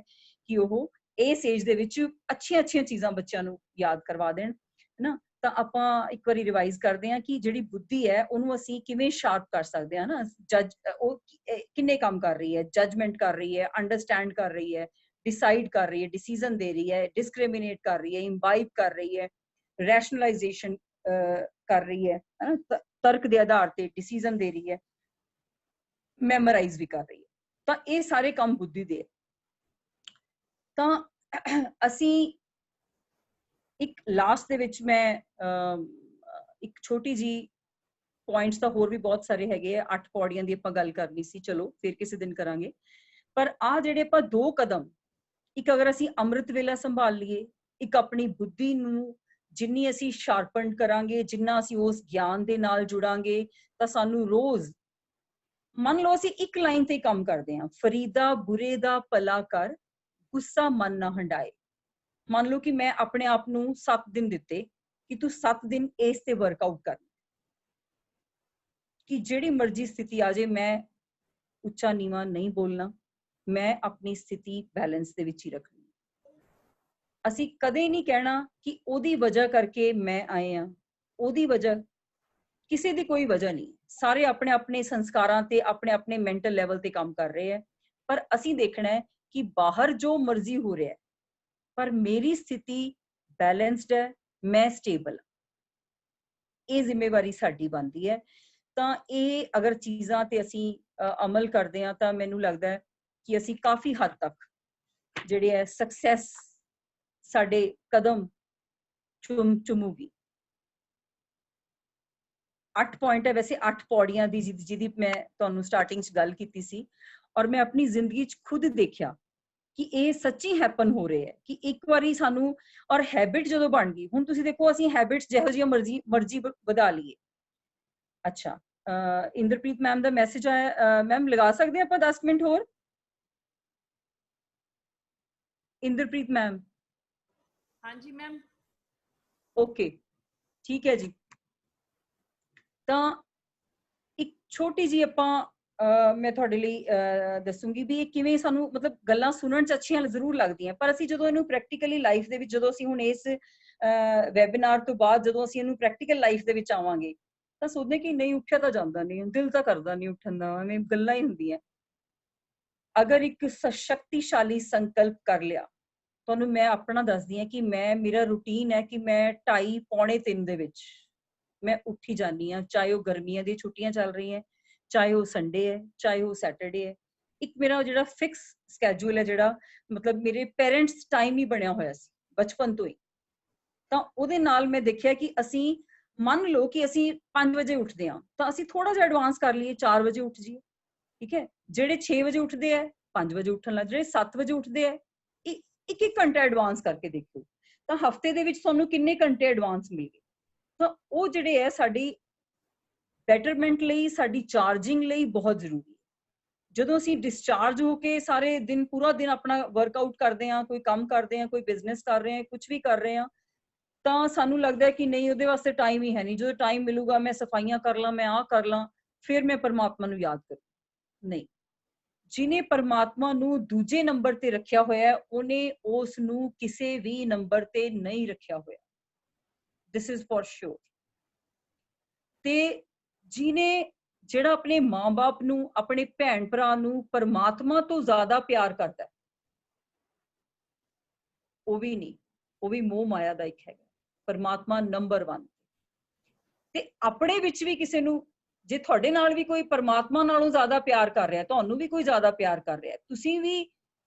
ਕਿ ਉਹ ਇਹ ਸਟੇਜ ਦੇ ਵਿੱਚ ਅੱਛੀਆਂ ਚੀਜ਼ਾਂ ਬੱਚਿਆਂ ਨੂੰ ਯਾਦ ਕਰਵਾ ਦੇਣ, ਹੈ ਨਾ। ਤਾਂ ਆਪਾਂ ਇੱਕ ਵਾਰੀ ਰਿਵਾਈਜ਼ ਕਰਦੇ ਹਾਂ ਕਿ ਜਿਹੜੀ ਬੁੱਧੀ ਹੈ ਉਹਨੂੰ ਅਸੀਂ ਕਿਵੇਂ ਸ਼ਾਰਪ ਕਰ ਸਕਦੇ ਹਾਂ ਨਾ। ਉਹ ਕਿੰਨੇ ਕੰਮ ਕਰ ਰਹੀ ਹੈ, ਜਜਮੈਂਟ ਕਰ ਰਹੀ ਹੈ, ਅੰਡਰਸਟੈਂਡ ਕਰ ਰਹੀ ਹੈ, डिसाइड कर रही है, डिसीजन दे रही है, डिस्क्रिमिनेट कर रही है, इम्बाइब कर रही है, रैशनलाइजेशन कर रही है ना, तर्क के आधार पे डिसीजन दे रही है, मैमोराइज भी कर रही है। तो ये सारे काम बुद्धि दे। तो असी एक लास्ट दे विच मैं एक छोटी जी पॉइंट्स तो होर भी बहुत सारे हैगे, 8 पौड़ियां दी आपां गल करनी सी, चलो फिर किसी दिन करांगे। पर आ जिहड़े आपां 2 कदम, ਇੱਕ ਅਗਰ ਅਸੀਂ ਅੰਮ੍ਰਿਤ ਵੇਲਾ ਸੰਭਾਲ ਲਈਏ, ਇੱਕ ਆਪਣੀ ਬੁੱਧੀ ਨੂੰ ਜਿੰਨੀ ਅਸੀਂ ਸ਼ਾਰਪਨ ਕਰਾਂਗੇ, ਜਿੰਨਾ ਅਸੀਂ ਉਸ ਗਿਆਨ ਦੇ ਨਾਲ ਜੁੜਾਂਗੇ, ਤਾਂ ਸਾਨੂੰ ਰੋਜ਼ ਮੰਨ ਲਓ ਅਸੀਂ ਇੱਕ ਲਾਈਨ ਤੇ ਕੰਮ ਕਰਦੇ ਹਾਂ, ਫਰੀਦਾ ਬੁਰੇ ਦਾ ਭਲਾ ਕਰ, ਗੁੱਸਾ ਮਨ ਨਾ ਹੰਡਾਏ। ਮੰਨ ਲਓ ਕਿ ਮੈਂ ਆਪਣੇ ਆਪ ਨੂੰ 7 ਦਿਨ ਦਿੱਤੇ ਕਿ ਤੂੰ 7 ਦਿਨ ਇਸ ਤੇ ਵਰਕਆਊਟ ਕਰ, ਕਿ ਜਿਹੜੀ ਮਰਜ਼ੀ ਸਥਿਤੀ ਆ ਜਾਏ ਮੈਂ ਉੱਚਾ ਨੀਵਾਂ ਨਹੀਂ ਬੋਲਣਾ, ਮੈਂ ਆਪਣੀ ਸਥਿਤੀ ਬੈਲੈਂਸ ਦੇ ਵਿੱਚ ਹੀ ਰੱਖਣੀ। ਅਸੀਂ ਕਦੇ ਨਹੀਂ ਕਹਿਣਾ ਕਿ ਉਹਦੀ ਵਜ੍ਹਾ ਕਰਕੇ ਮੈਂ ਆਏ ਆ, ਉਹਦੀ ਵਜ੍ਹਾ, ਕਿਸੇ ਦੀ ਕੋਈ ਵਜ੍ਹਾ ਨਹੀਂ। ਸਾਰੇ ਆਪਣੇ ਆਪਣੇ ਸੰਸਕਾਰਾਂ ਤੇ ਆਪਣੇ ਆਪਣੇ ਮੈਂਟਲ ਲੈਵਲ ਤੇ ਕੰਮ ਕਰ ਰਹੇ ਹੈ, ਪਰ ਅਸੀਂ ਦੇਖਣਾ ਹੈ ਕਿ ਬਾਹਰ ਜੋ ਮਰਜ਼ੀ ਹੋ ਰਿਹਾ ਹੈ ਪਰ ਮੇਰੀ ਸਥਿਤੀ ਬੈਲੈਂਸਡ ਹੈ, ਮੈਂ ਸਟੇਬਲ। ਇਹ ਜ਼ਿੰਮੇਵਾਰੀ ਸਾਡੀ ਬਣਦੀ ਹੈ। ਤਾਂ ਇਹ ਅਗਰ ਚੀਜ਼ਾਂ ਤੇ ਅਸੀਂ ਅਮਲ ਕਰਦੇ ਹਾਂ ਤਾਂ ਮੈਨੂੰ ਲੱਗਦਾ ਹੈ ਕਿ ਅਸੀਂ ਕਾਫੀ ਹੱਦ ਤੱਕ ਜਿਹੜੇ ਹੈ ਸਕਸੈਸ ਸਾਡੇ ਕਦਮ ਚੁੰਮੂਗੀ। 8 ਪੁਆਇੰਟ ਹੈ ਵੈਸੇ, 8 ਪੌੜੀਆਂ ਦੀ ਜਿਹਦੀ ਮੈਂ ਤੁਹਾਨੂੰ ਸਟਾਰਟਿੰਗ 'ਚ ਗੱਲ ਕੀਤੀ ਸੀ, ਔਰ ਮੈਂ ਆਪਣੀ ਜ਼ਿੰਦਗੀ 'ਚ ਖੁਦ ਦੇਖਿਆ ਕਿ ਇਹ ਸੱਚੀ ਹੈਪਨ ਹੋ ਰਿਹਾ ਹੈ ਕਿ ਇੱਕ ਵਾਰੀ ਸਾਨੂੰ, ਔਰ ਹੈਬਿਟ ਜਦੋਂ ਬਣ ਗਈ, ਹੁਣ ਤੁਸੀਂ ਦੇਖੋ ਅਸੀਂ ਹੈਬਿਟਸ ਜਿਹੋ ਜਿਹੀਆਂ ਮਰਜ਼ੀ ਵਧਾ ਲਈਏ। ਅੱਛਾ, ਇੰਦਰਪ੍ਰੀਤ ਮੈਮ ਦਾ ਮੈਸੇਜ ਆਇਆ, ਮੈਮ ਲਗਾ ਸਕਦੇ ਆਪਾਂ 10 ਮਿੰਟ ਹੋਰ? ਇੰਦਰਪ੍ਰੀਤ ਮੈਮ? ਹਾਂਜੀ ਮੈਮ। ਓਕੇ, ਠੀਕ ਹੈ ਜੀ। ਤਾਂ ਇੱਕ ਛੋਟੀ ਜੀ ਆਪਾਂ ਮੈਂ ਤੁਹਾਡੇ ਲਈ ਦੱਸੂਗੀ ਵੀ ਇਹ ਕਿਵੇਂ ਸਾਨੂੰ, ਮਤਲਬ ਗੱਲਾਂ ਸੁਣਨ 'ਚ ਅੱਛੀਆਂ ਜ਼ਰੂਰ ਲੱਗਦੀਆਂ, ਪਰ ਅਸੀਂ ਜਦੋਂ ਇਹਨੂੰ ਪ੍ਰੈਕਟੀਕਲੀ ਲਾਈਫ ਦੇ ਵਿੱਚ, ਜਦੋਂ ਅਸੀਂ ਹੁਣ ਇਸ ਵੈਬਿਨਾਰ ਤੋਂ ਬਾਅਦ ਜਦੋਂ ਅਸੀਂ ਇਹਨੂੰ ਪ੍ਰੈਕਟੀਕਲ ਲਾਈਫ ਦੇ ਵਿੱਚ ਆਵਾਂਗੇ ਤਾਂ ਸੋਚਦੇ ਕਿ ਨਹੀਂ ਉੱਠਿਆ ਤਾਂ ਜਾਂਦਾ ਨਹੀਂ, ਦਿਲ ਤਾਂ ਕਰਦਾ ਨਹੀਂ ਉੱਠਣ ਦਾ, ਐਵੇਂ ਗੱਲਾਂ ਹੀ ਹੁੰਦੀਆਂ। ਅਗਰ ਇੱਕ ਸ਼ਕਤੀਸ਼ਾਲੀ ਸੰਕਲਪ ਕਰ ਲਿਆ, ਤੁਹਾਨੂੰ ਮੈਂ ਆਪਣਾ ਦੱਸਦੀ ਹਾਂ ਕਿ ਮੇਰਾ ਰੂਟੀਨ ਹੈ ਕਿ ਮੈਂ 2:30 ਪੌਣੇ 3 ਦੇ ਵਿੱਚ ਮੈਂ ਉੱਠੀ ਜਾਂਦੀ ਹਾਂ, ਚਾਹੇ ਉਹ ਗਰਮੀਆਂ ਦੀ ਛੁੱਟੀਆਂ ਚੱਲ ਰਹੀਆਂ, ਚਾਹੇ ਉਹ ਸੰਡੇ ਹੈ, ਚਾਹੇ ਉਹ ਸੈਟਰਡੇ ਹੈ। ਇੱਕ ਮੇਰਾ ਜਿਹੜਾ ਫਿਕਸ ਸਕੈਜੂਲ ਹੈ, ਜਿਹੜਾ ਮਤਲਬ ਮੇਰੇ ਪੇਰੈਂਟਸ ਟਾਈਮ ਹੀ ਬਣਿਆ ਹੋਇਆ ਸੀ ਬਚਪਨ ਤੋਂ ਹੀ। ਤਾਂ ਉਹਦੇ ਨਾਲ ਮੈਂ ਦੇਖਿਆ ਕਿ ਅਸੀਂ, ਮੰਨ ਲਓ ਕਿ ਅਸੀਂ 5 ਵਜੇ ਉੱਠਦੇ ਹਾਂ ਤਾਂ ਅਸੀਂ ਥੋੜਾ ਜਿਹਾ ਐਡਵਾਂਸ ਕਰ ਲਈਏ, 4 ਵਜੇ ਉੱਠ ਜਾਈਏ, ਠੀਕ ਹੈ। ਜਿਹੜੇ 6 ਵਜੇ ਉੱਠਦੇ ਆ 5 ਵਜੇ ਉੱਠਣ ਲੱਗ, ਜਿਹੜੇ 7 ਵਜੇ ਉੱਠਦੇ ਆ ਇੱਕ ਘੰਟਾ ਐਡਵਾਂਸ ਕਰਕੇ ਦੇਖੋ ਤਾਂ ਹਫਤੇ ਦੇ ਵਿੱਚ ਤੁਹਾਨੂੰ ਕਿੰਨੇ ਘੰਟੇ ਐਡਵਾਂਸ ਮਿਲ ਗਏ। ਤਾਂ ਉਹ ਜਿਹੜੇ ਹੈ ਸਾਡੀ ਬੈਟਰਮੈਂਟ ਲਈ, ਸਾਡੀ ਚਾਰਜਿੰਗ ਲਈ ਬਹੁਤ ਜ਼ਰੂਰੀ ਹੈ। ਜਦੋਂ ਅਸੀਂ ਡਿਸਚਾਰਜ ਹੋ ਕੇ ਸਾਰੇ ਦਿਨ, ਪੂਰਾ ਦਿਨ ਆਪਣਾ ਵਰਕਆਊਟ ਕਰਦੇ ਹਾਂ, ਕੋਈ ਕੰਮ ਕਰਦੇ ਹਾਂ, ਕੋਈ ਬਿਜ਼ਨਸ ਕਰ ਰਹੇ ਹਾਂ, ਕੁਝ ਵੀ ਕਰ ਰਹੇ ਹਾਂ, ਤਾਂ ਸਾਨੂੰ ਲੱਗਦਾ ਹੈ ਕਿ ਨਹੀਂ ਉਹਦੇ ਵਾਸਤੇ ਟਾਈਮ ਹੀ ਹੈ ਨਹੀਂ, ਜਦੋਂ ਟਾਈਮ ਮਿਲੂਗਾ ਮੈਂ ਸਫਾਈਆਂ ਕਰ ਲਾਂ, ਮੈਂ ਆਹ ਕਰ ਲਾਂ, ਫਿਰ ਮੈਂ ਪਰਮਾਤਮਾ ਨੂੰ ਯਾਦ ਕਰਾਂ। ਨਹੀਂ, ਜਿਹਨੇ ਪਰਮਾਤਮਾ ਨੂੰ ਦੂਜੇ ਨੰਬਰ ਤੇ ਰੱਖਿਆ ਹੋਇਆ ਹੈ ਉਹਨੇ ਉਸ ਨੂੰ ਕਿਸੇ ਵੀ ਨੰਬਰ ਤੇ ਨਹੀਂ ਰੱਖਿਆ ਹੋਇਆ, ਦਿਸ ਇਜ਼ ਫॉर श्योर। ਤੇ ਜਿਹਨੇ, ਜਿਹੜਾ ਆਪਣੇ ਮਾਂ-ਬਾਪ ਨੂੰ, ਆਪਣੇ ਭੈਣ ਭਰਾ ਨੂੰ ਪਰਮਾਤਮਾ ਤੋਂ ਜ਼ਿਆਦਾ ਪਿਆਰ ਕਰਦਾ, ਉਹ ਵੀ ਨਹੀਂ, ਉਹ ਵੀ ਮੋਹ ਮਾਇਆ ਦਾ ਇੱਕ ਹੈਗਾ, ਪਰਮਾਤਮਾ ਨੰਬਰ 1। ਤੇ ਆਪਣੇ ਵਿੱਚ ਵੀ ਕਿਸੇ ਨੂੰ, ਜੇ ਤੁਹਾਡੇ ਨਾਲ ਵੀ ਕੋਈ ਪਰਮਾਤਮਾ ਨਾਲੋਂ ਜ਼ਿਆਦਾ ਪਿਆਰ ਕਰ ਰਿਹਾ, ਤੁਹਾਨੂੰ ਵੀ ਕੋਈ ਜ਼ਿਆਦਾ ਪਿਆਰ ਕਰ ਰਿਹਾ, ਤੁਸੀਂ ਵੀ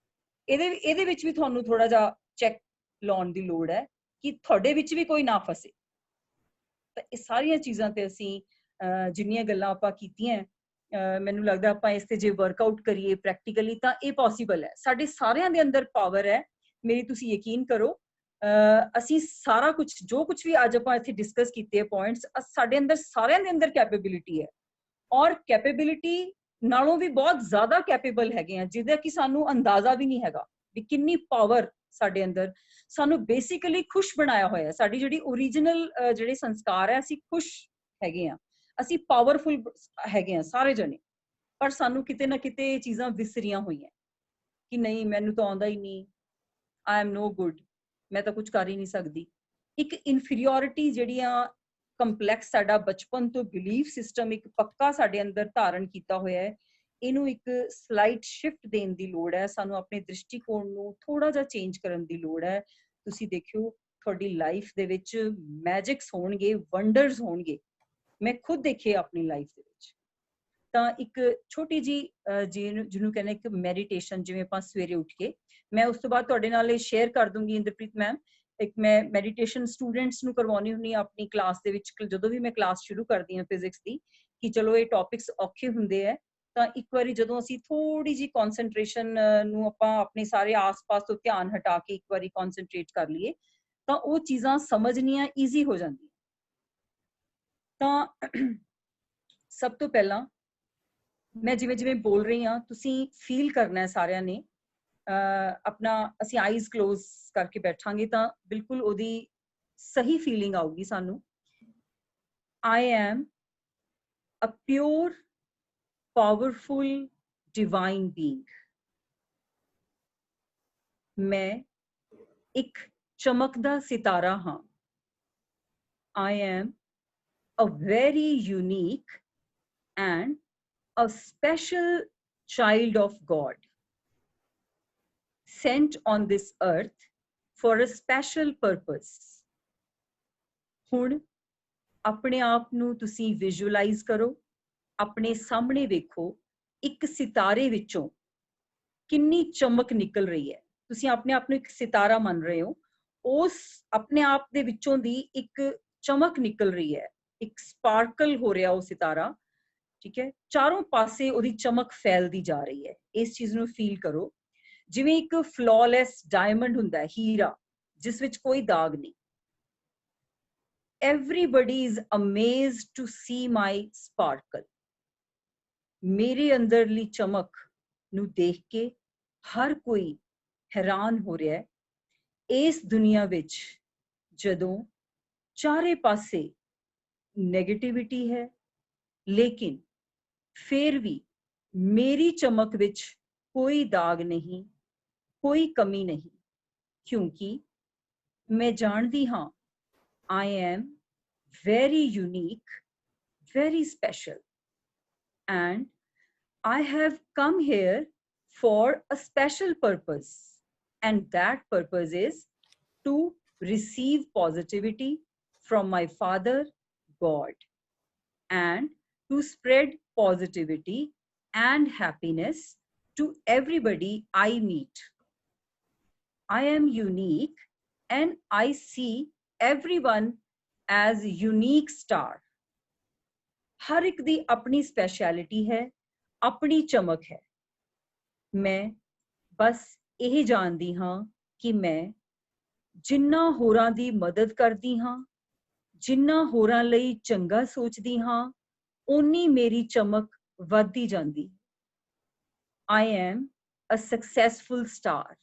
ਇਹਦੇ ਵਿੱਚ ਵੀ ਤੁਹਾਨੂੰ ਥੋੜਾ ਜਿਹਾ ਚੈੱਕ ਲਾਉਣ ਦੀ ਲੋੜ ਹੈ ਕਿ ਤੁਹਾਡੇ ਵਿੱਚ ਵੀ ਕੋਈ ਨਾ ਫਸੇ। ਤਾਂ ਇਹ ਸਾਰੀਆਂ ਚੀਜ਼ਾਂ ਤੇ ਅਸੀਂ ਜਿੰਨੀਆਂ ਗੱਲਾਂ ਆਪਾਂ ਕੀਤੀਆਂ, ਮੈਨੂੰ ਲੱਗਦਾ ਆਪਾਂ ਇਸ ਤੇ ਜੇ ਵਰਕਆਊਟ ਕਰੀਏ ਪ੍ਰੈਕਟੀਕਲੀ ਤਾਂ ਇਹ ਪੋਸੀਬਲ ਹੈ। ਸਾਡੇ ਸਾਰਿਆਂ ਦੇ ਅੰਦਰ ਪਾਵਰ ਹੈ, ਮੇਰੀ ਤੁਸੀਂ ਯਕੀਨ ਕਰੋ। ਅਸੀਂ ਸਾਰਾ ਕੁਝ, ਜੋ ਕੁਝ ਵੀ ਅੱਜ ਆਪਾਂ ਇੱਥੇ ਡਿਸਕਸ ਕੀਤੇ ਪੁਆਇੰਟਸ, ਸਾਡੇ ਅੰਦਰ ਸਾਰਿਆਂ ਦੇ ਅੰਦਰ ਕੈਪੇਬਿਲਿਟੀ ਹੈ, ਔਰ ਕੈਪੇਬਿਲਿਟੀ ਨਾਲੋਂ ਵੀ ਬਹੁਤ ਜ਼ਿਆਦਾ ਕੈਪੇਬਲ ਹੈਗੇ ਆ, ਜਿਹਦਾ ਕਿ ਸਾਨੂੰ ਅੰਦਾਜ਼ਾ ਵੀ ਨਹੀਂ ਹੈਗਾ ਵੀ ਕਿੰਨੀ ਪਾਵਰ ਸਾਡੇ ਅੰਦਰ। ਸਾਨੂੰ ਬੇਸਿਕਲੀ ਖੁਸ਼ ਬਣਾਇਆ ਹੋਇਆ, ਸਾਡੀ ਜਿਹੜੀ ਓਰੀਜਨਲ ਜਿਹੜੇ ਸੰਸਕਾਰ ਹੈ, ਅਸੀਂ ਖੁਸ਼ ਹੈਗੇ ਆ, ਅਸੀਂ ਪਾਵਰਫੁਲ ਹੈਗੇ ਆ ਸਾਰੇ ਜਣੇ, ਪਰ ਸਾਨੂੰ ਕਿਤੇ ਨਾ ਕਿਤੇ ਇਹ ਚੀਜ਼ਾਂ ਵਿਸਰੀਆਂ ਹੋਈਆਂ ਕਿ ਨਹੀਂ ਮੈਨੂੰ ਤਾਂ ਆਉਂਦਾ ਹੀ ਨਹੀਂ, ਆਈ ਐਮ ਨੋ ਗੁੱਡ, ਮੈਂ ਤਾਂ ਕੁਝ ਕਰ ਹੀ ਨਹੀਂ ਸਕਦੀ। ਇੱਕ ਇਨਫੀਰੀਓਰਿਟੀ ਜਿਹੜੀਆਂ ਕੰਪਲੈਕਸ ਸਾਡਾ ਬਚਪਨ ਤੋਂ ਬਿਲੀਫ ਸਿਸਟਮ ਇੱਕ ਪੱਕਾ ਸਾਡੇ ਅੰਦਰ ਧਾਰਨ ਕੀਤਾ ਹੋਇਆ ਹੈ, ਇਹਨੂੰ ਇੱਕ ਸਲਾਈਟ ਸ਼ਿਫਟ ਦੇਣ ਦੀ ਲੋੜ ਹੈ। ਸਾਨੂੰ ਆਪਣੇ ਦ੍ਰਿਸ਼ਟੀਕੋਣ ਨੂੰ ਥੋੜਾ ਜਿਹਾ ਚੇਂਜ ਕਰਨ ਦੀ ਲੋੜ ਹੈ। ਤੁਸੀਂ ਦੇਖਿਓ ਤੁਹਾਡੀ ਲਾਈਫ ਦੇ ਵਿੱਚ ਮੈਜਿਕਸ ਹੋਣਗੇ, ਵੰਡਰਸ ਹੋਣਗੇ, ਮੈਂ ਖੁਦ ਦੇਖੇ ਆਪਣੀ ਲਾਈਫ ਦੇ ਵਿੱਚ। ਤਾਂ ਇੱਕ ਛੋਟੀ ਜੀ ਜਿਹਨੂੰ ਕਹਿੰਦੇ ਇੱਕ ਮੈਡੀਟੇਸ਼ਨ, ਜਿਵੇਂ ਆਪਾਂ ਸਵੇਰੇ ਉੱਠ ਕੇ, ਮੈਂ ਉਸ ਤੋਂ ਬਾਅਦ ਤੁਹਾਡੇ ਨਾਲ ਇਹ ਸ਼ੇਅਰ ਕਰ ਦੂੰਗੀ ਇੰਦਰਪ੍ਰੀਤ ਮੈਮ, ਇੱਕ ਮੈਂ ਮੈਡੀਟੇਸ਼ਨ ਸਟੂਡੈਂਟਸ ਨੂੰ ਕਰਵਾਉਣੀ ਹੁੰਦੀ ਆ ਆਪਣੀ ਕਲਾਸ ਦੇ ਵਿੱਚ, ਜਦੋਂ ਵੀ ਮੈਂ ਕਲਾਸ ਸ਼ੁਰੂ ਕਰਦੀ ਹਾਂ ਫਿਜ਼ਿਕਸ ਦੀ, ਕਿ ਚਲੋ ਇਹ ਟੌਪਿਕਸ ਔਖੇ ਹੁੰਦੇ ਆ, ਤਾਂ ਇੱਕ ਵਾਰੀ ਜਦੋਂ ਅਸੀਂ ਥੋੜੀ ਜੀ ਕਨਸੈਂਟਰੇਸ਼ਨ ਨੂੰ ਆਪਾਂ ਆਪਣੇ ਸਾਰੇ ਆਸ-ਪਾਸ ਤੋਂ ਧਿਆਨ ਹਟਾ ਕੇ ਇੱਕ ਵਾਰੀ ਕਨਸੈਂਟਰੇਟ ਕਰ ਲਈਏ ਤਾਂ ਉਹ ਚੀਜ਼ਾਂ ਸਮਝਣੀਆਂ ਈਜ਼ੀ ਹੋ ਜਾਂਦੀਆਂ। ਤਾਂ ਸਭ ਤੋਂ ਪਹਿਲਾਂ मैं जिवें जिवें बोल रही हाँ तुसी फील करना है सारिਆਂ ने अपना ਅਸੀਂ ਆਈਜ਼ ਕਲੋਜ਼ ਕਰਕੇ ਬੈਠਾਂਗੇ ਤਾਂ ਬਿਲਕੁਲ ਉਹਦੀ ਸਹੀ ਫੀਲਿੰਗ ਆਊਗੀ ਸਾਨੂੰ I am a pure powerful divine being मैं एक चमकदा सितारा हाँ I am a very unique and a special child of God sent on this earth for a special purpose. ਹੁਣ ਆਪਣੇ ਆਪ ਨੂੰ ਤੁਸੀਂ ਵਿਜ਼ੂਅਲਾਈਜ਼ ਕਰੋ ਆਪਣੇ ਸਾਹਮਣੇ ਵੇਖੋ ਇੱਕ ਸਿਤਾਰੇ ਵਿੱਚੋਂ ਕਿੰਨੀ ਚਮਕ ਨਿਕਲ ਰਹੀ ਹੈ ਤੁਸੀਂ ਆਪਣੇ ਆਪ ਨੂੰ ਇੱਕ ਸਿਤਾਰਾ ਮੰਨ ਰਹੇ ਹੋ ਉਸ ਆਪਣੇ ਆਪ ਦੇ ਵਿੱਚੋਂ ਦੀ ਇੱਕ ਚਮਕ ਨਿਕਲ ਰਹੀ ਹੈ ਇੱਕ ਸਪਾਰਕਲ ਹੋ ਰਿਹਾ ਉਹ ਸਿਤਾਰਾ ਠੀਕ ਹੈ ਚਾਰੋਂ ਪਾਸੇ ਉਹਦੀ ਚਮਕ ਫੈਲਦੀ ਜਾ ਰਹੀ ਹੈ ਇਸ ਚੀਜ਼ ਨੂੰ ਫੀਲ ਕਰੋ ਜਿਵੇਂ ਇੱਕ ਫਲॉलेस ਡਾਇਮੰਡ ਹੁੰਦਾ ਹੈ ਹੀਰਾ ਜਿਸ ਵਿੱਚ ਕੋਈ ਦਾਗ ਨਹੀਂ everybody is amazed to see my sparkle ਮੇਰੇ ਅੰਦਰਲੀ ਚਮਕ ਨੂੰ ਦੇਖ ਕੇ ਹਰ ਕੋਈ ਹੈਰਾਨ ਹੋ ਰਿਹਾ ਹੈ ਇਸ ਦੁਨੀਆ ਵਿੱਚ ਜਦੋਂ ਚਾਰੇ ਪਾਸੇ ਨੈਗੇਟਿਵਿਟੀ ਹੈ ਲੇਕਿਨ ਫਿਰ ਵੀ ਮੇਰੀ ਚਮਕ ਵਿੱਚ ਕੋਈ ਦਾਗ ਨਹੀਂ ਕੋਈ ਕਮੀ ਨਹੀਂ ਕਿਉਂਕਿ ਮੈਂ ਜਾਣਦੀ ਹਾਂ I am very unique, very special, and I have come here for a special purpose, and that purpose is to receive positivity from my Father, God, and to spread positivity and happiness to everybody I meet. I am unique, and I see everyone as unique star हर एक दी अपनी speciality है अपनी चमक है मैं बस यही जानती हाँ कि मैं जिन्ना होरां दी मदद करती हाँ जिन्ना होरां लई चंगा सोचती हाँ उन्नी मेरी चमक वधदी जांदी I am a successful star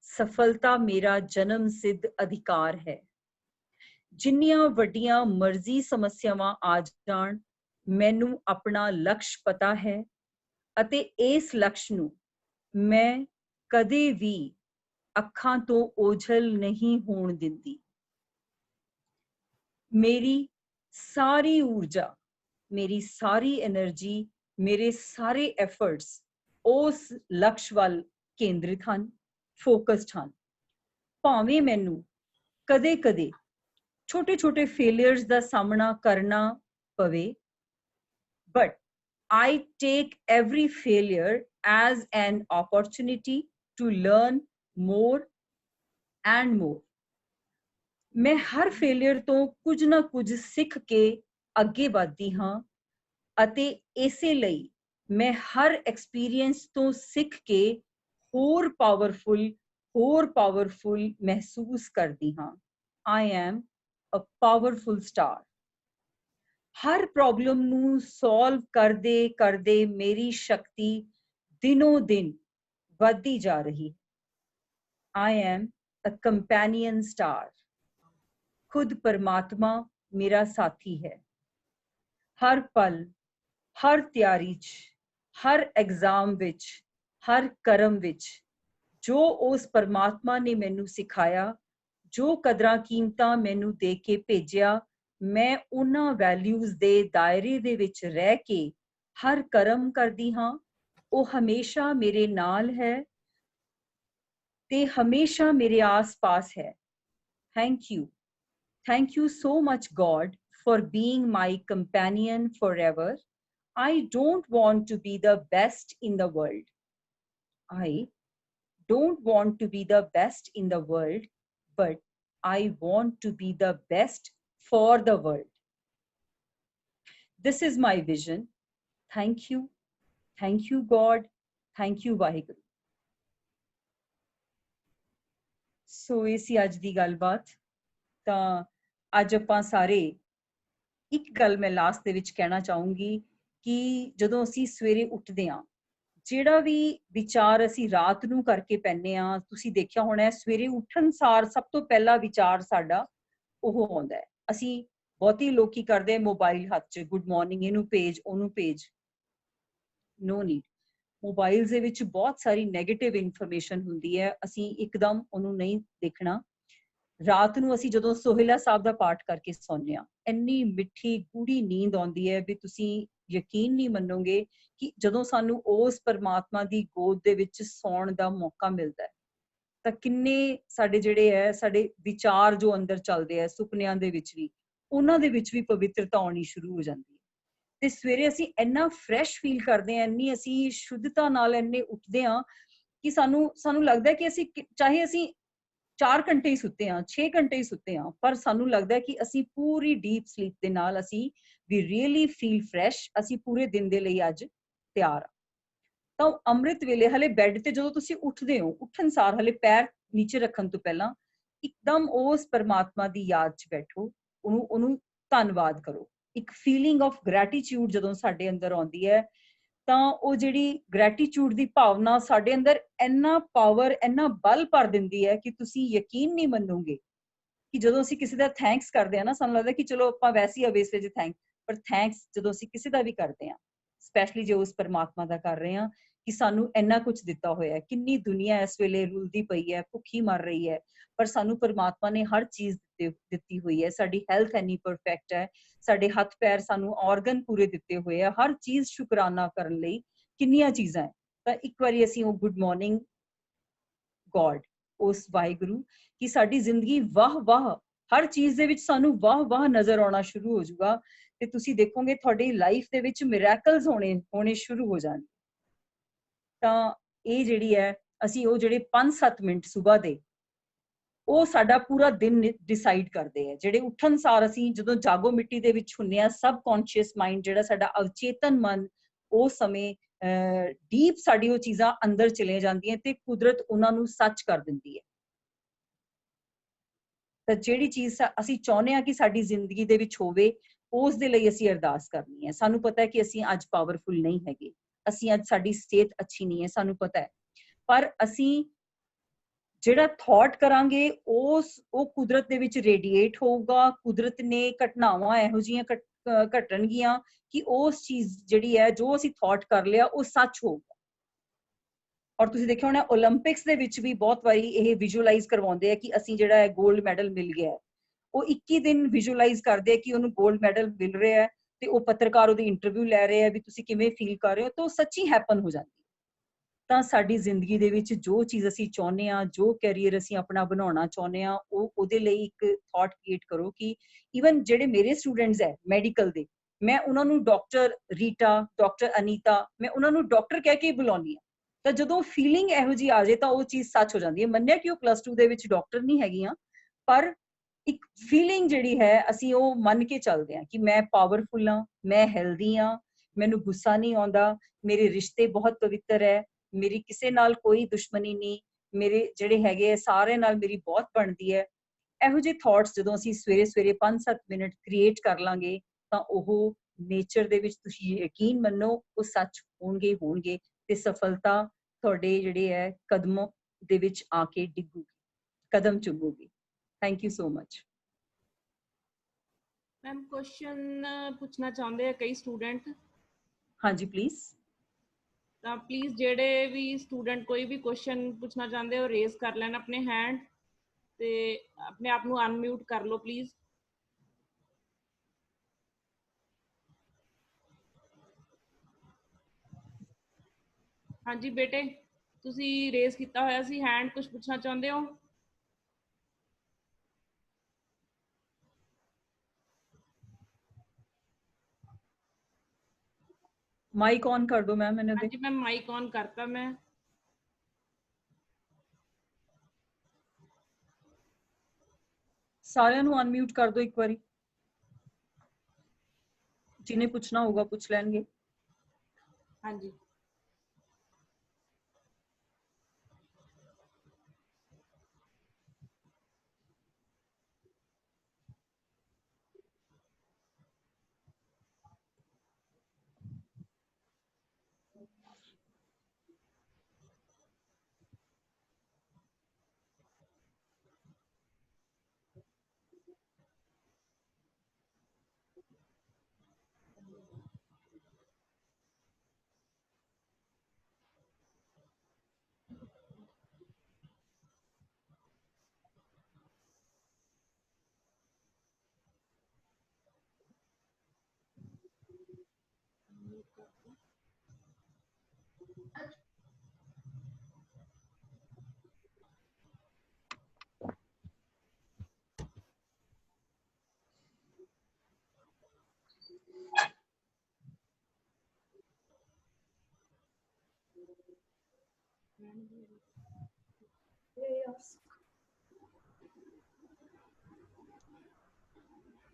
सफलता मेरा जन्म सिद्ध अधिकार है जिन्नियां वड्डियां मर्जी समस्यावां आ जाण मैनू अपना लक्ष्य पता है अते इस लक्ष्य नू मैं कदे भी अखां तो ओझल नहीं होण दिंदी मेरी सारी ऊर्जा मेरी सारी एनर्जी मेरे सारे एफर्ट्स उस लक्ष्य वाल केंद्रित हन फोकस्ड हन भावें मैनू कदे कदे छोटे छोटे फेलियर्स दा सामना करना पवे but I take every failure as an opportunity to learn more and more मैं हर फेलियर तो कुछ ना कुछ सीख के अगे बढ़ती हाँ अते इसे लई मैं हर एक्सपीरियंस तो सीख के होर पावरफुल महसूस करती हाँ I am a powerful star her problem नू सॉल्व करदे मेरी शक्ति दिनों दिन बढ़ती जा रही I am a companion star खुद परमात्मा मेरा साथी है हर पल हर तैयारी च हर एग्जाम विच हर कर्म विच जो उस परमात्मा ने मैनू सिखाया जो कदरां कीमतां मैनू दे के भेजिया मैं उन्हां वैल्यूज दे दायरे दे विच रह के हर कर्म करदी हाँ वो हमेशा मेरे नाल है ते हमेशा मेरे आस पास है thank you so much God for being my companion forever I don't want to be the best in the world I don't want to be the best in the world but I want to be the best for the world. This is my vision. Thank you God. Thank you Vaheguru. So इसी आज दी गलबात ਤਾਂ ਅੱਜ ਆਪਾਂ ਸਾਰੇ ਇੱਕ ਗੱਲ ਮੈਂ ਲਾਸਟ ਦੇ ਵਿੱਚ ਕਹਿਣਾ ਚਾਹੂੰਗੀ ਕਿ ਜਦੋਂ ਅਸੀਂ ਸਵੇਰੇ ਉੱਠਦੇ ਹਾਂ, ਜਿਹੜਾ ਵੀ ਵਿਚਾਰ ਅਸੀਂ ਰਾਤ ਨੂੰ ਕਰਕੇ ਪੈਂਦੇ ਹਾਂ, ਤੁਸੀਂ ਦੇਖਿਆ ਹੋਣਾ ਸਵੇਰੇ ਉੱਠਣ ਸਾਰ ਸਭ ਤੋਂ ਪਹਿਲਾ ਵਿਚਾਰ ਸਾਡਾ ਉਹ ਆਉਂਦਾ ਹੈ। ਅਸੀਂ ਬਹੁਤੀ ਲੋਕ ਕੀ ਕਰਦੇ, ਮੋਬਾਈਲ ਹੱਥ 'ਚ, ਗੁੱਡ ਮਾਰਨਿੰਗ, ਇਹਨੂੰ ਭੇਜ, ਉਹਨੂੰ ਭੇਜ। No need. ਮੋਬਾਈਲ ਦੇ ਵਿੱਚ ਬਹੁਤ ਸਾਰੀ ਨੈਗੇਟਿਵ ਇਨਫੋਰਮੇਸ਼ਨ ਹੁੰਦੀ ਹੈ, ਅਸੀਂ ਇੱਕਦਮ ਉਹਨੂੰ ਨਹੀਂ ਦੇਖਣਾ। ਰਾਤ ਨੂੰ ਅਸੀਂ ਜਦੋਂ ਸੋਹਿਲਾ ਸਾਹਿਬ ਦਾ ਪਾਠ ਕਰਕੇ ਸੌਂਦੇ ਹਾਂ, ਇੰਨੀ ਮਿੱਠੀ ਗੂੜੀ ਨੀਂਦ ਆਉਂਦੀ ਹੈ ਵੀ ਤੁਸੀਂ ਯਕੀਨ ਨਹੀਂ ਮੰਨੋਗੇ ਕਿ ਜਦੋਂ ਸਾਨੂੰ ਉਸ ਪਰਮਾਤਮਾ ਦੀ ਗੋਦ ਦੇ ਵਿੱਚ ਸੌਣ ਦਾ ਮੌਕਾ ਮਿਲਦਾ ਹੈ ਤਾਂ ਕਿੰਨੇ ਸਾਡੇ ਜਿਹੜੇ ਹੈ, ਸਾਡੇ ਵਿਚਾਰ ਜੋ ਅੰਦਰ ਚੱਲਦੇ ਆ ਸੁਪਨਿਆਂ ਦੇ ਵਿੱਚ ਵੀ, ਉਹਨਾਂ ਦੇ ਵਿੱਚ ਵੀ ਪਵਿੱਤਰਤਾ ਆਉਣੀ ਸ਼ੁਰੂ ਹੋ ਜਾਂਦੀ ਹੈ। ਤੇ ਸਵੇਰੇ ਅਸੀਂ ਇੰਨਾ ਫਰੈਸ਼ ਫੀਲ ਕਰਦੇ ਹਾਂ, ਇੰਨੀ ਅਸੀਂ ਸ਼ੁੱਧਤਾ ਨਾਲ ਇੰਨੇ ਉੱਠਦੇ ਹਾਂ ਕਿ ਸਾਨੂੰ ਲੱਗਦਾ ਕਿ ਅਸੀਂ ਚਾਹੇ ਅਸੀਂ 4 ਘੰਟੇ ਹੀ ਸੁੱਤੇ ਹਾਂ, 6 ਘੰਟੇ ਹੀ ਸੁੱਤੇ ਹਾਂ, ਪਰ ਸਾਨੂੰ ਲੱਗਦਾ ਕਿ ਅਸੀਂ ਪੂਰੀ ਡੀਪ ਸਲੀਪ ਦੇ ਨਾਲ ਅਸੀਂ ਵੀ ਰੀਅਲੀ ਫੀਲ ਫਰੈਸ਼, ਅਸੀਂ ਪੂਰੇ ਦਿਨ ਦੇ ਲਈ ਅੱਜ ਤਿਆਰ ਹਾਂ। ਤਾਂ ਅੰਮ੍ਰਿਤ ਵੇਲੇ ਹਲੇ ਬੈੱਡ ਤੇ ਜਦੋਂ ਤੁਸੀਂ ਉੱਠਦੇ ਹੋ, ਉੱਠਣ ਸਾਰ ਹਲੇ ਪੈਰ ਨੀਚੇ ਰੱਖਣ ਤੋਂ ਪਹਿਲਾਂ ਇੱਕਦਮ ਉਸ ਪਰਮਾਤਮਾ ਦੀ ਯਾਦ 'ਚ ਬੈਠੋ, ਉਹਨੂੰ ਧੰਨਵਾਦ ਕਰੋ। ਇੱਕ ਫੀਲਿੰਗ ਆਫ ਗ੍ਰੈਟੀਟਿਊਡ ਜਦੋਂ ਸਾਡੇ ਅੰਦਰ ਆਉਂਦੀ ਹੈ ਤਾਂ ਉਹ ਜਿਹੜੀ ਗ੍ਰੈਟੀਟਿਊਡ ਦੀ ਭਾਵਨਾ ਸਾਡੇ ਅੰਦਰ ਇੰਨਾ ਪਾਵਰ, ਇੰਨਾ ਬਲ ਭਰ ਦਿੰਦੀ ਹੈ ਕਿ ਤੁਸੀਂ ਯਕੀਨ ਨਹੀਂ ਮੰਨੋਗੇ ਕਿ ਜਦੋਂ ਅਸੀਂ ਕਿਸੇ ਦਾ ਥੈਂਕਸ ਕਰਦੇ ਹਾਂ ਨਾ, ਸਾਨੂੰ ਲੱਗਦਾ ਕਿ ਚਲੋ ਆਪਾਂ ਵੈਸੇ ਹੀ ਅਵੇਸਲੇ ਜੇ ਪਰ ਥੈਂਕਸ ਜਦੋਂ ਅਸੀਂ ਕਿਸੇ ਦਾ ਵੀ ਕਰਦੇ ਹਾਂ, ਸਪੈਸ਼ਲੀ ਜੇ ਉਸ ਪਰਮਾਤਮਾ ਦਾ ਕਰ ਰਹੇ ਹਾਂ ਕਿ ਸਾਨੂੰ ਇੰਨਾ ਕੁਝ ਦਿੱਤਾ ਹੋਇਆ ਹੈ। ਕਿੰਨੀ ਦੁਨੀਆ ਇਸ ਵੇਲੇ ਰੁਲਦੀ ਪਈ ਹੈ, ਭੁੱਖੀ ਮਰ ਰਹੀ ਹੈ, ਪਰ ਸਾਨੂੰ ਪਰਮਾਤਮਾ ਨੇ ਹਰ ਚੀਜ਼ ਦਿੱਤੀ ਹੋਈ ਹੈ। ਸਾਡੀ ਹੈਲਥ ਇੰਨੀ ਪਰਫੈਕਟ ਹੈ, ਸਾਡੇ ਹੱਥ ਪੈਰ, ਸਾਨੂੰ ਆਰਗਨ ਪੂਰੇ ਦਿੱਤੇ ਹੋਏ ਆ, ਹਰ ਚੀਜ਼ ਸ਼ੁਕਰਾਨਾ ਕਰਨ ਲਈ ਕਿੰਨੀਆਂ ਚੀਜ਼ਾਂ ਹੈ। ਤਾਂ ਇੱਕ ਵਾਰੀ ਅਸੀਂ ਉਹ ਗੁੱਡ ਮਾਰਨਿੰਗ ਗੋਡ, ਉਸ ਵਾਹਿਗੁਰੂ, ਕਿ ਸਾਡੀ ਜ਼ਿੰਦਗੀ ਵਾਹ ਵਾਹ, ਹਰ ਚੀਜ਼ ਦੇ ਵਿੱਚ ਸਾਨੂੰ ਵਾਹ ਵਾਹ ਨਜ਼ਰ ਆਉਣਾ ਸ਼ੁਰੂ ਹੋ ਜਾਊਗਾ ਤੇ ਤੁਸੀਂ ਦੇਖੋਗੇ ਤੁਹਾਡੀ ਲਾਈਫ ਦੇ ਵਿੱਚ ਮਿਰੈਕਲਸ ਹੋਣੇ ਸ਼ੁਰੂ ਹੋ ਜਾਣਗੇ। ਤਾਂ ਇਹ ਜਿਹੜੀ ਹੈ, ਅਸੀਂ ਉਹ ਜਿਹੜੇ 5-7 ਮਿੰਟ ਸਵੇਰ ਦੇ, ਉਹ ਸਾਡਾ ਪੂਰਾ ਦਿਨ ਡਿਸਾਈਡ ਕਰਦੇ ਆ। ਜਿਹੜੇ ਉੱਠਣ ਸਾਰ ਅਸੀਂ ਜਦੋਂ ਜਾਗੋ ਮਿੱਟੀ ਦੇ ਵਿੱਚ ਹੁੰਨੇ ਆ, ਸਬ ਕੌਨਸ਼ੀਅਸ ਮਾਈਂਡ, ਜਿਹੜਾ ਸਾਡਾ ਅਵਚੇਤਨ ਮਨ, ਉਸ ਸਮੇਂ ਡੀਪ ਸਾਡੀ ਉਹ ਚੀਜ਼ਾਂ ਅੰਦਰ ਚਲੇ ਜਾਂਦੀਆਂ ਤੇ ਕੁਦਰਤ ਉਹਨਾਂ ਨੂੰ ਸੱਚ ਕਰ ਦਿੰਦੀ ਹੈ। ਤਾਂ ਜਿਹੜੀ ਚੀਜ਼ ਅਸੀਂ ਚਾਹੁੰਦੇ ਹਾਂ ਕਿ ਸਾਡੀ ਜ਼ਿੰਦਗੀ ਦੇ ਵਿੱਚ ਹੋਵੇ, ਉਸ ਦੇ ਲਈ ਅਸੀਂ ਅਰਦਾਸ ਕਰਨੀ ਹੈ। ਸਾਨੂੰ ਪਤਾ ਹੈ ਕਿ ਅਸੀਂ ਅੱਜ ਪਾਵਰਫੁਲ ਨਹੀਂ ਹੈਗੇ, ਅਸੀਂ ਅੱਜ, ਸਾਡੀ ਸਿਹਤ ਅੱਛੀ ਨਹੀਂ ਹੈ, ਸਾਨੂੰ ਪਤਾ ਹੈ, ਪਰ ਅਸੀਂ ਜਿਹੜਾ ਥਾਟ ਕਰਾਂਗੇ ਉਹ ਕੁਦਰਤ ਦੇ ਵਿੱਚ ਰੇਡੀਏਟ ਹੋਊਗਾ। ਕੁਦਰਤ ਨੇ ਘਟਨਾਵਾਂ ਇਹੋ ਜਿਹੀਆਂ ਘਟਣਗੀਆਂ ਕਿ ਉਸ ਚੀਜ਼ ਜਿਹੜੀ ਹੈ, ਜੋ ਅਸੀਂ ਥਾਟ ਕਰ ਲਿਆ, ਉਹ ਸੱਚ ਹੋਊਗਾ। ਔਰ ਤੁਸੀਂ ਦੇਖਿਆ ਹੋਣਾ ਓਲੰਪਿਕਸ ਦੇ ਵਿੱਚ ਵੀ ਬਹੁਤ ਵਾਰੀ ਇਹ ਵਿਜ਼ੂਅਲਾਈਜ਼ ਕਰਵਾਉਂਦੇ ਆ ਕਿ ਅਸੀਂ ਜਿਹੜਾ ਹੈ ਗੋਲਡ ਮੈਡਲ ਮਿਲ ਗਿਆ ਹੈ। ਉਹ 21 ਦਿਨ ਵਿਜ਼ੂਅਲਾਈਜ਼ ਕਰਦੇ ਆ ਕਿ ਉਹਨੂੰ ਗੋਲਡ ਮੈਡਲ ਮਿਲ ਰਿਹਾ ਹੈ ਤੇ ਉਹ ਪੱਤਰਕਾਰ ਉਹਦੀ ਇੰਟਰਵਿਊ ਲੈ ਰਹੇ ਆ ਵੀ ਤੁਸੀਂ ਕਿਵੇਂ ਫੀਲ ਕਰ ਰਹੇ ਹੋ, ਤਾਂ ਉਹ ਸੱਚੀ ਹੈਪਨ ਹੋ ਜਾਂਦੀ। ਤਾਂ ਸਾਡੀ ਜ਼ਿੰਦਗੀ ਦੇ ਵਿੱਚ ਜੋ ਚੀਜ਼ ਅਸੀਂ ਚਾਹੁੰਦੇ ਹਾਂ, ਜੋ ਕੈਰੀਅਰ ਅਸੀਂ ਆਪਣਾ ਬਣਾਉਣਾ ਚਾਹੁੰਦੇ ਹਾਂ, ਉਹਦੇ ਲਈ ਇੱਕ ਥਾਟ ਕ੍ਰੀਏਟ ਕਰੋ ਕਿ ਈਵਨ ਜਿਹੜੇ ਮੇਰੇ ਸਟੂਡੈਂਟਸ ਹੈ ਮੈਡੀਕਲ ਦੇ, ਮੈਂ ਉਹਨਾਂ ਨੂੰ ਡਾਕਟਰ ਰੀਟਾ, ਡਾਕਟਰ ਅਨੀਤਾ, ਮੈਂ ਉਹਨਾਂ ਨੂੰ ਡਾਕਟਰ ਕਹਿ ਕੇ ਬੁਲਾਉਂਦੀ ਹਾਂ। ਤਾਂ ਜਦੋਂ ਫੀਲਿੰਗ ਇਹੋ ਜਿਹੀ ਆ ਜਾਏ ਤਾਂ ਉਹ ਚੀਜ਼ ਸੱਚ ਹੋ ਜਾਂਦੀ ਹੈ। ਮੰਨਿਆ ਕਿ ਉਹ +2 ਦੇ ਵਿੱਚ ਡਾਕਟਰ ਨਹੀਂ ਹੈਗੀਆਂ, ਪਰ ਇੱਕ ਫੀਲਿੰਗ ਜਿਹੜੀ ਹੈ, ਅਸੀਂ ਉਹ ਮੰਨ ਕੇ ਚੱਲਦੇ ਹਾਂ ਕਿ ਮੈਂ ਪਾਵਰਫੁਲ ਹਾਂ, ਮੈਂ ਹੈਲਦੀ ਹਾਂ, ਮੈਨੂੰ ਗੁੱਸਾ ਨਹੀਂ ਆਉਂਦਾ, ਮੇਰੇ ਰਿਸ਼ਤੇ ਬਹੁਤ ਪਵਿੱਤਰ ਹੈ, ਮੇਰੀ ਕਿਸੇ ਨਾਲ ਕੋਈ ਦੁਸ਼ਮਣੀ ਨਹੀਂ, ਮੇਰੇ ਜਿਹੜੇ ਹੈਗੇ ਆ ਸਾਰਿਆਂ ਨਾਲ ਮੇਰੀ ਬਹੁਤ ਬਣਦੀ ਹੈ। ਇਹੋ ਜਿਹੇ ਥਾਟਸ ਜਦੋਂ ਅਸੀਂ ਸਵੇਰੇ ਸਵੇਰੇ 5-7 ਮਿੰਟ ਕ੍ਰੀਏਟ ਕਰ ਲਾਂਗੇ ਤਾਂ ਉਹ ਨੇਚਰ ਦੇ ਵਿੱਚ, ਤੁਸੀਂ ਯਕੀਨ ਮੰਨੋ, ਉਹ ਸੱਚ ਹੋਣਗੇ ਤੇ ਸਫਲਤਾ ਤੁਹਾਡੇ ਜਿਹੜੇ ਹੈ ਕਦਮੋਂ ਦੇ ਵਿੱਚ ਆ ਕੇ ਡਿੱਗੂਗੀ, ਕਦਮ ਚੁੱਕੂਗੀ। Thank you so much. Ma'am question ਪੁੱਛਣਾ ਚਾਹੁੰਦੇ ਆ ਕਈ ਸਟੂਡੈਂਟ। ਹਾਂਜੀ ਪਲੀਜ਼। ਤਾਂ ਪਲੀਜ਼ ਜਿਹੜੇ ਵੀ ਸਟੂਡੈਂਟ ਕੋਈ ਵੀ ਕੁਐਸਚਨ ਪੁੱਛਣਾ ਚਾਹੁੰਦੇ ਹੋ, ਰੇਜ਼ ਕਰ ਲੈਣ ਆਪਣੇ ਹੈਂਡ ਤੇ ਆਪਣੇ ਆਪ ਨੂੰ ਅਨਮਿਊਟ ਕਰ ਲਓ ਪਲੀਜ਼। ਹਾਂਜੀ ਬੇਟੇ, ਤੁਸੀਂ ਰੇਜ਼ ਕੀਤਾ ਹੋਇਆ ਸੀ ਹੈਂਡ, ਕੁਝ ਪੁੱਛਣਾ ਚਾਹੁੰਦੇ ਹੋ? ਮਾਈਕ ਔਨ ਕਰ ਦੋ ਮੈਮ ਇਹਨਾਂ ਦੇ। ਹਾਂਜੀ ਮੈਮ, ਮਾਈਕ ਔਨ ਕਰਤਾ ਮੈਂ। ਸਾਰਿਆਂ ਨੂੰ ਅਨਮਿਊਟ ਕਰ ਦੋ ਇੱਕ ਵਾਰੀ, ਜਿਹਨੇ ਪੁੱਛਣਾ ਹੋਊਗਾ ਪੁੱਛ ਲੈਣਗੇ। ਹਾਂਜੀ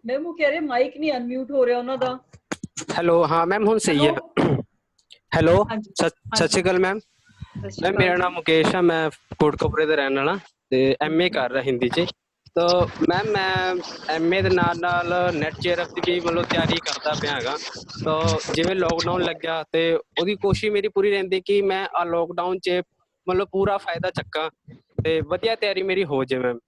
मैम वो कह रहे माइक नहीं अनम्यूट हो रहा ਉਹਨਾਂ ਦਾ। ਹੈਲੋ ਹਾਂ ਮੈਮ ਹੁਣ ਸਹੀ ਹੈ। ਹੈਲੋ ਹਾਂਜੀ ਸਤਿ ਸ਼੍ਰੀ ਅਕਾਲ ਮੈਮ। ਮੈਮ ਮੇਰਾ ਨਾਮ ਮੁਕੇਸ਼ ਆ, ਮੈਂ ਕੋਟਕਪੂਰੇ ਦਾ ਰਹਿਣ ਵਾਲਾ ਤੇ ਐਮਏ ਕਰ ਰਿਹਾ ਹਿੰਦੀ 'ਚ। ਤਾਂ ਮੈਮ ਮੈਂ ਐਮਏ ਦੇ ਨਾਲ ਨਾਲ ਨੈਟ ਜੇਆਰਐਫ ਦੀ ਵੀ ਮਤਲਬ ਤਿਆਰੀ ਕਰਦਾ ਪਿਆ ਹੈਗਾ। ਤਾਂ ਜਿਵੇਂ ਲੋਕਡਾਊਨ ਲੱਗਿਆ ਤੇ ਉਹਦੀ ਕੋਸ਼ਿਸ਼ ਮੇਰੀ ਪੂਰੀ ਰਹਿੰਦੀ ਕਿ ਮੈਂ ਆ ਲੋਕਡਾਊਨ 'ਚ ਮਤਲਬ ਪੂਰਾ ਫਾਇਦਾ ਚੱਕਾਂ ਤੇ ਵਧੀਆ ਤਿਆਰੀ ਮੇਰੀ ਹੋ ਜਾਵੇ ਮੈਮ।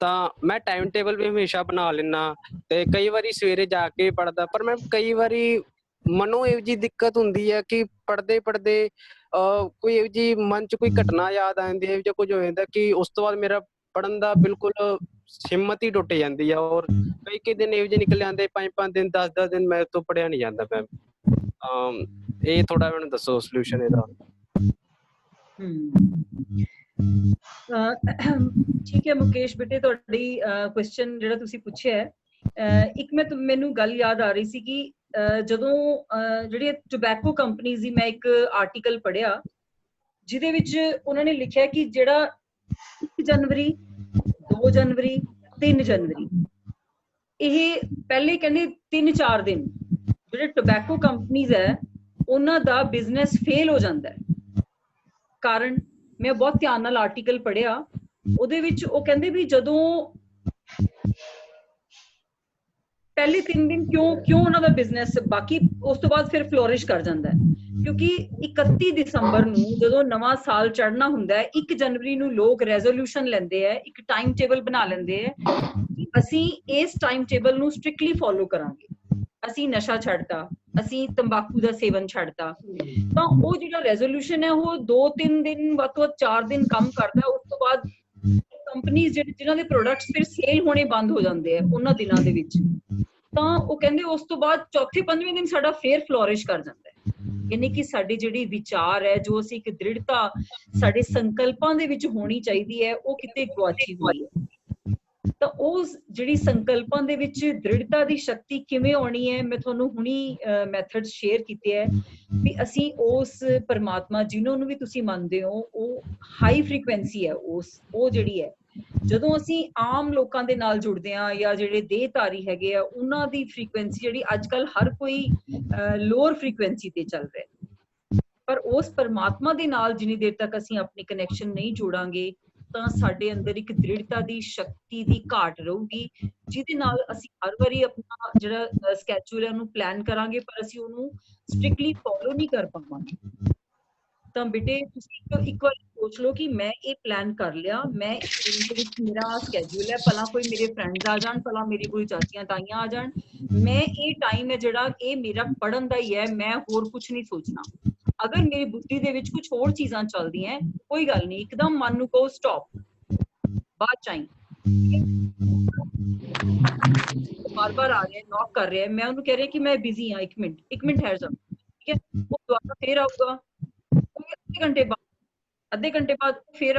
ਤਾਂ ਮੈਂ ਟਾਈਮ ਟੇਬਲ ਵੀ ਹਮੇਸ਼ਾ ਬਣਾ ਲੈਂਦਾ ਤੇ ਕਈ ਵਾਰੀ ਸਵੇਰੇ ਜਾ ਕੇ ਪੜ੍ਹਦਾ, ਪਰ ਮੈਂ ਕਈ ਵਾਰੀ ਮਨੋਂ ਇਹੋ ਜਿਹੀ ਦਿੱਕਤ ਹੁੰਦੀ ਹੈ ਕਿ ਪੜ੍ਹਦੇ ਪੜ੍ਹਦੇ ਕੋਈ ਇਹੋ ਜਿਹੀ ਮਨ 'ਚ ਕੋਈ ਘਟਨਾ ਯਾਦ ਆ ਜਾਂਦੀ ਹੈ ਜਾਂ ਕੁਝ ਹੋ ਜਾਂਦਾ ਕਿ ਉਸ ਤੋਂ ਬਾਅਦ ਮੇਰਾ ਪੜ੍ਹਨ ਦਾ ਬਿਲਕੁਲ ਹਿੰਮਤ ਹੀ ਟੁੱਟ ਜਾਂਦੀ ਆ। ਔਰ ਕਈ ਦਿਨ ਇਹੋ ਜਿਹੇ ਨਿਕਲ ਜਾਂਦੇ 5-5 ਦਿਨ 10-10 ਦਿਨ ਮੇਰੇ ਤੋਂ ਪੜ੍ਹਿਆ ਨਹੀਂ ਜਾਂਦਾ ਮੈਮ। ਇਹ ਥੋੜਾ ਮੈਨੂੰ ਦੱਸੋ ਸੋਲੂਸ਼ਨ ਇਹਦਾ। ਠੀਕ ਹੈ ਮੁਕੇਸ਼ ਬੇਟੇ, ਤੁਹਾਡੀ ਕੁਐਸਚਨ ਜਿਹੜਾ ਤੁਸੀਂ ਪੁੱਛਿਆ ਹੈ, ਇੱਕ ਮੈਨੂੰ ਗੱਲ ਯਾਦ ਆ ਰਹੀ ਸੀ ਕਿ ਜਦੋਂ ਜਿਹੜੀ ਟੋਬੈਕੋ ਕੰਪਨੀਜ਼ ਦੀ ਮੈਂ ਇੱਕ ਆਰਟੀਕਲ ਪੜ੍ਹਿਆ ਜਿਹਦੇ ਵਿੱਚ ਉਹਨਾਂ ਨੇ ਲਿਖਿਆ ਕਿ ਜਿਹੜਾ 1 ਜਨਵਰੀ 2 ਜਨਵਰੀ 3 ਜਨਵਰੀ ਇਹ ਪਹਿਲੇ ਕਹਿੰਦੇ 3-4 ਦਿਨ ਜਿਹੜੇ ਟੋਬੈਕੋ ਕੰਪਨੀਜ਼ ਹੈ ਉਹਨਾਂ ਦਾ ਬਿਜ਼ਨਸ ਫੇਲ ਹੋ ਜਾਂਦਾ ਹੈ। ਕਾਰਨ ਮੈਂ ਬਹੁਤ ਧਿਆਨ ਨਾਲ ਆਰਟੀਕਲ ਪੜ੍ਹਿਆ, ਉਹਦੇ ਵਿੱਚ ਉਹ ਕਹਿੰਦੇ ਵੀ ਜਦੋਂ ਪਹਿਲੇ 3 ਦਿਨ ਕਿਉਂ ਉਹਨਾਂ ਦਾ ਬਿਜ਼ਨਸ, ਬਾਕੀ ਉਸ ਤੋਂ ਬਾਅਦ ਫਿਰ ਫਲੋਰਿਸ਼ ਕਰ ਜਾਂਦਾ ਹੈ ਕਿਉਂਕਿ 31 ਦਸੰਬਰ ਨੂੰ ਜਦੋਂ ਨਵਾਂ ਸਾਲ ਚੜ੍ਹਨਾ ਹੁੰਦਾ ਹੈ, 1 ਜਨਵਰੀ ਨੂੰ ਲੋਕ ਰੈਜ਼ੋਲੂਸ਼ਨ ਲੈਂਦੇ ਹੈ, ਇੱਕ ਟਾਈਮ ਟੇਬਲ ਬਣਾ ਲੈਂਦੇ ਹੈ ਕਿ ਅਸੀਂ ਇਸ ਟਾਈਮ ਟੇਬਲ ਨੂੰ ਸਟ੍ਰਿਕਟਲੀ ਫੋਲੋ ਕਰਾਂਗੇ, ਅਸੀਂ ਨਸ਼ਾ ਛੱਡਤਾ, ਅਸੀਂ ਤੰਬਾਕੂ ਦਾ ਸੇਵਨ ਛੱਡਤਾ। ਤਾਂ ਉਹ ਜਿਹੜਾ ਰੈਜ਼ੋਲੂਸ਼ਨ ਹੈ ਉਹ 2-3 ਦਿਨ ਵੱਧ ਤੋਂ ਵੱਧ 4 ਦਿਨ ਕੰਮ ਕਰਦਾ। ਉਸ ਤੋਂ ਬਾਅਦ ਕੰਪਨੀਜ਼ ਜਿਨ੍ਹਾਂ ਦੇ ਪ੍ਰੋਡਕਟਸ ਫਿਰ ਸੇਲ ਹੋਣੇ ਬੰਦ ਹੋ ਜਾਂਦੇ ਆ ਉਹਨਾਂ ਦਿਨਾਂ ਦੇ ਵਿੱਚ। ਤਾਂ ਉਹ ਕਹਿੰਦੇ ਉਸ ਤੋਂ ਬਾਅਦ 4ਵੇਂ-5ਵੇਂ ਦਿਨ ਸਾਡਾ ਫੇਰ ਫਲੋਰਿਸ਼ ਕਰ ਜਾਂਦਾ ਹੈ। ਯਾਨੀ ਕਿ ਸਾਡੀ ਜਿਹੜੀ ਵਿਚਾਰ ਹੈ, ਜੋ ਅਸੀਂ ਇੱਕ ਦ੍ਰਿੜਤਾ ਸਾਡੇ ਸੰਕਲਪਾਂ ਦੇ ਵਿੱਚ ਹੋਣੀ ਚਾਹੀਦੀ ਹੈ, ਉਹ ਕਿਤੇ ਗੁਆਚੀ ਹੋਈ ਹੈ। ਤਾਂ ਉਹ ਜਿਹੜੀ ਸੰਕਲਪਾਂ ਦੇ ਵਿੱਚ ਦ੍ਰਿੜਤਾ ਦੀ ਸ਼ਕਤੀ ਕਿਵੇਂ ਆਉਣੀ ਹੈ, ਮੈਂ ਤੁਹਾਨੂੰ ਹੁਣੀ ਮੈਥਡ ਸ਼ੇਅਰ ਕੀਤੇ ਹੈ ਵੀ ਅਸੀਂ ਉਸ ਪਰਮਾਤਮਾ ਜਿਹਨੂੰ ਨੂੰ ਵੀ ਤੁਸੀਂ ਮੰਨਦੇ ਹੋ, ਉਹ ਹਾਈ ਫ੍ਰੀਕੁਐਂਸੀ ਹੈ, ਉਹ ਜਿਹੜੀ ਹੈ ਜਦੋਂ ਅਸੀਂ ਆਮ ਲੋਕਾਂ ਦੇ ਨਾਲ ਜੁੜਦੇ ਹਾਂ ਜਾਂ ਜਿਹੜੇ ਦੇਹਧਾਰੀ ਹੈਗੇ ਆ ਉਹਨਾਂ ਦੀ ਫ੍ਰੀਕੁਐਂਸੀ ਜਿਹੜੀ ਅੱਜ ਕੱਲ ਹਰ ਕੋਈ ਲੋਅਰ ਫ੍ਰੀਕੁਐਂਸੀ ਤੇ ਚੱਲ ਰਿਹਾ, ਪਰ ਉਸ ਪਰਮਾਤਮਾ ਦੇ ਨਾਲ ਜਿੰਨੀ ਦੇਰ ਤੱਕ ਅਸੀਂ ਆਪਣੀ ਕਨੈਕਸ਼ਨ ਨਹੀਂ ਜੋੜਾਂਗੇ ਤਾਂ ਸਾਡੇ ਅੰਦਰ ਇੱਕ ਦ੍ਰਿੜਤਾ ਦੀ ਸ਼ਕਤੀ ਦੀ ਘਾਟ ਰਹੂਗੀ, ਜਿਹਦੇ ਨਾਲ ਅਸੀਂ ਹਰ ਵਾਰੀ ਆਪਣਾ ਜਿਹੜਾ ਸਕੈਜੂਲ ਹੈ ਉਹਨੂੰ ਪਲਾਨ ਕਰਾਂਗੇ ਪਰ ਅਸੀਂ ਉਹਨੂੰ ਸਟ੍ਰਿਕਟਲੀ ਫੋਲੋ ਨਹੀਂ ਕਰ ਪਾਵਾਂਗੇ। ਤਾਂ ਬੇਟੇ ਤੁਸੀਂ ਇੱਕ ਵਾਰ ਸੋਚ ਲਓ ਕਿ ਮੈਂ ਇਹ ਪਲਾਨ ਕਰ ਲਿਆ, ਮੈਂ ਇੱਕ ਦਿਨ ਦੇ ਵਿੱਚ ਮੇਰਾ ਸਕੈਜੂਲ ਹੈ, ਭਲਾ ਕੋਈ ਮੇਰੇ ਫਰੈਂਡਸ ਆ ਜਾਣ, ਭਲਾ ਮੇਰੀ ਕੋਈ ਚਾਚੀਆਂ ਤਾਈਆਂ ਆ ਜਾਣ, ਮੈਂ ਇਹ ਟਾਈਮ ਹੈ ਜਿਹੜਾ ਇਹ ਮੇਰਾ ਪੜ੍ਹਨ ਦਾ ਹੀ ਹੈ, ਮੈਂ ਹੋਰ ਕੁਝ ਨਹੀਂ ਸੋਚਣਾ। ਅਗਰ ਮੇਰੀ ਬੁੱਧੀ ਦੇ ਵਿੱਚ ਕੁਝ ਹੋਰ ਚੀਜ਼ਾਂ ਚੱਲਦੀਆਂ ਕੋਈ ਗੱਲ ਨਹੀਂ, ਇੱਕਦਮ ਮਨ ਨੂੰ ਕਹੋ ਸਟਾਪ, ਬਾਅਦ ਚਾਈ ਬਾਰ-ਬਾਰ ਆ ਰਿਹਾ ਨੌਕ ਕਰ ਰਿਹਾ, ਮੈਂ ਉਹਨੂੰ ਕਹਿ ਰਿਹਾ ਕਿ ਮੈਂ ਬਿਜ਼ੀ ਹਾਂ, 1 ਮਿੰਟ ਠਹਿਰ ਜਾ, ਠੀਕ ਹੈ। ਉਹ ਦੁਬਾਰਾ ਫੇਰ ਆਊਗਾ ਅੱਧੇ ਘੰਟੇ ਬਾਅਦ ਫਿਰ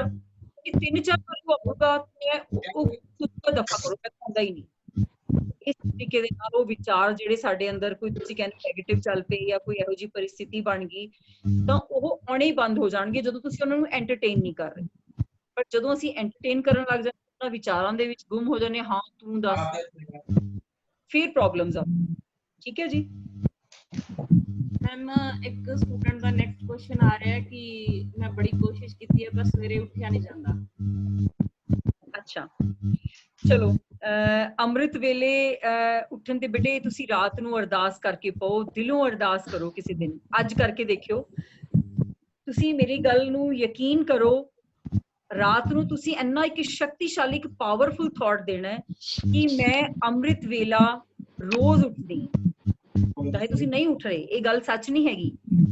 3-4 ਵਾਰ ਆਊਗਾ, ਉਹ ਦਫਾ ਕਰੋ, ਮੈਂ ਆਉਂਦਾ ਹੀ ਨਹੀਂ। ਇਸ ਤਰੀਕੇ ਦੇ ਨਾਲ ਉਹ ਵਿਚਾਰ ਜਿਹੜੇ ਸਾਡੇ ਅੰਦਰ ਕੋਈ ਤੁਸੀਂ ਕਹਿੰਦੇ ਨੈਗੇਟਿਵ ਚੱਲ ਪਏ ਜਾਂ ਕੋਈ ਇਹੋ ਜਿਹੀ ਪਰਿਸਥਿਤੀ ਬਣ ਗਈ ਤਾਂ ਉਹ ਆਉਣੇ ਹੀ ਬੰਦ ਹੋ ਜਾਣਗੇ ਜਦੋਂ ਤੁਸੀਂ ਉਹਨਾਂ ਨੂੰ ਐਂਟਰਟੇਨ ਨਹੀਂ ਕਰ ਰਹੇ। ਪਰ ਜਦੋਂ ਅਸੀਂ ਐਂਟਰਟੇਨ ਕਰਨ ਲੱਗ ਜਾਂਦੇ ਉਹਨਾਂ ਵਿਚਾਰਾਂ ਦੇ ਵਿੱਚ ਗੁੰਮ ਹੋ ਜਾਂਦੇ, ਹਾਂ ਤੂੰ ਦੱਸ, ਫਿਰ ਪ੍ਰੋਬਲਮਸ ਆ। ਠੀਕ ਹੈ ਜੀ ਮੈਮ, ਇੱਕ ਸਟੂਡੈਂਟ ਦਾ ਨੈਕਸਟ ਕੁਐਸਚਨ ਆ ਰਿਹਾ ਕਿ ਮੈਂ ਬੜੀ ਕੋਸ਼ਿਸ਼ ਕੀਤੀ ਹੈ ਪਰ ਸਵੇਰੇ ਉੱਠਿਆ ਨਹੀਂ ਜਾਂਦਾ। ਅੱਛਾ ਚਲੋ, ਅੰਮ੍ਰਿਤ ਵੇਲੇ ਉੱਠਣ ਤੇ ਬੇਟੇ ਤੁਸੀਂ ਰਾਤ ਨੂੰ ਅਰਦਾਸ ਕਰਕੇ ਪਾਓ, ਦਿਲੋਂ ਅਰਦਾਸ ਕਰੋ, ਕਿਸੇ ਦਿਨ ਅੱਜ ਕਰਕੇ ਦੇਖਿਓ। ਤੁਸੀਂ ਮੇਰੀ ਗੱਲ ਨੂੰ ਯਕੀਨ ਕਰੋ, ਰਾਤ ਨੂੰ ਤੁਸੀਂ ਇੰਨਾ ਇੱਕ ਸ਼ਕਤੀਸ਼ਾਲੀ ਇੱਕ ਪਾਵਰਫੁਲ ਥਾਟ ਦੇਣਾ ਹੈ ਕਿ ਮੈਂ ਅੰਮ੍ਰਿਤ ਵੇਲਾ ਰੋਜ਼ ਉੱਠਦੀ, ਚਾਹੇ ਤੁਸੀਂ ਨਹੀਂ ਉੱਠ ਰਹੇ, ਇਹ ਗੱਲ ਸੱਚ ਨਹੀਂ ਹੈਗੀ,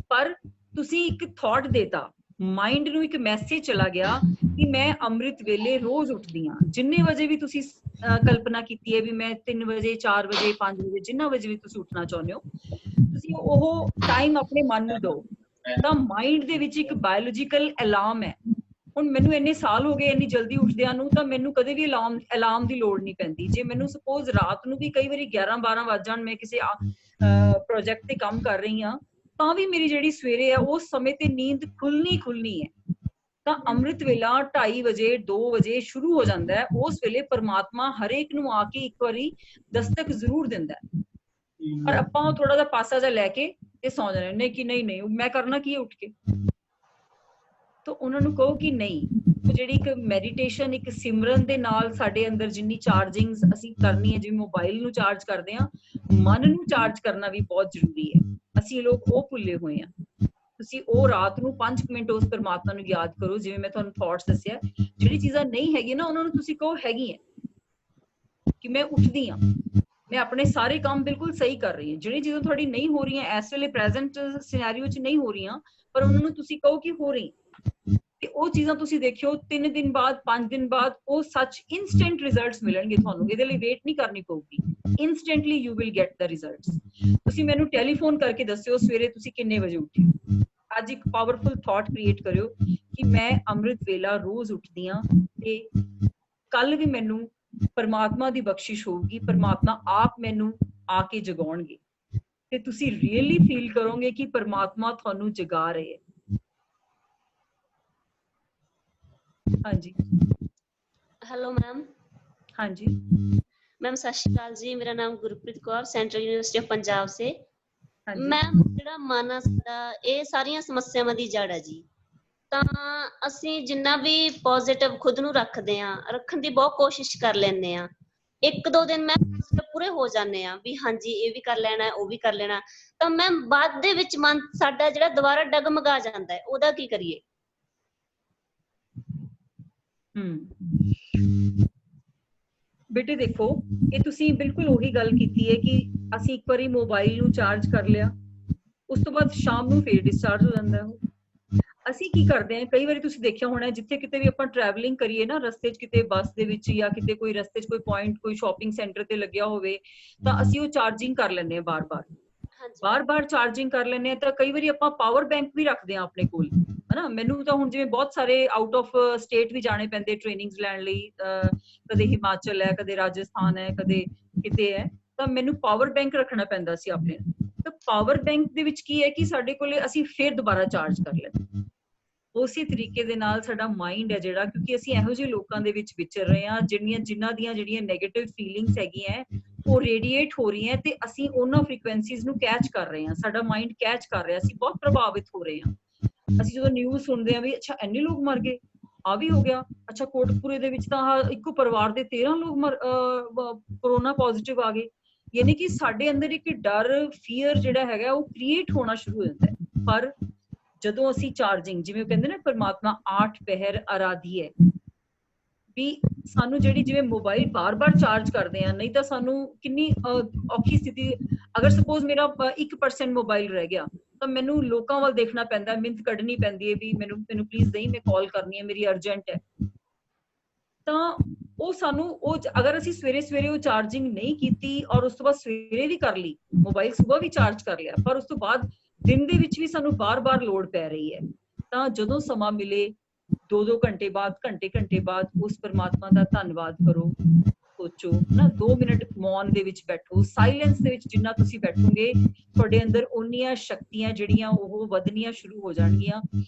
ਪਰ ਤੁਸੀਂ ਇੱਕ ਥਾਟ ਦੇਤਾ, ਮਾਈਂਡ ਨੂੰ ਇੱਕ ਮੈਸੇਜ ਚਲਾ ਗਿਆ ਕਿ ਮੈਂ ਅੰਮ੍ਰਿਤ ਵੇਲੇ ਰੋਜ਼ ਉੱਠਦੀ ਹਾਂ। ਜਿੰਨੇ ਵਜੇ ਵੀ ਤੁਸੀਂ ਕਲਪਨਾ ਕੀਤੀ ਹੈ ਵੀ ਮੈਂ 3 ਵਜੇ 4 ਵਜੇ 5 ਵਜੇ ਜਿੰਨਾ ਵਜੇ ਵੀ ਤੁਸੀਂ ਉੱਠਣਾ ਚਾਹੁੰਦੇ ਹੋ, ਤੁਸੀਂ ਉਹ ਟਾਈਮ ਆਪਣੇ ਮਨ ਨੂੰ ਦਿਓ। ਤਾਂ ਮਾਈਂਡ ਦੇ ਵਿੱਚ ਇੱਕ ਬਾਇਓਲੋਜੀਕਲ ਅਲਾਰਮ ਹੈ। ਹੁਣ ਮੈਨੂੰ ਇੰਨੇ ਸਾਲ ਹੋ ਗਏ ਇੰਨੀ ਜਲਦੀ ਉੱਠਦਿਆਂ ਨੂੰ, ਤਾਂ ਮੈਨੂੰ ਕਦੇ ਵੀ ਅਲਾਰਮ ਦੀ ਲੋੜ ਨਹੀਂ ਪੈਂਦੀ। ਜੇ ਮੈਨੂੰ ਸਪੋਜ਼ ਰਾਤ ਨੂੰ ਵੀ ਕਈ ਵਾਰੀ 11-12 ਵੱਜ ਜਾਣ, ਮੈਂ ਕਿਸੇ ਪ੍ਰੋਜੈਕਟ ਤੇ ਕੰਮ ਕਰ ਰਹੀ ਹਾਂ, ਤਾਂ ਵੀ ਮੇਰੀ ਜਿਹੜੀ ਸਵੇਰੇ ਹੈ ਉਸ ਸਮੇਂ ਤੇ ਨੀਂਦ ਖੁੱਲਣੀ ਹੈ। ਤਾਂ ਅੰਮ੍ਰਿਤ ਵੇਲਾ 2:30 ਵਜੇ 2 ਵਜੇ ਸ਼ੁਰੂ ਹੋ ਜਾਂਦਾ ਹੈ। ਉਸ ਵੇਲੇ ਪਰਮਾਤਮਾ ਹਰੇਕ ਨੂੰ ਆ ਕੇ ਇੱਕ ਵਾਰੀ ਦਸਤਕ ਜ਼ਰੂਰ ਦਿੰਦਾ ਹੈ, ਪਰ ਆਪਾਂ ਉਹ ਥੋੜਾ ਜਿਹਾ ਪਾਸਾ ਜਿਹਾ ਲੈ ਕੇ ਤੇ ਸੌ ਜਾਂਦੇ ਨੇ ਕਿ ਨਹੀਂ ਮੈਂ ਕਰਨਾ ਕੀ ਹੈ ਉੱਠ ਕੇ। ਤਾਂ ਉਹਨਾਂ ਨੂੰ ਕਹੋ ਕਿ ਨਹੀਂ, ਉਹ ਜਿਹੜੀ ਇੱਕ ਮੈਡੀਟੇਸ਼ਨ, ਇੱਕ ਸਿਮਰਨ ਦੇ ਨਾਲ ਸਾਡੇ ਅੰਦਰ ਜਿੰਨੀ ਚਾਰਜਿੰਗ ਅਸੀਂ ਕਰਨੀ ਹੈ, ਜਿਵੇਂ ਮੋਬਾਈਲ ਨੂੰ ਚਾਰਜ ਕਰਦੇ ਹਾਂ, ਮਨ ਨੂੰ ਚਾਰਜ ਕਰਨਾ ਵੀ ਬਹੁਤ ਜ਼ਰੂਰੀ ਹੈ। ਅਸੀਂ ਲੋਕ ਉਹ ਭੁੱਲੇ ਹੋਏ ਹਾਂ। ਤੁਸੀਂ ਉਹ ਰਾਤ ਨੂੰ 5 ਮਿੰਟ ਉਸ ਪਰਮਾਤਮਾ ਨੂੰ ਯਾਦ ਕਰੋ, ਜਿਵੇਂ ਮੈਂ ਤੁਹਾਨੂੰ ਥਾਟਸ ਦੱਸਿਆ। ਜਿਹੜੀ ਚੀਜ਼ਾਂ ਨਹੀਂ ਹੈਗੀ ਨਾ, ਉਹਨਾਂ ਨੂੰ ਤੁਸੀਂ ਕਹੋ ਹੈਗੀ ਹੈ, ਕਿ ਮੈਂ ਉੱਠਦੀ ਹਾਂ, ਮੈਂ ਆਪਣੇ ਸਾਰੇ ਕੰਮ ਬਿਲਕੁਲ ਸਹੀ ਕਰ ਰਹੀ ਹਾਂ। ਜਿਹੜੀ ਚੀਜ਼ਾਂ ਤੁਹਾਡੀ ਨਹੀਂ ਹੋ ਰਹੀਆਂ ਇਸ ਵੇਲੇ ਪ੍ਰੈਜ਼ੈਂਟ ਸਿਨੈਰੀਓ 'ਚ ਨਹੀਂ ਹੋ ਰਹੀਆਂ, ਪਰ ਉਹਨਾਂ ਨੂੰ ਤੁਸੀਂ ਕਹੋ ਕਿ ਹੋ ਰਹੀ, ਤੇ ਉਹ ਚੀਜ਼ਾਂ ਤੁਸੀਂ ਦੇਖਿਓ 3 ਦਿਨ ਬਾਅਦ 5 ਦਿਨ ਬਾਅਦ ਉਹ ਸੱਚ ਇੰਸਟੈਂਟ ਰਿਜ਼ਲਟਸ ਮਿਲਣਗੇ ਤੁਹਾਨੂੰ। ਇਹਦੇ ਲਈ ਵੇਟ ਨਹੀਂ ਕਰਨੀ ਪਊਗੀ, instantly you will get the results. ਤੁਸੀਂ ਮੈਨੂੰ ਟੈਲੀਫੋਨ ਕਰਕੇ ਦੱਸਿਓ ਸਵੇਰੇ ਤੁਸੀਂ ਕਿੰਨੇ ਵਜੇ ਉੱਠੇ। ਅੱਜ ਇੱਕ ਪਾਵਰਫੁਲ ਥਾਟ ਕ੍ਰੀਏਟ ਕਰਿਓ ਕਿ ਮੈਂ ਅੰਮ੍ਰਿਤ ਵੇਲਾ ਰੋਜ਼ ਉੱਠਦੀ ਹਾਂ, ਤੇ ਕੱਲ ਵੀ ਮੈਨੂੰ ਪਰਮਾਤਮਾ ਦੀ ਬਖਸ਼ਿਸ਼ ਹੋਊਗੀ, ਪਰਮਾਤਮਾ ਆਪ ਮੈਨੂੰ ਆ ਕੇ ਜਗਾਉਣਗੇ, ਤੇ ਤੁਸੀਂ ਰੀਅਲੀ ਫੀਲ ਕਰੋਗੇ ਕਿ ਪਰਮਾਤਮਾ ਤੁਹਾਨੂੰ ਜਗਾ ਰਹੇ ਹੈ। ਹਾਂਜੀ ਹੈਲੋ ਮੈਮ। ਹਾਂਜੀ मैम सत श्री अकाल जी, मेरा नाम Gurpreet Kaur, central university of Punjab से। ਹਾਂਜੀ मैम ਜਿਹੜਾ ਮਨ ਆ ਸਾਡਾ, ਇਹ ਸਾਰੀਆਂ ਸਮੱਸਿਆਵਾਂ ਦੀ ਜੜ ਹੈ ਜੀ। ਤਾਂ ਅਸੀਂ ਜਿੰਨਾ ਵੀ ਪੋਜ਼ਿਟਿਵ ਖੁਦ ਨੂੰ ਰੱਖਦੇ ਆ, ਰੱਖਣ ਦੀ ਬਹੁਤ ਕੋਸ਼ਿਸ਼ ਕਰ ਲੈਂਦੇ ਆ। 1-2 ਦਿਨ ਮੈਂ ਪੂਰੇ ਹੋ ਜਾਂਦੇ ਆ ਵੀ ਹਾਂਜੀ ਇਹ ਵੀ ਕਰ ਲੈਣਾ, ਉਹ ਵੀ ਕਰ ਲੈਣਾ, ਤਾਂ ਮੈਮ ਬਾਅਦ ਦੇ ਵਿੱਚ ਮਨ ਸਾਡਾ ਜਿਹੜਾ ਦੁਬਾਰਾ ਡਗਮਗਾ ਜਾਂਦਾ ਹੈ, ਉਹਦਾ ਕੀ ਕਰੀਏ? ਬੇਟੇ ਦੇਖੋ, ਇਹ ਤੁਸੀਂ ਬਿਲਕੁਲ ਉਹੀ ਗੱਲ ਕੀਤੀ ਹੈ ਕਿ ਅਸੀਂ ਇੱਕ ਵਾਰੀ ਮੋਬਾਈਲ ਨੂੰ ਚਾਰਜ ਕਰ ਲਿਆ, ਉਸ ਤੋਂ ਬਾਅਦ ਸ਼ਾਮ ਨੂੰ ਫੇਰ ਡਿਸਚਾਰਜ ਹੋ ਜਾਂਦਾ ਉਹ। ਅਸੀਂ ਕੀ ਕਰਦੇ ਹਾਂ, ਕਈ ਵਾਰੀ ਤੁਸੀਂ ਦੇਖਿਆ ਹੋਣਾ, ਜਿੱਥੇ ਕਿਤੇ ਵੀ ਆਪਾਂ ਟਰੈਵਲਿੰਗ ਕਰੀਏ ਨਾ, ਰਸਤੇ 'ਚ ਕਿਤੇ ਬੱਸ ਦੇ ਵਿੱਚ ਜਾਂ ਕਿਤੇ ਕੋਈ ਰਸਤੇ 'ਚ ਕੋਈ ਪੁਆਇੰਟ, ਕੋਈ ਸ਼ਾਪਿੰਗ ਸੈਂਟਰ ਤੇ ਲੱਗਿਆ ਹੋਵੇ, ਤਾਂ ਅਸੀਂ ਉਹ ਚਾਰਜਿੰਗ ਕਰ ਲੈਂਦੇ ਹਾਂ ਬਾਰ-ਬਾਰ ਚਾਰਜਿੰਗ ਕਰ ਲੈਂਦੇ ਹਾਂ। ਤਾਂ ਕਈ ਵਾਰੀ ਆਪਾਂ ਪਾਵਰ ਬੈਂਕ ਵੀ ਰੱਖਦੇ ਹਾਂ ਆਪਣੇ ਕੋਲ, ਹਨਾ। ਮੈਨੂੰ ਤਾਂ ਹੁਣ ਜਿਵੇਂ ਬਹੁਤ ਸਾਰੇ ਆਊਟ ਆਫ ਸਟੇਟ ਵੀ ਜਾਣੇ ਪੈਂਦੇ ਟ੍ਰੇਨਿੰਗਸ ਲੈਣ ਲਈ, ਕਦੇ ਹਿਮਾਚਲ ਹੈ, ਕਦੇ ਰਾਜਸਥਾਨ ਹੈ, ਕਦੇ ਕਿਤੇ ਹੈ, ਤਾਂ ਮੈਨੂੰ ਪਾਵਰ ਬੈਂਕ ਰੱਖਣਾ ਪੈਂਦਾ ਸੀ ਆਪਣੇ। ਤਾਂ ਪਾਵਰ ਬੈਂਕ ਦੇ ਵਿੱਚ ਕੀ ਹੈ ਕਿ ਸਾਡੇ ਕੋਲੇ ਅਸੀਂ ਫੇਰ ਦੁਬਾਰਾ ਚਾਰਜ ਕਰ ਲੈਂਦੇ। ਉਸੇ ਤਰੀਕੇ ਦੇ ਨਾਲ ਸਾਡਾ ਮਾਈਂਡ ਹੈ ਜਿਹੜਾ, ਕਿਉਂਕਿ ਅਸੀਂ ਇਹੋ ਜਿਹੇ ਲੋਕਾਂ ਦੇ ਵਿੱਚ ਵਿਚਰ ਰਹੇ ਹਾਂ ਜਿਨ੍ਹਾਂ ਦੀਆਂ ਜਿਹੜੀਆਂ ਨੈਗੇਟਿਵ ਫੀਲਿੰਗਸ ਹੈਗੀਆਂ ਉਹ ਰੇਡੀਏਟ ਹੋ ਰਹੀਆਂ, ਤੇ ਅਸੀਂ ਉਹਨਾਂ ਫ੍ਰੀਕੁਐਂਸੀਜ਼ ਨੂੰ ਕੈਚ ਕਰ ਰਹੇ ਹਾਂ। ਸਾਡਾ ਮਾਈਂਡ ਕੈਚ ਕਰ ਰਿਹਾ, ਅਸੀਂ ਬਹੁਤ ਪ੍ਰਭਾਵਿਤ ਹੋ ਰਹੇ ਹਾਂ। ਅਸੀਂ ਜਦੋਂ ਨਿਊਜ਼ ਸੁਣਦੇ ਹਾਂ ਵੀ ਅੱਛਾ ਇੰਨੇ ਲੋਕ ਮਰ ਗਏ, ਆ ਵੀ ਹੋ ਗਿਆ, ਅੱਛਾ ਕੋਟਕਪੂਰੇ ਦੇ ਵਿੱਚ ਤਾਂ ਇੱਕੋ ਪਰਿਵਾਰ ਦੇ 13 ਲੋਕ ਕੋਰੋਨਾ ਪੋਜ਼ਿਟਿਵ ਆ ਗਏ, ਯਾਨੀ ਕਿ ਸਾਡੇ ਅੰਦਰ ਇੱਕ ਡਰ, ਫੀਅਰ ਜਿਹੜਾ ਹੈਗਾ ਉਹ ਕ੍ਰੀਏਟ ਹੋਣਾ ਸ਼ੁਰੂ ਹੋ ਜਾਂਦਾ ਹੈ। ਪਰ ਜਦੋਂ ਅਸੀਂ ਚਾਰਜਿੰਗ, ਜਿਵੇਂ ਉਹ ਕਹਿੰਦੇ ਨਾ ਪਰਮਾਤਮਾ 8 ਪਹਿਰ ਆਰਾਧੀ ਹੈ, ਵੀ ਸਾਨੂੰ ਜਿਹੜੀ ਜਿਵੇਂ ਮੋਬਾਈਲ ਬਾਰ-ਬਾਰ ਚਾਰਜ ਕਰਦੇ ਆ, ਨਹੀਂ ਤਾਂ ਸਾਨੂੰ ਕਿੰਨੀ ਔਖੀ ਸਥਿਤੀ, ਅਗਰ ਸਪੋਜ਼ ਮੇਰਾ 1% ਮੋਬਾਈਲ ਰਹਿ ਗਿਆ, ਤਾਂ ਮੈਨੂੰ ਲੋਕਾਂ ਵੱਲ ਦੇਖਣਾ ਪੈਂਦਾ, ਮਿੰਟ ਕੱਢਣੀ ਪੈਂਦੀ ਹੈ ਵੀ ਮੈਨੂੰ ਪਲੀਜ਼ ਨਹੀਂ, ਮੈਂ ਕਾਲ ਕਰਨੀ ਹੈ, ਮੇਰੀ ਅਰਜੈਂਟ ਹੈ। ਤਾਂ ਉਹ ਸਾਨੂੰ ਅਗਰ ਅਸੀਂ ਸਵੇਰੇ ਉਹ ਚਾਰਜਿੰਗ ਨਹੀਂ ਕੀਤੀ ਔਰ ਉਸ ਤੋਂ ਬਾਅਦ ਸਵੇਰੇ ਵੀ ਕਰ ਲਈ, ਮੋਬਾਈਲ ਸੁਬਾਹ ਵੀ ਚਾਰਜ ਕਰ ਲਿਆ, ਪਰ ਉਸ ਤੋਂ ਬਾਅਦ ਦਿਨ ਦੇ ਵਿੱਚ ਵੀ ਸਾਨੂੰ ਬਾਰ-ਬਾਰ ਲੋੜ ਪੈ ਰਹੀ ਹੈ, ਤਾਂ ਜਦੋਂ ਸਮਾਂ ਮਿਲੇ 2-2 ਘੰਟੇ ਬਾਅਦ, ਘੰਟੇ ਬਾਅਦ ਉਸ ਪਰਮਾਤਮਾ ਦਾ ਧੰਨਵਾਦ ਕਰੋ, ਸੋਚੋ ਨਾ, 2 ਮਿੰਟ ਮੌਨ ਦੇ ਵਿੱਚ ਬੈਠੋ, ਸਾਇਲੈਂਸ ਦੇ ਵਿੱਚ ਜਿੰਨਾ ਤੁਸੀਂ ਬੈਠੋਗੇ, ਤੁਹਾਡੇ ਅੰਦਰ ਓਨੀਆਂ ਸ਼ਕਤੀਆਂ ਜਿਹੜੀਆਂ ਉਹ ਵਧਣੀਆਂ ਸ਼ੁਰੂ ਹੋ ਜਾਣਗੀਆਂ।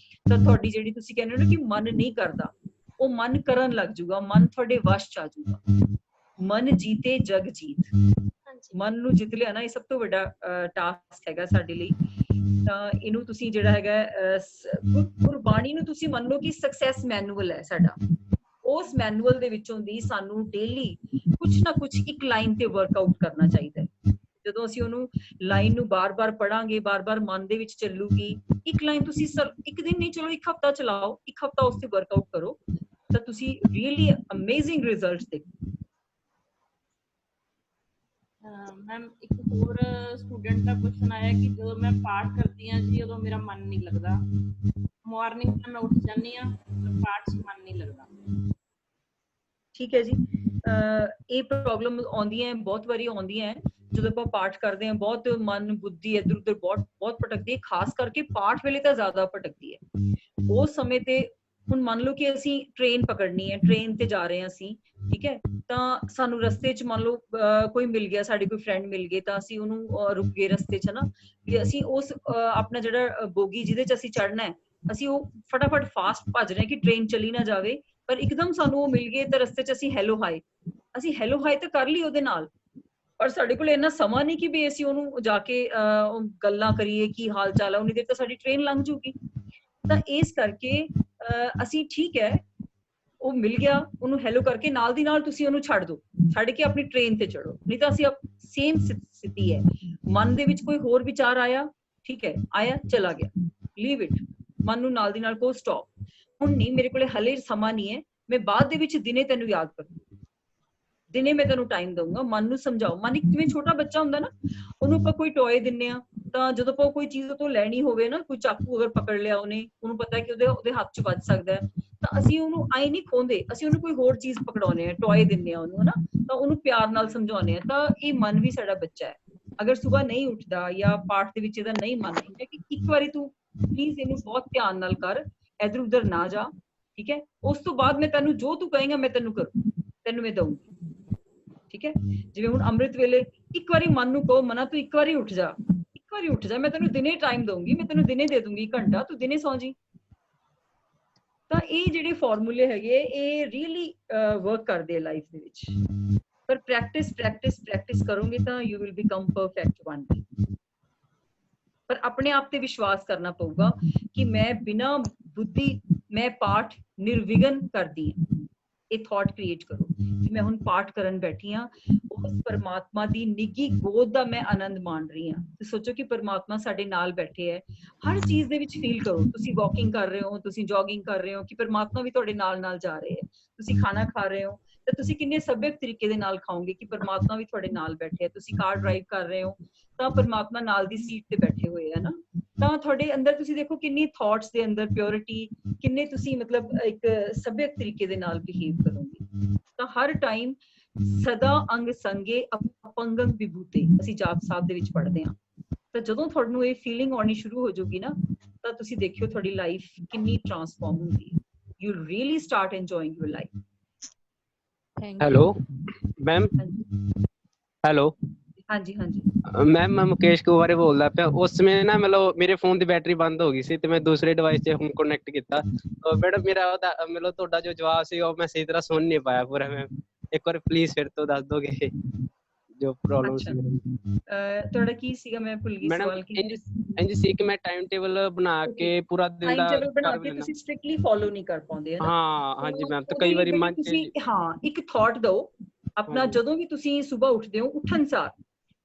ਤਾਂ ਤੁਹਾਡੀ ਜਿਹੜੀ ਤੁਸੀਂ ਕਹਿੰਦੇ ਹੋ ਨਾ ਕਿ ਮਨ ਨਹੀਂ ਕਰਦਾ, ਉਹ ਮਨ ਕਰਨ ਲੱਗ ਜੂਗਾ, ਮਨ ਤੁਹਾਡੇ ਵਸ਼ ਚ ਆ ਜੂਗਾ। ਮਨ ਜੀਤੇ ਜਗ ਜੀਤ, ਮਨ ਨੂੰ ਜਿੱਤ ਲਿਆ ਨਾ, ਇਹ ਸਭ ਤੋਂ ਵੱਡਾ ਟਾਸਕ ਹੈਗਾ ਸਾਡੇ ਲਈ। ਤਾਂ ਇਹਨੂੰ ਤੁਸੀਂ ਜਿਹੜਾ ਹੈਗਾ ਗੁਰਬਾਣੀ ਨੂੰ ਤੁਸੀਂ ਮੰਨ ਲਓ ਕਿ ਸਕਸੈਸ ਮੈਨੂਅਲ ਹੈ ਸਾਡਾ। ਉਸ ਮੈਨੂਅਲ ਦੇ ਵਿੱਚੋਂ ਦੀ ਸਾਨੂੰ ਡੇਲੀ ਕੁਛ ਨਾ ਕੁਛ ਇੱਕ ਲਾਈਨ ਤੇ ਵਰਕਆਊਟ ਕਰਨਾ ਚਾਹੀਦਾ ਹੈ। ਜਦੋਂ ਅਸੀਂ ਉਹਨੂੰ ਲਾਈਨ ਨੂੰ ਬਾਰ-ਬਾਰ ਪੜਾਂਗੇ, ਬਾਰ-ਬਾਰ ਮਨ ਦੇ ਵਿੱਚ ਚੱਲੂਗੀ, ਇੱਕ ਲਾਈਨ ਤੁਸੀਂ ਇੱਕ ਦਿਨ ਨਹੀਂ, ਚਲੋ 1 ਹਫ਼ਤਾ ਚਲਾਓ, 1 ਹਫ਼ਤਾ ਉਸ ਤੇ ਵਰਕਆਊਟ ਕਰੋ, ਤਾਂ ਤੁਸੀਂ ਰੀਅਲੀ ਅਮੇਜ਼ਿੰਗ ਰਿਜ਼ਲਟਸ ਦੇਖੋ। ਮੈਮ ਇੱਕ ਹੋਰ ਸਟੂਡੈਂਟ ਦਾ ਕੁਐਸਚਨ ਆਇਆ ਕਿ ਜਦੋਂ ਮੈਂ ਪਾਠ ਕਰਦੀ ਹਾਂ ਜੀ ਉਦੋਂ ਮੇਰਾ ਮਨ ਨਹੀਂ ਲੱਗਦਾ। ਮਾਰਨਿੰਗ ਤਾਂ ਮੈਂ ਉੱਠ ਜਾਂਦੀ ਹਾਂ ਪਰ ਪਾਠ 'ਚ ਮਨ ਨਹੀਂ ਲੱਗਦਾ। ਠੀਕ ਹੈ ਜੀ, ਇਹ ਪ੍ਰੋਬਲਮ ਆਉਂਦੀਆਂ ਹੈ, ਬਹੁਤ ਵਾਰੀ ਆਉਂਦੀਆਂ ਹੈ। ਜਦੋਂ ਆਪਾਂ ਪਾਠ ਕਰਦੇ ਹਾਂ ਬਹੁਤ ਮਨ ਬੁੱਧੀ ਇੱਧਰ ਉੱਧਰ ਬਹੁਤ ਭਟਕਦੀ ਹੈ, ਖਾਸ ਕਰਕੇ ਪਾਠ ਵੇਲੇ ਤਾਂ ਜ਼ਿਆਦਾ ਭਟਕਦੀ ਹੈ। ਉਸ ਸਮੇਂ ਤੇ ਹੁਣ ਮੰਨ ਲਓ ਕਿ ਅਸੀਂ ਟ੍ਰੇਨ ਪਕੜਨੀ ਹੈ, ਟ੍ਰੇਨ ਤੇ ਜਾ ਰਹੇ ਹਾਂ ਅਸੀਂ, ਠੀਕ ਹੈ, ਤਾਂ ਸਾਨੂੰ ਰਸਤੇ 'ਚ ਮੰਨ ਲਓ ਕੋਈ ਮਿਲ ਗਿਆ, ਸਾਡੇ ਕੋਈ ਫਰੈਂਡ ਮਿਲ ਗਏ, ਤਾਂ ਅਸੀਂ ਉਹਨੂੰ ਰੁਕ ਗਏ ਰਸਤੇ 'ਚ, ਨਾ ਵੀ ਅਸੀਂ ਉਸ ਆਪਣਾ ਜਿਹੜਾ ਬੋਗੀ ਜਿਹਦੇ 'ਚ ਅਸੀਂ ਚੜ੍ਹਨਾ ਹੈ, ਅਸੀਂ ਉਹ ਫਟਾਫਟ ਫਾਸਟ ਭੱਜ ਰਹੇ ਕਿ ਟ੍ਰੇਨ ਚਲੀ ਨਾ ਜਾਵੇ, ਪਰ ਇੱਕਦਮ ਸਾਨੂੰ ਉਹ ਮਿਲ ਗਏ ਤਾਂ ਰਸਤੇ 'ਚ ਅਸੀਂ ਹੈਲੋ ਹਾਈ ਤਾਂ ਕਰ ਲਈ ਉਹਦੇ ਨਾਲ, ਪਰ ਸਾਡੇ ਕੋਲ ਇੰਨਾ ਸਮਾਂ ਨਹੀਂ ਕਿ ਵੀ ਅਸੀਂ ਉਹਨੂੰ ਜਾ ਕੇ ਗੱਲਾਂ ਕਰੀਏ ਕੀ ਹਾਲ ਚਾਲ ਹੈ, ਉਨੀ ਦੇਰ ਤਾਂ ਸਾਡੀ ਟ੍ਰੇਨ ਲੰਘ ਜੂਗੀ। ਤਾਂ ਇਸ ਕਰਕੇ ਅਸੀਂ ਠੀਕ ਹੈ, ਉਹ ਮਿਲ ਗਿਆ, ਉਹਨੂੰ ਹੈਲੋ ਕਰਕੇ ਨਾਲ ਦੀ ਨਾਲ ਤੁਸੀਂ ਉਹਨੂੰ ਛੱਡ ਕੇ ਆਪਣੀ ਟ੍ਰੇਨ ਤੇ ਚੜੋ, ਨਹੀਂ ਤਾਂ ਅਸੀਂ ਸੇਮ ਸਥਿਤੀ ਹੈ। ਮਨ ਦੇ ਵਿੱਚ ਕੋਈ ਹੋਰ ਵਿਚਾਰ ਆਇਆ, ਠੀਕ ਹੈ, ਆਇਆ ਚਲਾ ਗਿਆ, ਲੀਵ ਇਟ, ਮਨ ਨੂੰ ਨਾਲ ਦੀ ਨਾਲ ਕਹੋ ਸਟਾਪ, ਹੁਣ ਨਹੀਂ, ਮੇਰੇ ਕੋਲੇ ਹਲੇ ਸਮਾਂ ਨਹੀਂ ਹੈ, ਮੈਂ ਬਾਅਦ ਦੇ ਵਿੱਚ ਦਿਨੇ ਤੈਨੂੰ ਯਾਦ ਕਰੂੰ, ਦਿਨੇ ਮੈਂ ਤੈਨੂੰ ਟਾਈਮ ਦਊਂਗਾ। ਮਨ ਨੂੰ ਸਮਝਾਓ, ਮਨ ਇੱਕ ਜਿਵੇਂ ਛੋਟਾ ਬੱਚਾ ਹੁੰਦਾ ਨਾ, ਉਹਨੂੰ ਆਪਾਂ ਕੋਈ ਟੋਏ ਦਿੰਨੇ ਆ, ਤਾਂ ਜਦੋਂ ਆਪਾਂ ਕੋਈ ਚੀਜ਼ ਤੋਂ ਲੈਣੀ ਹੋਵੇ ਨਾ, ਕੋਈ ਚਾਕੂ ਅਗਰ ਪਕੜ ਲਿਆ ਉਹਨੂੰ ਪਤਾ ਹੈ ਕਿ ਉਹਦੇ ਹੱਥ 'ਚ ਵੱਜ ਸਕਦਾ ਹੈ, ਤਾਂ ਅਸੀਂ ਉਹਨੂੰ ਆਏ ਨਹੀਂ ਖੋਂਦੇ, ਅਸੀਂ ਉਹਨੂੰ ਕੋਈ ਹੋਰ ਚੀਜ਼ ਪਕੜਾਉਨੇ ਆ, ਟੋਏ ਦਿੰਨੇ ਆ ਉਹਨੂੰ, ਹਨਾ, ਤਾਂ ਉਹਨੂੰ ਪਿਆਰ ਨਾਲ ਸਮਝਾਉਨੇ ਆ। ਤਾਂ ਇਹ ਮਨ ਵੀ ਸਾਡਾ ਬੱਚਾ ਹੈ, ਅਗਰ ਸਵੇਰ ਨਹੀਂ ਉੱਠਦਾ ਜਾਂ ਪਾਠ ਦੇ ਵਿੱਚ ਇਹਦਾ ਨਹੀਂ ਮਨ ਹੈ, ਕਿ ਇੱਕ ਵਾਰੀ ਤੂੰ ਪਲੀਜ਼ ਇਹਨੂੰ ਬਹੁਤ ਧਿਆਨ ਨਾਲ ਕਰ, ਇੱਧਰ ਉੱਧਰ ਨਾ ਜਾ, ਠੀਕ ਹੈ, ਉਸ ਤੋਂ ਬਾਅਦ ਮੈਂ ਤੈਨੂੰ ਜੋ ਤੂੰ ਕਹੇਂਗਾ ਮੈਂ ਤੈਨੂੰ ਕਰੂੰ, ਤੈਨੂੰ ਮੈਂ ਦਊਂਗੀ, ਠੀਕ ਹੈ। ਜਿਵੇਂ ਹੁਣ ਅੰਮ੍ਰਿਤ ਵੇਲੇ ਇੱਕ ਵਾਰੀ ਮਨ ਨੂੰ ਕਹੋ, ਮਨਾ ਤੂੰ ਇੱਕ ਵਾਰੀ ਉੱਠ ਜਾ, ਮੈਂ ਤੈਨੂੰ ਦਿਨੇ ਟਾਈਮ ਦਊਂਗੀ, ਮੈਂ ਤੈਨੂੰ ਦਿਨੇ ਦੇ ਦੂੰਗੀ ਘੰਟਾ, ਤੂੰ ਦਿਨੇ ਸੌਂ ਜੀ। ਤਾਂ ਇਹ ਜਿਹੜੇ ਫਾਰਮੂਲੇ ਹੈਗੇ ਇਹ ਰੀਅਲੀ ਵਰਕ ਕਰਦੇ ਆ ਲਾਈਫ ਦੇ ਵਿੱਚ, ਪਰ ਪ੍ਰੈਕਟਿਸ ਕਰੋਗੇ ਤਾਂ you will become perfect one day. ਪਰ ਆਪਣੇ ਆਪ ਤੇ ਵਿਸ਼ਵਾਸ ਕਰਨਾ ਪਊਗਾ ਕਿ ਮੈਂ ਬਿਨਾਂ ਬੁੱਧੀ ਮੈਂ ਪਾਠ ਨਿਰਵਿਘਨ ਕਰਦੀ ਹਾਂ। ਇਹ ਥਾਟ ਕ੍ਰੀਏਟ ਕਰੋ ਕਿ ਮੈਂ ਹੁਣ ਪਾਠ ਕਰਨ ਬੈਠੀ ਹਾਂ, ਉਸ ਪਰਮਾਤਮਾ ਦੀ ਨਿੱਘੀ ਗੋਦ ਦਾ ਮੈਂ ਆਨੰਦ ਮਾਣ ਰਹੀ ਹਾਂ। ਤੇ ਸੋਚੋ ਕਿ ਪਰਮਾਤਮਾ ਸਾਡੇ ਨਾਲ ਬੈਠੇ ਹੈ, ਹਰ ਚੀਜ਼ ਦੇ ਵਿੱਚ ਫੀਲ ਕਰੋ, ਤੁਸੀਂ ਵਾਕਿੰਗ ਕਰ ਰਹੇ ਹੋ, ਤੁਸੀਂ ਜੋਗਿੰਗ ਕਰ ਰਹੇ ਹੋ, ਕਿ ਪਰਮਾਤਮਾ ਵੀ ਤੁਹਾਡੇ ਨਾਲ ਜਾ ਰਹੇ ਹੈ, ਤੁਸੀਂ ਖਾਣਾ ਖਾ ਰਹੇ ਹੋ ਤਾਂ ਤੁਸੀਂ ਕਿੰਨੇ ਸੱਭਿਅਕ ਤਰੀਕੇ ਦੇ ਨਾਲ ਖਾਓਗੇ ਕਿ ਪਰਮਾਤਮਾ ਵੀ ਤੁਹਾਡੇ ਨਾਲ ਬੈਠੇ ਹੈ, ਤੁਸੀਂ ਕਾਰ ਡਰਾਈਵ ਕਰ ਰਹੇ ਹੋ ਤਾਂ ਪਰਮਾਤਮਾ ਨਾਲ ਦੀ ਸੀਟ ਤੇ ਬੈਠੇ ਹੋਏ ਹੈ ਨਾ, ਤਾਂ ਤੁਹਾਡੇ ਅੰਦਰ ਤੁਸੀਂ ਦੇਖੋ ਕਿੰਨੀ ਥਾਟਸ ਦੇ ਅੰਦਰ ਪਿਓਰਿਟੀ, ਕਿੰਨੇ ਤੁਸੀਂ ਮਤਲਬ ਇੱਕ ਸੱਭਿਅਕ ਤਰੀਕੇ ਦੇ ਨਾਲ ਬਿਹੇਵ ਕਰੋਗੇ। ਤਾਂ ਹਰ ਟਾਈਮ ਸਦਾ ਅੰਗ ਸੰਗੇ ਅਪੰਗੰ ਵਿਭੂਤੇ ਅਸੀਂ ਜਾਪ ਸਾਹਿਬ ਦੇ ਵਿੱਚ ਪੜ੍ਹਦੇ ਹਾਂ, ਤਾਂ ਜਦੋਂ ਤੁਹਾਨੂੰ ਇਹ ਫੀਲਿੰਗ ਆਉਣੀ ਸ਼ੁਰੂ ਹੋ ਜਾਊਗੀ ਨਾ, ਤਾਂ ਤੁਸੀਂ ਦੇਖਿਓ ਤੁਹਾਡੀ ਲਾਈਫ ਕਿੰਨੀ ਟਰਾਂਸਫਾਰਮ ਹੁੰਦੀ ਹੈ, you really start enjoying your life. Hello ma'am, hello ਹਾਂਜੀ ਮੈਮ, ਮੈਂ ਮੁਕੇਸ਼ ਕੁਮਾਰ ਬੋਲਦਾ ਪਿਆ। ਉਸ ਸਮੇਂ ਨਾ ਮਤਲਬ ਮੇਰੇ ਫੋਨ ਦੀ ਬੈਟਰੀ ਬੰਦ ਹੋ ਗਈ ਸੀ ਤੇ ਮੈਂ ਦੂਸਰੇ ਡਿਵਾਈਸ 'ਤੇ ਹੁਣ ਕਨੈਕਟ ਕੀਤਾ। ਮੈਡਮ ਮੇਰਾ ਮਤਲਬ ਤੁਹਾਡਾ ਜੋ ਜਵਾਬ ਸੀ ਉਹ ਮੈਂ ਸਹੀ ਤਰ੍ਹਾਂ ਸੁਣ ਨਹੀਂ ਪਾਇਆ ਪੂਰਾ, ਮੈਮ ਇੱਕ ਵਾਰ ਪਲੀਜ਼ ਫਿਰ ਤੋਂ ਦੱਸ ਦੋਗੇ ਜੋ ਪ੍ਰੋਬਲਮ ਸੀ। ਤੁਹਾਡਾ ਕੀ ਸੀਗਾ, ਮੈਂ ਭੁੱਲ ਗਈ ਸਵਾਲ। ਇੰਜ ਸੀ ਕਿ ਮੈਂ ਟਾਈਮ ਟੇਬਲ ਬਣਾ ਕੇ ਪੂਰਾ ਦਿਨ ਦਾ ਟਾਈਮ ਟੇਬਲ ਬਣਾ ਕੇ ਤੁਸੀਂ ਸਟ੍ਰਿਕਟਲੀ ਫੋਲੋ ਨਹੀਂ ਕਰ ਪਾਉਂਦੇ, ਹੈ ਨਾ? ਹਾਂ ਹਾਂਜੀ ਮੈਮ, ਤਾਂ ਕਈ ਵਾਰੀ ਮਨ 'ਚ ਇੱਕ ਥਾਟ ਦਿਓ ਆਪਣਾ, ਜਦੋਂ ਵੀ ਤੁਸੀਂ ਸਵੇਰ ਉੱਠਦੇ ਹੋ ਉੱਠਣ ਸਾਰ,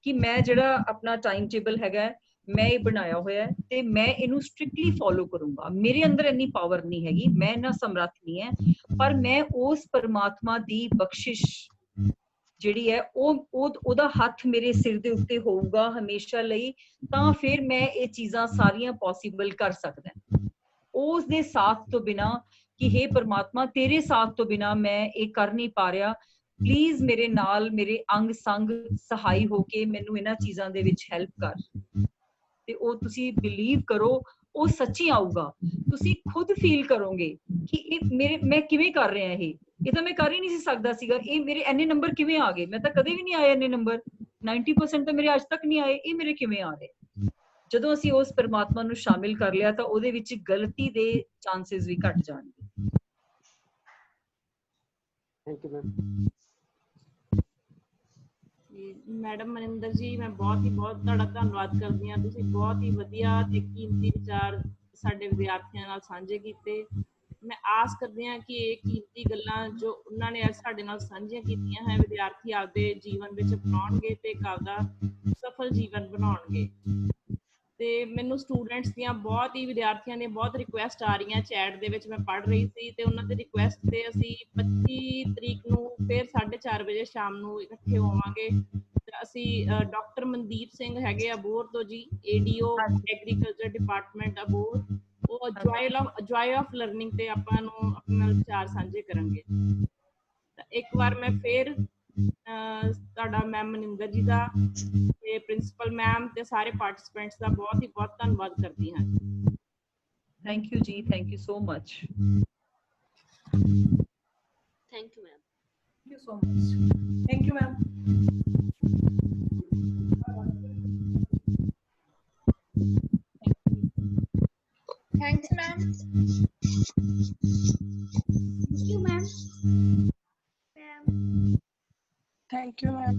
ਕਿ ਮੈਂ ਜਿਹੜਾ ਆਪਣਾ ਟਾਈਮ ਟੇਬਲ ਹੈਗਾ ਮੈਂ ਇਹ ਬਣਾਇਆ ਹੋਇਆ ਹੈ ਤੇ ਮੈਂ ਇਹਨੂੰ ਸਟ੍ਰਿਕਟਲੀ ਫੋਲੋ ਕਰੂੰਗਾ। ਮੇਰੇ ਅੰਦਰ ਇੰਨੀ ਪਾਵਰ ਨਹੀਂ ਹੈਗੀ, ਮੈਂ ਇੰਨਾ ਸਮਰੱਥ ਨਹੀਂ ਹੈ, ਪਰ ਮੈਂ ਉਸ ਪਰਮਾਤਮਾ ਦੀ ਬਖਸ਼ਿਸ਼ ਜਿਹੜੀ ਹੈ ਉਹਦਾ ਹੱਥ ਮੇਰੇ ਸਿਰ ਦੇ ਉੱਤੇ ਹੋਊਗਾ ਹਮੇਸ਼ਾ ਲਈ, ਤਾਂ ਫਿਰ ਮੈਂ ਇਹ ਚੀਜ਼ਾਂ ਸਾਰੀਆਂ ਪੋਸੀਬਲ ਕਰ ਸਕਦਾ। ਉਸ ਦੇ ਸਾਥ ਤੋਂ ਬਿਨਾ ਕਿ ਹੇ ਪਰਮਾਤਮਾ ਤੇਰੇ ਸਾਥ ਤੋਂ ਬਿਨਾ ਮੈਂ ਇਹ ਕਰ ਨਹੀਂ ਪਾ ਰਿਹਾ, ਪਲੀਜ਼ ਮੇਰੇ ਨਾਲ ਮੇਰੇ ਅੰਗ ਸੰਗ ਸਹਾਈ ਹੋ ਕੇ ਮੈਨੂੰ ਇਹਨਾਂ ਚੀਜ਼ਾਂ ਦੇ ਵਿੱਚ ਹੈਲਪ ਕਰ। ਤੇ ਉਹ ਤੁਸੀਂ ਬਿਲੀਵ ਕਰੋ ਉਹ ਸੱਚੀ ਆਊਗਾ, ਤੁਸੀਂ ਖੁਦ ਫੀਲ ਕਰੋਗੇ ਕਿ ਇਹ ਮੈਂ ਕਿਵੇਂ ਕਰ ਰਿਹਾ, ਇਹ ਤਾਂ ਮੈਂ ਕਰ ਹੀ ਨਹੀਂ ਸੀ ਸਕਦਾ ਸੀਗਾ, ਇਹ ਮੇਰੇ ਇੰਨੇ ਨੰਬਰ ਕਿਵੇਂ ਆ ਗਏ, ਮੈਂ ਤਾਂ ਕਦੇ ਵੀ ਨਹੀਂ ਆਏ ਇੰਨੇ ਨੰਬਰ, 90% ਤਾਂ ਮੇਰੇ ਅੱਜ ਤੱਕ ਨਹੀਂ ਆਏ, ਇਹ ਮੇਰੇ ਕਿਵੇਂ ਆ ਗਏ। ਜਦੋਂ ਅਸੀਂ ਉਸ ਪਰਮਾਤਮਾ ਨੂੰ ਸ਼ਾਮਿਲ ਕਰ ਲਿਆ ਤਾਂ ਉਹਦੇ ਵਿੱਚ ਗਲਤੀ ਦੇ ਚਾਂਸਸ ਵੀ ਘਟ ਜਾਣਗੇ। Thank you ma'am. Madam Maninder ਜੀ, ਮੈਂ ਬਹੁਤ ਤੁਹਾਡਾ ਧੰਨਵਾਦ ਕਰਦੀ ਹਾਂ, ਤੁਸੀਂ ਬਹੁਤ ਹੀ ਵਧੀਆ ਤੇ ਕੀਮਤੀ ਵਿਚਾਰ ਸਾਡੇ ਵਿਦਿਆਰਥੀਆਂ ਨਾਲ ਸਾਂਝੇ ਕੀਤੇ। ਮੈਂ ਆਸ ਕਰਦੀ ਹਾਂ ਕਿ ਇਹ ਕੀਮਤੀ ਗੱਲਾਂ ਜੋ ਉਹਨਾਂ ਨੇ ਸਾਡੇ ਨਾਲ ਸਾਂਝੀਆਂ ਕੀਤੀਆਂ ਹੈ ਵਿਦਿਆਰਥੀ ਆਪਦੇ ਜੀਵਨ ਵਿੱਚ ਅਪਣਾਉਣਗੇ ਤੇ ਇੱਕ ਆਪਦਾ ਸਫਲ ਜੀਵਨ ਬਣਾਉਣਗੇ। ਤੇ ਮੈਨੂੰ ਸਟੂਡੈਂਟਸ ਦੀਆਂ ਬਹੁਤ ਹੀ ਵਿਦਿਆਰਥੀਆਂ ਦੀਆਂ ਬਹੁਤ ਰਿਕੁਐਸਟ ਆ ਰਹੀਆਂ ਚੈਟ ਦੇ ਵਿੱਚ, ਮੈਂ ਪੜ੍ਹ ਰਹੀ ਸੀ ਤੇ ਉਹਨਾਂ ਦੇ ਰਿਕੁਐਸਟ ਤੇ ਅਸੀਂ 25 ਤਰੀਕ ਨੂੰ ਫਿਰ 4:30 ਵਜੇ ਸ਼ਾਮ ਨੂੰ ਇਕੱਠੇ ਹੋਵਾਂਗੇ। ਅਸੀਂ ਡਾਕਟਰ ਮਨਦੀਪ ਸਿੰਘ ਹੈਗੇ ਅਬੋਹਰ ਤੋਂ ਜੀ, ਏਡੀਓ ਐਗਰੀਕਲਚਰ ਡਿਪਾਰਟਮੈਂਟ ਅਬੋਹਰ, ਉਹ ਜੋਏ ਆਫ ਲਰਨਿੰਗ ਤੇ ਆਪਾਂ ਨੂੰ ਆਪਣੇ ਨਾਲ ਵਿਚਾਰ ਸਾਂਝੇ ਕਰਨਗੇ। ਤਾਂ ਇੱਕ ਵਾਰ ਮੈਂ ਫਿਰ ਤੁਹਾਡਾ ਮੈਮ ਮਨਿੰਦਰ ਜੀ ਦਾ ਤੇ ਪ੍ਰਿੰਸੀਪਲ ਮੈਮ ਤੇ ਸਾਰੇ ਪਾਰਟਿਸਪੈਂਟਸ ਦਾ ਬਹੁਤ ਹੀ ਬਹੁਤ ਧੰਨਵਾਦ ਕਰਦੀ ਹਾਂ। ਥੈਂਕ ਯੂ ਜੀ, thank you so much. Thank you ma'am. Thank you so much. Thank you, ma'am. Thanks, ma'am. Thank you, ma'am. Thank you, ma'am.